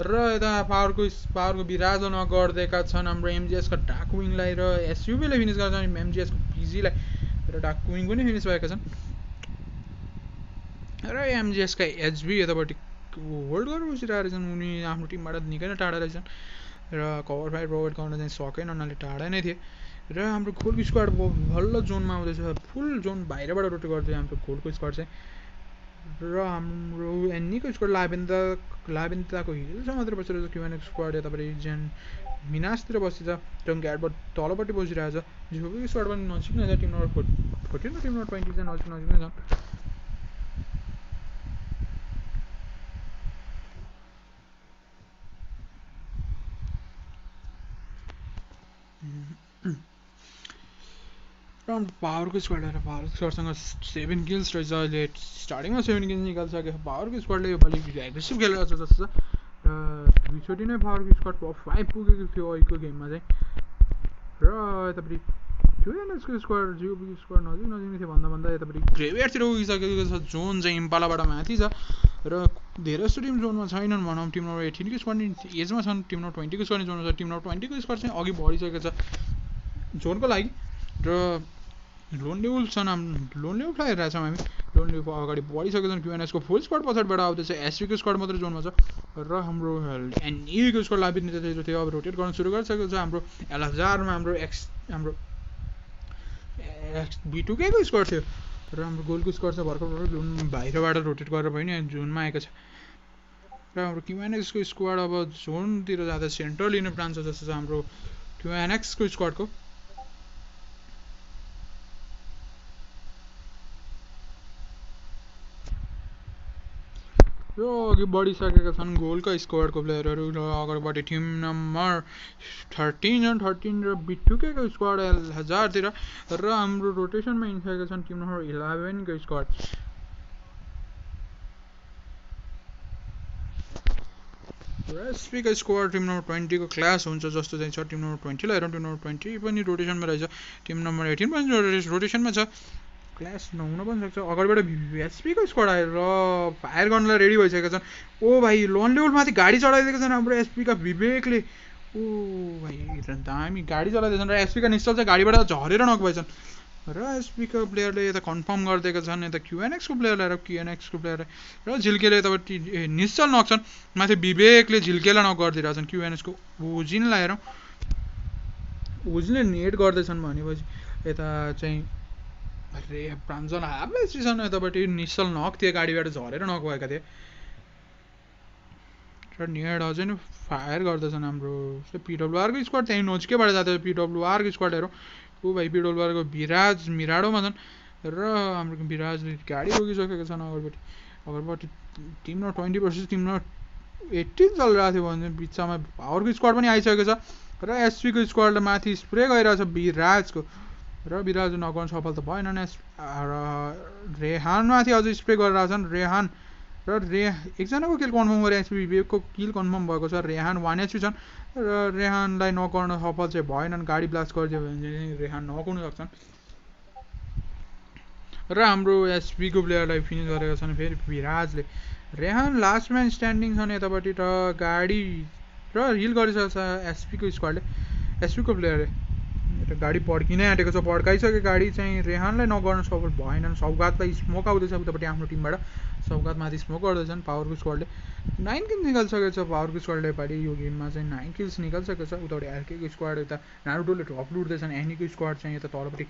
र यता पावरको विराजो नगर्दिएका छन् हाम्रो एमजीएसका डाकविङलाई र एसयुबीले फिनिस गर्छ एमजीएसको पिजीलाई र डाकविङ पनि फिनिस भएका छन् र एमजीएसका एचबी यतापट्टि होल्ड गरेर बसिरहेको रहेछन् उनी आफ्नो टिमबाट निकै नै टाढा रहेछन् र कभर फाइट प्रोभाइड गर्न चाहिँ सकेन उनीहरूले टाढा नै थिए र हाम्रो गोलको स्क्वाड बल्ल जोनमा आउँदैछ फुल जोन बाहिरबाट रोटेट गर्दै हाम्रो गोलको स्क्वाड चाहिँ र हाम्रो एन्नीको स्क्वाड लाबेन्ताको हिलमा मात्र बसिरहेको छ क्युएनएको स्क्वाड यतापट्टि जेन मिनासतिर बसेछ टङ्ग्याटबाट तलपट्टि बसिरहेको छ झोबीको स्क्वाड पनि नजिक नै छ टिम नम्बर 14 र टिम नम्बर 20 चाहिँ नजिक नै छ र पावरको स्क्वाडसँग 7 किल्स रहेछ अहिले स्टार्टिङमा 7 किल्स निकालिसक्यो पावरको स्क्वाडले योपालि एग्रेसिभ खेलेर छ जस्तो छ र दुईचोटि नै पावरको स्क्वाड टप 5 पुगेको थियो अहिलेको गेममा चाहिँ र यतापट्टि क्युएनएसको स्क्वाड जिओपीको स्क्वाड नजिक नै थियो भन्दा यतापट्टि ग्रेभयार्डतिर उगिसकेको छ जोन चाहिँ इम्पालाबाट माथि छ र धेरै जस्तो टिम जोनमा छैनन् भनौँ टिम नम्बर 18 को स्क्वाड एजमा छन् टिम नम्बर 20 को स्क्वाड जोनमा छ टिम नम्बर 20 को स्क्वाड चाहिँ अघि बढिसकेको छ जोनको लागि र लोन्ली वुल्फ छन् लोन्ली वुल्फ हेरिरहेको छौँ हामी लोन्ली वुल्फ अगाडि बढिसकेको छन् क्युएनएसको फुल स्क्वाड पछाडिबाट आउँदैछ एसपीको स्क्वाड मात्रै जोनमा छ र हाम्रो एनईको स्क्वाड लाबिन्तिर थियो अब रोटेट गर्न सुरु गरिसकेको छ हाम्रो एलहजारमा हाम्रो B2K को स्क्वाड थियो र हाम्रो गोलको स्क्वाड छ भर्खर जोन बाहिरबाट रोटेट गरेर पनि जोनमा आएको छ र हाम्रो क्युएनएक्सको स्क्वाड अब जोनतिर जाँदा सेन्टर लिने प्लान छ जस्तो छ हाम्रो क्युएनएक्सको स्क्वाडको र अघि बढिसकेका छन् गोलका स्क्वाडको प्लेयरहरू र अगाडिपट्टि टिम नम्बर 13 र B2K को स्क्वाड हजारतिर र हाम्रो रोटेसनमा हिँडिसकेका छन् टिम नम्बर 11 को स्क्वाड र एसपीको स्क्वाड टिम नम्बर 20 को क्लास हुन्छ जस्तो चाहिँ छ टिम नम्बर 20 लाई हेरौँ टिम नम्बर 20 पनि रोटेसनमा रहेछ टिम नम्बर 18 पनि रोटेसनमा छ क्लास नहुन पनि सक्छ अगाडिबाट एसपीको स्क्वाड आएर फायर गर्नलाई रेडी भइसकेका छन् ओ भाइ लोन्ली वुल्फमाथि गाडी चढाइदिएका छन् हाम्रो एसपीका विवेकले ओ भाइ दामी गाडी चलाइदिएछन् र एसपीका निश्चल चाहिँ गाडीबाट झरेर नक भएछन् र एसपीको प्लेयरले यता कन्फर्म गरिदिएका छन् यता क्युएनएक्सको प्लेयरले र झिल्केले यतापट्टि निश्चल नक छन् माथि विवेकले झिल्केलाई नक गरिदिरहेको छन् क्युएनएक्सको ओजिनलाई हेरौँ ओजिनले नेट गर्दैछन् भनेपछि यता चाहिँ अरे प्राञ्जल हाफै छन् यतापट्टि निश्चल नक थिए गाडीबाट झरेर नक भएका थिए र नेट अझै नै फायर गर्दैछन् हाम्रो पिडब्लुआरको स्क्वाड त्यहीँ नजिकैबाट जाँदैछ पिडब्लुआरको स्क्वाड हेरौँ ऊ भाइ पिडब्लुआरको विराज मिराडोमा छन् र हाम्रो विराजले गाडी रोकिसकेका छन् अगाडिपट्टि team number 20 versus team number 18 चलिरहेको थियो भने बिचमा पावरको स्क्वाड पनि आइसकेको छ र एसपीको स्क्वाडले माथि स्प्रे गरिरहेको छ विराजको र विराज नगर्न सफल त भएन र रेहानमाथि अझै स्प्रे गरिरहेको छन् रेहान र एकजनाको किल कन्फर्म गरे एचपी विवेकको किल कन्फर्म भएको छ रेहान 1 एचपी छन् र रेहानलाई नक गर्न सफल चाहिँ भएनन् गाडी ब्लास्ट गरिदियो भने चाहिँ रेहान नक हुन सक्छन् र हाम्रो एचपीको प्लेयरलाई फिनिस गरेका छन् फेरि विराजले रेहान लास्ट म्यान स्ट्यान्डिङ छन् यतापट्टि र गाडी र हिल गरिसकेको छ एचपीको स्क्वाडले एचपीको प्लेयरले गाडी पड्किनै आँटेको छ पड्काइसक्यो गाडी चाहिँ रेहानलाई नगर्न सफल भएनन् सौगातलाई स्मोक आउँदैछ उतापट्टि आफ्नो टिमबाट सौगातमाथि स्मोक गर्दैछन् पावरको स्क्वाडले 9 किल्स निकालिसकेको छ पावरको स्क्वाडले पालि यो गेममा चाहिँ 9 किल्स निकालिसकेको छ उतापट्टि एलकेको स्क्वाड यता नारुटोले ड्रप लुट्दैछन् एनीको स्क्वाड चाहिँ यता तलपट्टि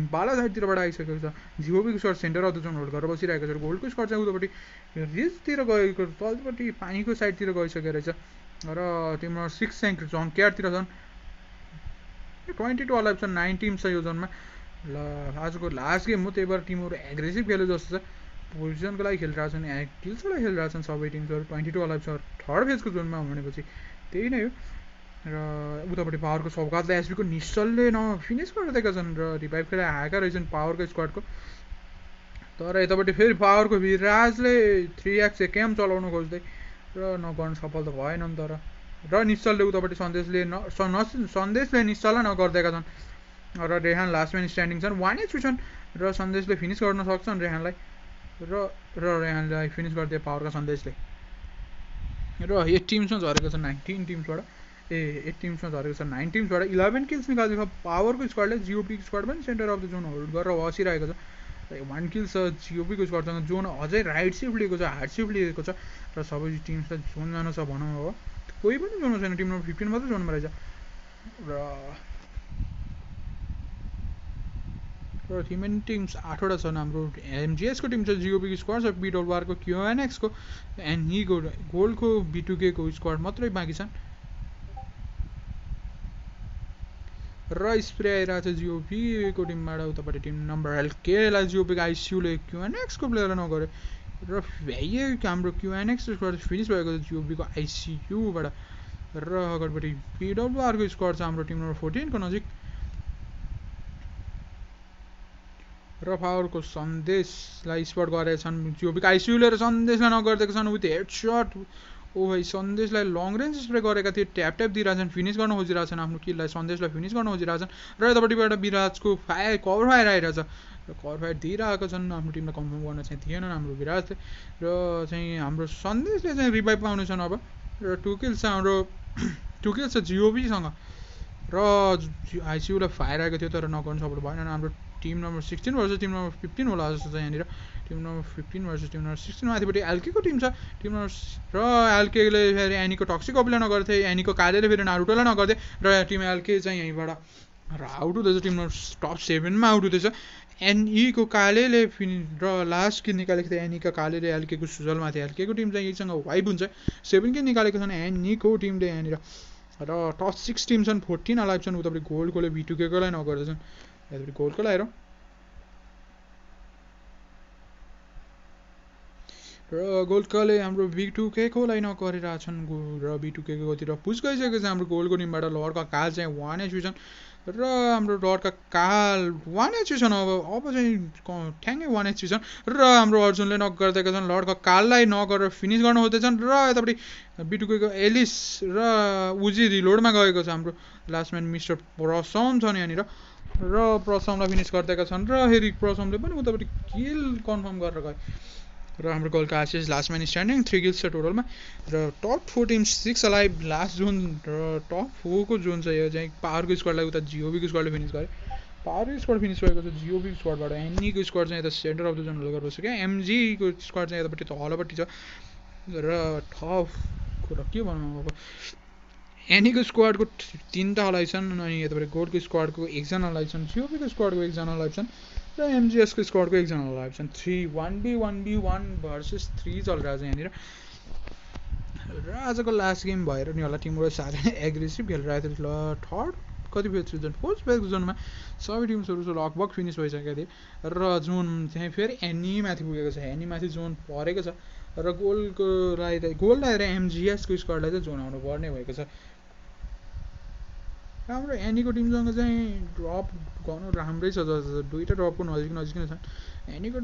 इम्पाला साइडतिरबाट आइसकेको छ जिओबीको squad center of the zone hold गरेर बसिरहेको छ गोल्डको स्क्वाड चाहिँ उतापट्टि रिजतिर गएको तलपट्टि पानीको साइडतिर गइसकेको रहेछ र तिम्रो 6 र्याङ्क जङ्क्यार्डतिर छन् 22 अलाइभ छ 9 टिम छ यो जोनमा ल आजको लास्ट गेम हो त्यही भएर टिमहरू एग्रेसिभ खेल्यो जस्तो छ पोजिसनको लागि खेलिरहेको छन् किल्सको लागि खेलिरहेको छन् सबै टिम्सहरू 22 अलाइभ छ थर्ड फेजको जोनमा भनेपछि त्यही नै हो र उतापट्टि पावरको सौगातले एसपीको निश्चलले फिनिस गरिदिएका छन् र रिभाइभ खेला आएका रहेछन् पावरको स्क्वाडको तर यतापट्टि फेरि पावरको विराजले 3x एकेएम चलाउन खोज्दै र नगर्न सफल त भएनन् तर र निश्चलले उतापट्टि सन्देशले निश्चललाई नगरिदिएका छन् र रेहान लास्ट म्यान स्ट्यान्डिङ छन् 1 एचपी छन् र सन्देशले फिनिस गर्न सक्छन् रेहानलाई र रेहानलाई फिनिस गरिदिए पावरका सन्देशले र 8 टिम्समा झरेको छ 19 टिम्सबाट 8 टिम्समा झरेको छ 9 टिम्सबाट 11 किल्स निकालेको छ पावरको स्क्वाडले जिओपीको स्क्वाड पनि centre of the zone hold गरेर बसिरहेको छ 1 किल छ जिओपीको स्क्वाडसँग जोन अझै राइट सिफ्ट लिएको छ हार्ड सिफ्ट लिएको छ र सबै टिम्सलाई जोन जानु छ भनौँ अब कोही पनि जोनमा छैन टिम नम्बर 15 मात्रै जोनमा रहेछ र रिमेनिङ टिम्स 8वटा छन् हाम्रो एमजिएसको टिम छ जिओपीको स्क्वाड छ पिडब्लुआरको क्युएनएक्सको एनहीको गोल्डको B2Kको स्क्वाड मात्रै बाँकी छन् र स्प्रे आइरहेको छ जिओपीको टिमबाट उतापट्टि टिम नम्बर एलकेलाई जिओपीको आइसियूले क्युएनएक्सको प्लेयरलाई नगरे र यही हाम्रो क्युएनएक्सबाट फिनिस भएको छ जिओपीको आइसियूबाट र अगाडिपट्टि पिडब्लुआरको स्क्वाड छ हाम्रो टिम नम्बर 14 को नजिक र पावरको सन्देशलाई स्पट गरेका छन् जिओपीको आइसियूले र सन्देशलाई नगरिदिएका छन् विथ हेडसट ओ भाइ सन्देशलाई लङ रेन्ज स्प्रे गरेका थिए ट्याप दिइरहेछन् फिनिस गर्न खोजिरहेछन् आफ्नो किललाई सन्देशलाई फिनिस गर्न खोजिरहेछन् र यतापट्टिबाट विराजको कभर फायर आइरहेछ र कभर फायर दिइरहेका छन् आफ्नो टिमलाई कन्फर्म गर्न चाहिँ थिएनन् हाम्रो विराजले र चाहिँ हाम्रो सन्देशले चाहिँ रिभाइभ पाउनेछन् अब र 2 किल्स छ हाम्रो 2 किल्स छ जिओपीसँग र आइसियूलाई फायर आएको थियो तर नगर्न सफल भएन हाम्रो team number 16 versus team number 15 होला जस्तो छ यहाँनिर team number 15 versus team number 16 माथिपट्टि एलकेको टिम छ टिम नम्बर र एलकेले फेरि एनीको टक्सिक अपिलाई नगर्थे एनीको कालेले फेरि नारुटोलाई नगर्थे र टिम एलके चाहिँ यहीँबाट र आउट हुँदैछ टिम नम्बर टप 7 मा आउट हुँदैछ एनईको कालेले र लास्ट किल निकालेको थियो एनीका कालेले एलकेको सुजलमाथि एलकेको टिम चाहिँ यहीसँग वाइप हुन्छ 7 किल निकालेको छन् एनीको टिमले यहाँनिर र टप 6 टिम छन् 14 अलाइभ छन् उतापट्टि गोल्डकोले B2Kकोलाई नगर्दैछन् यतापट्टि गोल्डको लाएर र गोल्डकोले हाम्रो B2Kकोलाई नगरिरहेछन् र B2Kकोतिर पुस गइसकेको छ हाम्रो गोल्डको टिमबाट लर्डका काल चाहिँ 1 एचपी छन् र हाम्रो लर्डका काल 1 एचपी छन् अब चाहिँ ठ्याङ्गै 1 एचपी छन् र हाम्रो अर्जुनले नगरिदिएका छन् लर्डका काललाई नगरेर फिनिस गर्न खोज्दैछन् र यतापट्टि B2Kको एलिस र उजी रिलोडमा गएको छ हाम्रो लास्ट म्यान मिस्टर प्रसम छन् यहाँनिर र प्रसमलाई फिनिस गरिदिएका छन् र फेरि प्रसमले पनि उतापट्टि किल कन्फर्म गरेर गए र हाम्रो गोलका आशिष लास्ट म्यान स्ट्यान्डिङ 3 किल्स छ टोटलमा र top 4 teams 6 alive last John र टप 4 को जोन छ यो चाहिँ पावरको स्क्वाडलाई उता जिओबीको स्क्वाडले फिनिस गरे पावरको स्क्वाड फिनिस भएको छ जिओबीको स्क्वाडबाट एनीको स्क्वाड चाहिँ यता centre of the zone hold गरेर बसेको एमजीको स्क्वाड चाहिँ यतापट्टि तलपट्टि छ र टप कुरा के भनौँ अब एनीको स्क्वाडको 3टा अलाइभ छन् अनि यतापट्टि गोल्डको स्क्वाडको 1जना अलाइभ छन् जिओबीको स्क्वाडको 1जना अलाइभ छन् र एमजिएसको स्क्वाडको 1जना अलाइभ छन् 1v1 भर्सेस 3 चलिरहेको छ यहाँनिर र आजको लास्ट गेम भएर नि होला टिमहरू साह्रै एग्रेसिभ खेलिरहेको थियो ल थर्ड कति फेज जोन 4th फेजको जोनमा सबै टिम्सहरू लगभग फिनिस भइसकेको थिए र जोन चाहिँ फेरि एनीमाथि पुगेको छ एनीमाथि जोन परेको छ र गोल्डलाई र एमजिएसको स्क्वाडलाई चाहिँ जोन आउनु पर्ने भएको छ हाम्रो एनीको टिमसँग चाहिँ ड्रप गर्नु राम्रै छ जस्तो दुईवटा ड्रपको नजिक नजिक नै छन् एनीको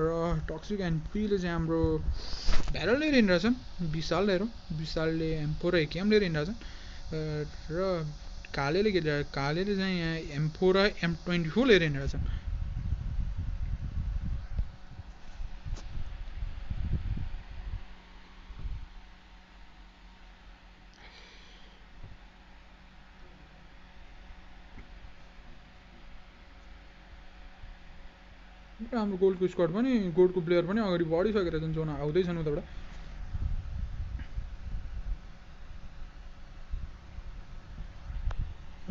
र टक्सिक एनपीले चाहिँ हाम्रो भ्यारल लिएर हिँडिरहेछन् विशालले M4 र एकेएम लिएर हिँडिरहेछन् र कालेले चाहिँ यहाँ M4 र M24 लिएर हिँडिरहेछन् र हाम्रो गोल्डको स्क्वाड पनि गोल्डको प्लेयर पनि अगाडि बढिसकेर छन् जोन आउँदैछन् उताबाट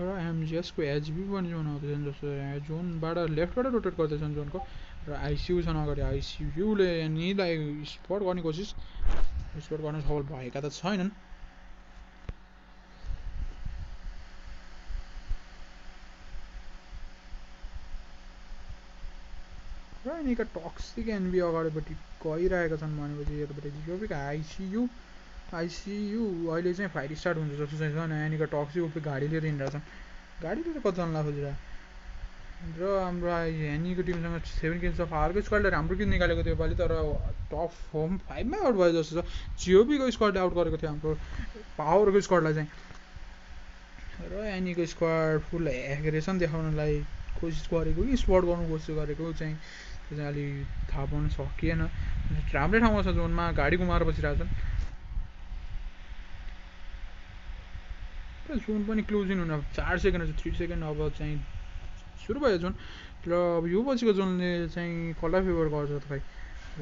र एमजिएसको एचबी पनि जोन आउँदैछन् जस्तो जोनबाट लेफ्टबाट रोटेट गर्दैछन् जोनको र आइसियु छन् अगाडि आइसियुले यिनीलाई स्पट गर्ने कोसिस स्पट गर्न सफल भएका त छैनन् र यिनीका टक्सिक एनबी अगाडिपट्टि गइरहेका छन् भनेपछि यतापट्टि जियोपिक आइसियु अहिले चाहिँ फाइट स्टार्ट हुन्छ जस्तो चाहिँ छ यहाँनिर टक्सिक उपी गाडी लिएर हिँडिरहेछन् गाडी लिएर कतिजना खोजिरहेको र हाम्रो यहाँनिरको टिमसँग 7 किल्स छ अर्को स्क्वाडले राम्रो किल निकालेको थियो योपालि तर टप 5मै आउट भयो जस्तो छ जियोपीको स्क्वाडले आउट गरेको थियो हाम्रो पावरको स्क्वाडलाई चाहिँ र यहाँनिरको स्क्वाड फुल एग्रेसन देखाउनलाई कोसिस गरेको कि स्पट गर्नु कोसिस गरेको चाहिँ त्यो चाहिँ अलि थाहा पाउन सकिएन राम्रै ठाउँमा छ जोनमा गाडी घुमाएर बसिरहेछन् जोन पनि क्लोज इन हुन 4 सेकेन्ड 3 सेकेन्ड अब चाहिँ सुरु भयो जोन र अब यो पछिको जोनले चाहिँ कसलाई फेभर गर्छ त खै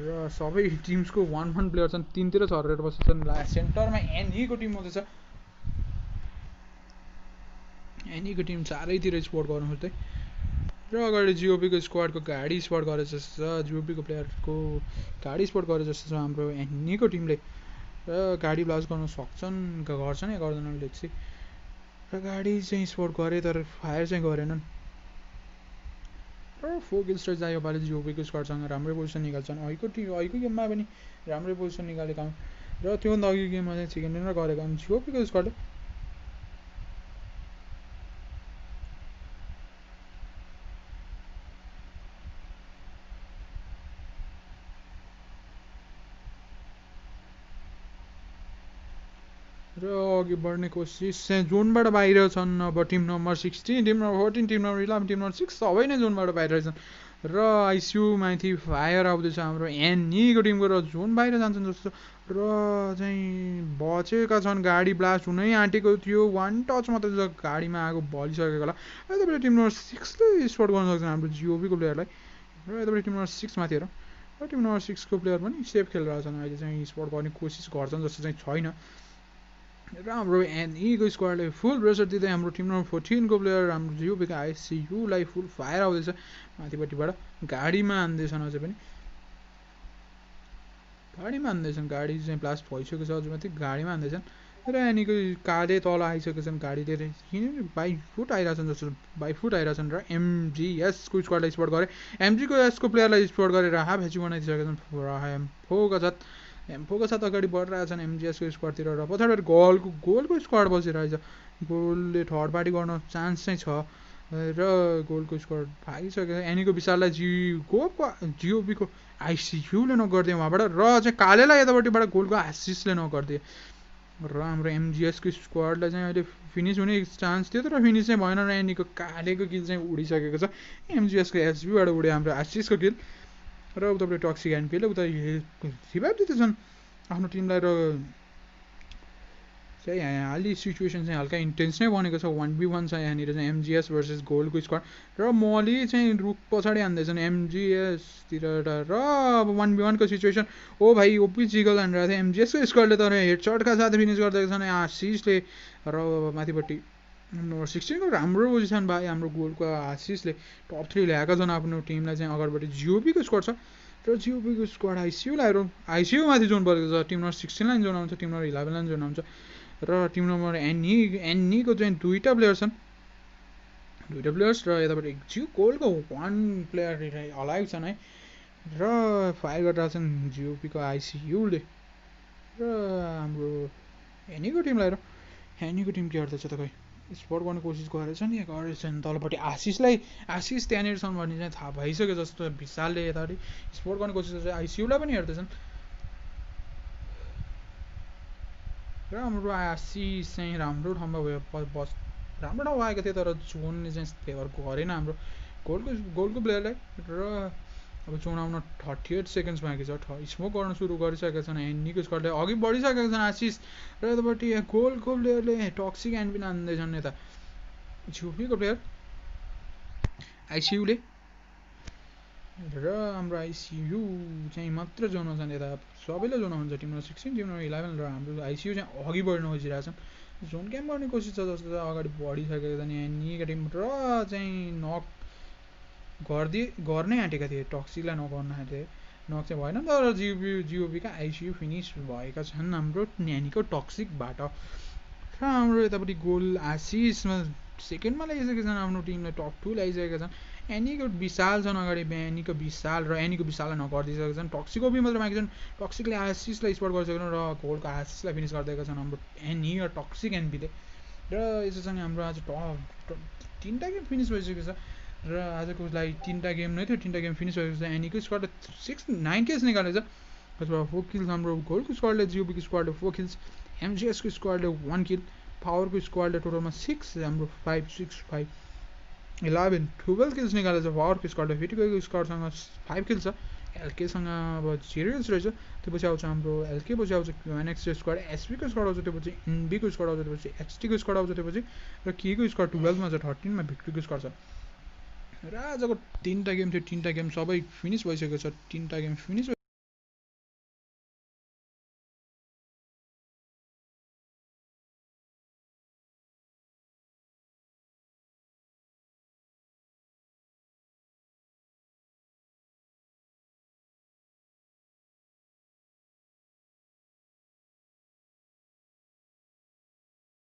र सबै टिम्सको 1 प्लेयर छन् तीनतिर छरेर बसेछन् सेन्टरमा एनईको टिम आउँदैछ एनईको टिम चारैतिर स्पोर्ट गर्नु खोज्दै र अगाडि जिओपीको स्क्वाडको गाडी स्पट गरे जस्तो छ जिओपीको प्लेयरको गाडी स्पट गरे जस्तो छ हाम्रो एनईको टिमले र गाडी ब्लास्ट गर्न सक्छन् गर्छन् या गर्दैनन् लेट्स सी र गाडी चाहिँ स्पोर्ट गरे तर फायर चाहिँ गरेनन् र 4 किल्स स्ट्रेच आयो योपालि जिओपीको स्क्वाडसँग राम्रै पोजिसन निकाल्छन् अहिलेको गेममा पनि राम्रै पोजिसन निकालेका हुन् र त्योभन्दा अघिको गेममा चाहिँ चिकन डिनर गरेका हुन् जिओपीको स्क्वाडले र अघि बढ्ने कोसिस चाहिँ जोनबाट बाहिर छन् अब team number 16 team number 14 team number 11 team number 6 सबै नै जोनबाट बाहिर छन् र आइसियु माथि फायर आउँदैछ हाम्रो एनईको टिमको र जोन बाहिर जान्छन् जस्तो र चाहिँ बचेका छन् गाडी ब्लास्ट हुनै आँटेको थियो 1 टच मात्रै गाडीमा आगो बलिसकेको होला यतापट्टि टिम नम्बर 6 ले स्पट गर्न सक्छन् हाम्रो जिओपीको प्लेयरलाई र यतापट्टि टिम नम्बर 6 माथि हेर र टिम नम्बर 6 को प्लेयर पनि सेफ खेलिरहेछन् अहिले चाहिँ स्पट गर्ने कोसिस गर्छन् जस्तो चाहिँ छैन र हाम्रो एनईको स्क्वाडले फुल प्रेसर दिँदै हाम्रो टिम नम्बर 14 को प्लेयर हाम्रो जिओपीको आइसियुलाई फुल फायर आउँदैछ माथिपट्टिबाट गाडीमा हान्दैछन् अझै पनि गाडीमा हान्दैछन् गाडी चाहिँ ब्लास्ट भइसकेको छ अझै माथि गाडीमा हान्दैछन् र एनीको काले तल आइसकेका छन् गाडी लिएर किनभने बाई फुट आइरहेछन् जस्तो बाई फुट आइरहेछन् र एमजिएसको स्क्वाडलाई स्पट गरे एमजीको एसको प्लेयरलाई स्पट गरेर हाफ हेची बनाइदिइसकेका छन् एमफोका साथ अगाडि बढिरहेछन् एमजिएसको स्क्वाडतिर र पछाडि गोलको स्क्वाड बसिरहेछ गोलले थर्ड पार्टी गर्न चान्स चाहिँ छ र गोलको स्क्वाड भागिसकेको छ एनीको विशाललाई जिओपीको आइसियुले नगरिदियो उहाँबाट र चाहिँ कालेलाई यतापट्टिबाट गोलको आशिषले नगरिदिए र हाम्रो एमजिएसको स्क्वाडलाई चाहिँ अहिले फिनिस हुने चान्स थियो तर फिनिस चाहिँ भएन र एनीको कालेको किल चाहिँ उडिसकेको छ एमजिएसको एचबीबाट उड्यो हाम्रो आशिषको किल र उतापट्टि टक्सिक एनपीले उता रिभाइभ दिँदैछन् आफ्नो टिमलाई र चाहिँ हालि सिचुएसन चाहिँ हल्का इन्टेन्स नै बनेको छ 1v1 छ यहाँनिर चाहिँ एमजिएस भर्सेस गोलको स्क्वाड र मली चाहिँ रुख पछाडि हान्दैछन् एमजिएसतिर र अब 1v1 को सिचुएसन ओ भाइ ओपी जिगल हानिरहेको थियो एमजिएसको स्क्वाडले तर हेडसटका साथ फिनिस गरिदिएको छन् आशिषले र माथिपट्टि नम्बर 16 को राम्रो पोजिसन भाइ हाम्रो गोलको आशिषले टप 3 ल्याएका छन् आफ्नो टिमलाई चाहिँ अगाडिपट्टि जिओपीको स्क्वाड छ र जिओपीको स्क्वाड आइसियु माथि जोन परेको छ टिम नम्बर 16 लाई जोन आउँछ टिम नम्बर 11 लाई जोन आउँछ र टिम नम्बर एनईको चाहिँ दुईटा प्लेयर छन् दुईटा प्लेयर्स र यतापट्टि जियो गोलको 1 प्लेयर अलाइभ छन् है र फायर गरिरहेछन् जिओपीको आइसियुले र हाम्रो एनईको टिमलाई र एनईको टिम के गर्दैछ त खै स्पोर्ट गर्ने कोसिस गरेछ नि गरेछ नि तलपट्टि आशिष त्यहाँनिर छन् भन्ने चाहिँ थाहा भइसक्यो जस्तो विशालले यतापट्टि स्पोर्ट गर्ने कोसिस गर्छ आइसियुलाई पनि हेर्दैछन् र हाम्रो आशिष चाहिँ राम्रो ठाउँमा भयो राम्रो ठाउँ आएको थियो तर जोनले चाहिँ फेभर गरेन हाम्रो गोलको प्लेयरलाई र अब जोन आउन 38 सेकेन्ड्स बाँकी छ स्मोक गर्न सुरु गरिसकेका छन् एन्नीको स्क्वाडले अघि बढिसकेका छन् आशिष र यतापट्टि गोलको प्लेयरले टक्सिक एन्ड हान्दैछन् यता झुपीको प्लेयर आइसियुले र हाम्रो आइसियु चाहिँ मात्र जोनमा छन् यता सबैले जोन हुन्छ टिम नम्बर 16 टिम नम्बर 11 र हाम्रो आइसियु चाहिँ अघि बढ्न खोजिरहेछन् जोन क्याम्प गर्ने कोसिस छ जस्तो अगाडि बढिसकेका छन् एन्नीका टिम र चाहिँ नक गर्नै आँटेका थिए टक्सिकलाई नगर्न आँटे नक चाहिँ भएन तर जिओपीका आइसियु फिनिस भएका छन् हाम्रो न्यानीको टक्सिकबाट र हाम्रो यतापट्टि गोल आशिषमा सेकेन्डमा ल्याइसकेका छन् आफ्नो टिमलाई टप 2 ल्याइसकेका छन् एनीको विशाल छन् अगाडि एनीको विशाल र एनीको विशाललाई नगरिदिइसकेका छन् टक्सिको पनि मात्र बाँकी छन् टक्सिकले आशिषलाई स्पोर्ट गरिसकेका छन् र गोलको आशिषलाई फिनिस गरिदिएका छन् हाम्रो एनी र टक्सिक एनबीले र यसोसँग हाम्रो आज टप 3टा गेम फिनिस भइसकेको छ र आजको लागि 3टा गेम नै थियो 3टा गेम फिनिस भएको छ एनीको स्क्वाडले 9 किल्स निकालेछ त्यसबाट 4 किल्स हाम्रो गोलको स्क्वाडले जिओपीको स्क्वाडले 4 किल्स एमजिएसको स्क्वाडले 1 किल पावरको स्क्वाडले टोटलमा 6 हाम्रो 5 6 5 11 12 किल्स निकालेछ पावरको स्क्वाडले फिटिको स्क्वाडसँग 5 किल्स छ एलकेसँग अब 0 किल्स रहेछ त्यसपछि आउँछ हाम्रो एलके पछि आउँछ क्युएनएक्सको स्क्वाड एसपीको स्क्वाड आउँछ त्यसपछि एनबीको स्क्वाड आउँछ त्यसपछि एक्सटीको स्क्वाड आउँछ त्यसपछि र केको स्क्वाड 12 मा छ 13 मा भिक्ट्रीको स्क्वाड छ र आजको 3टा गेम थियो 3टा गेम सबै फिनिस भइसकेको छ 3टा गेम फिनिस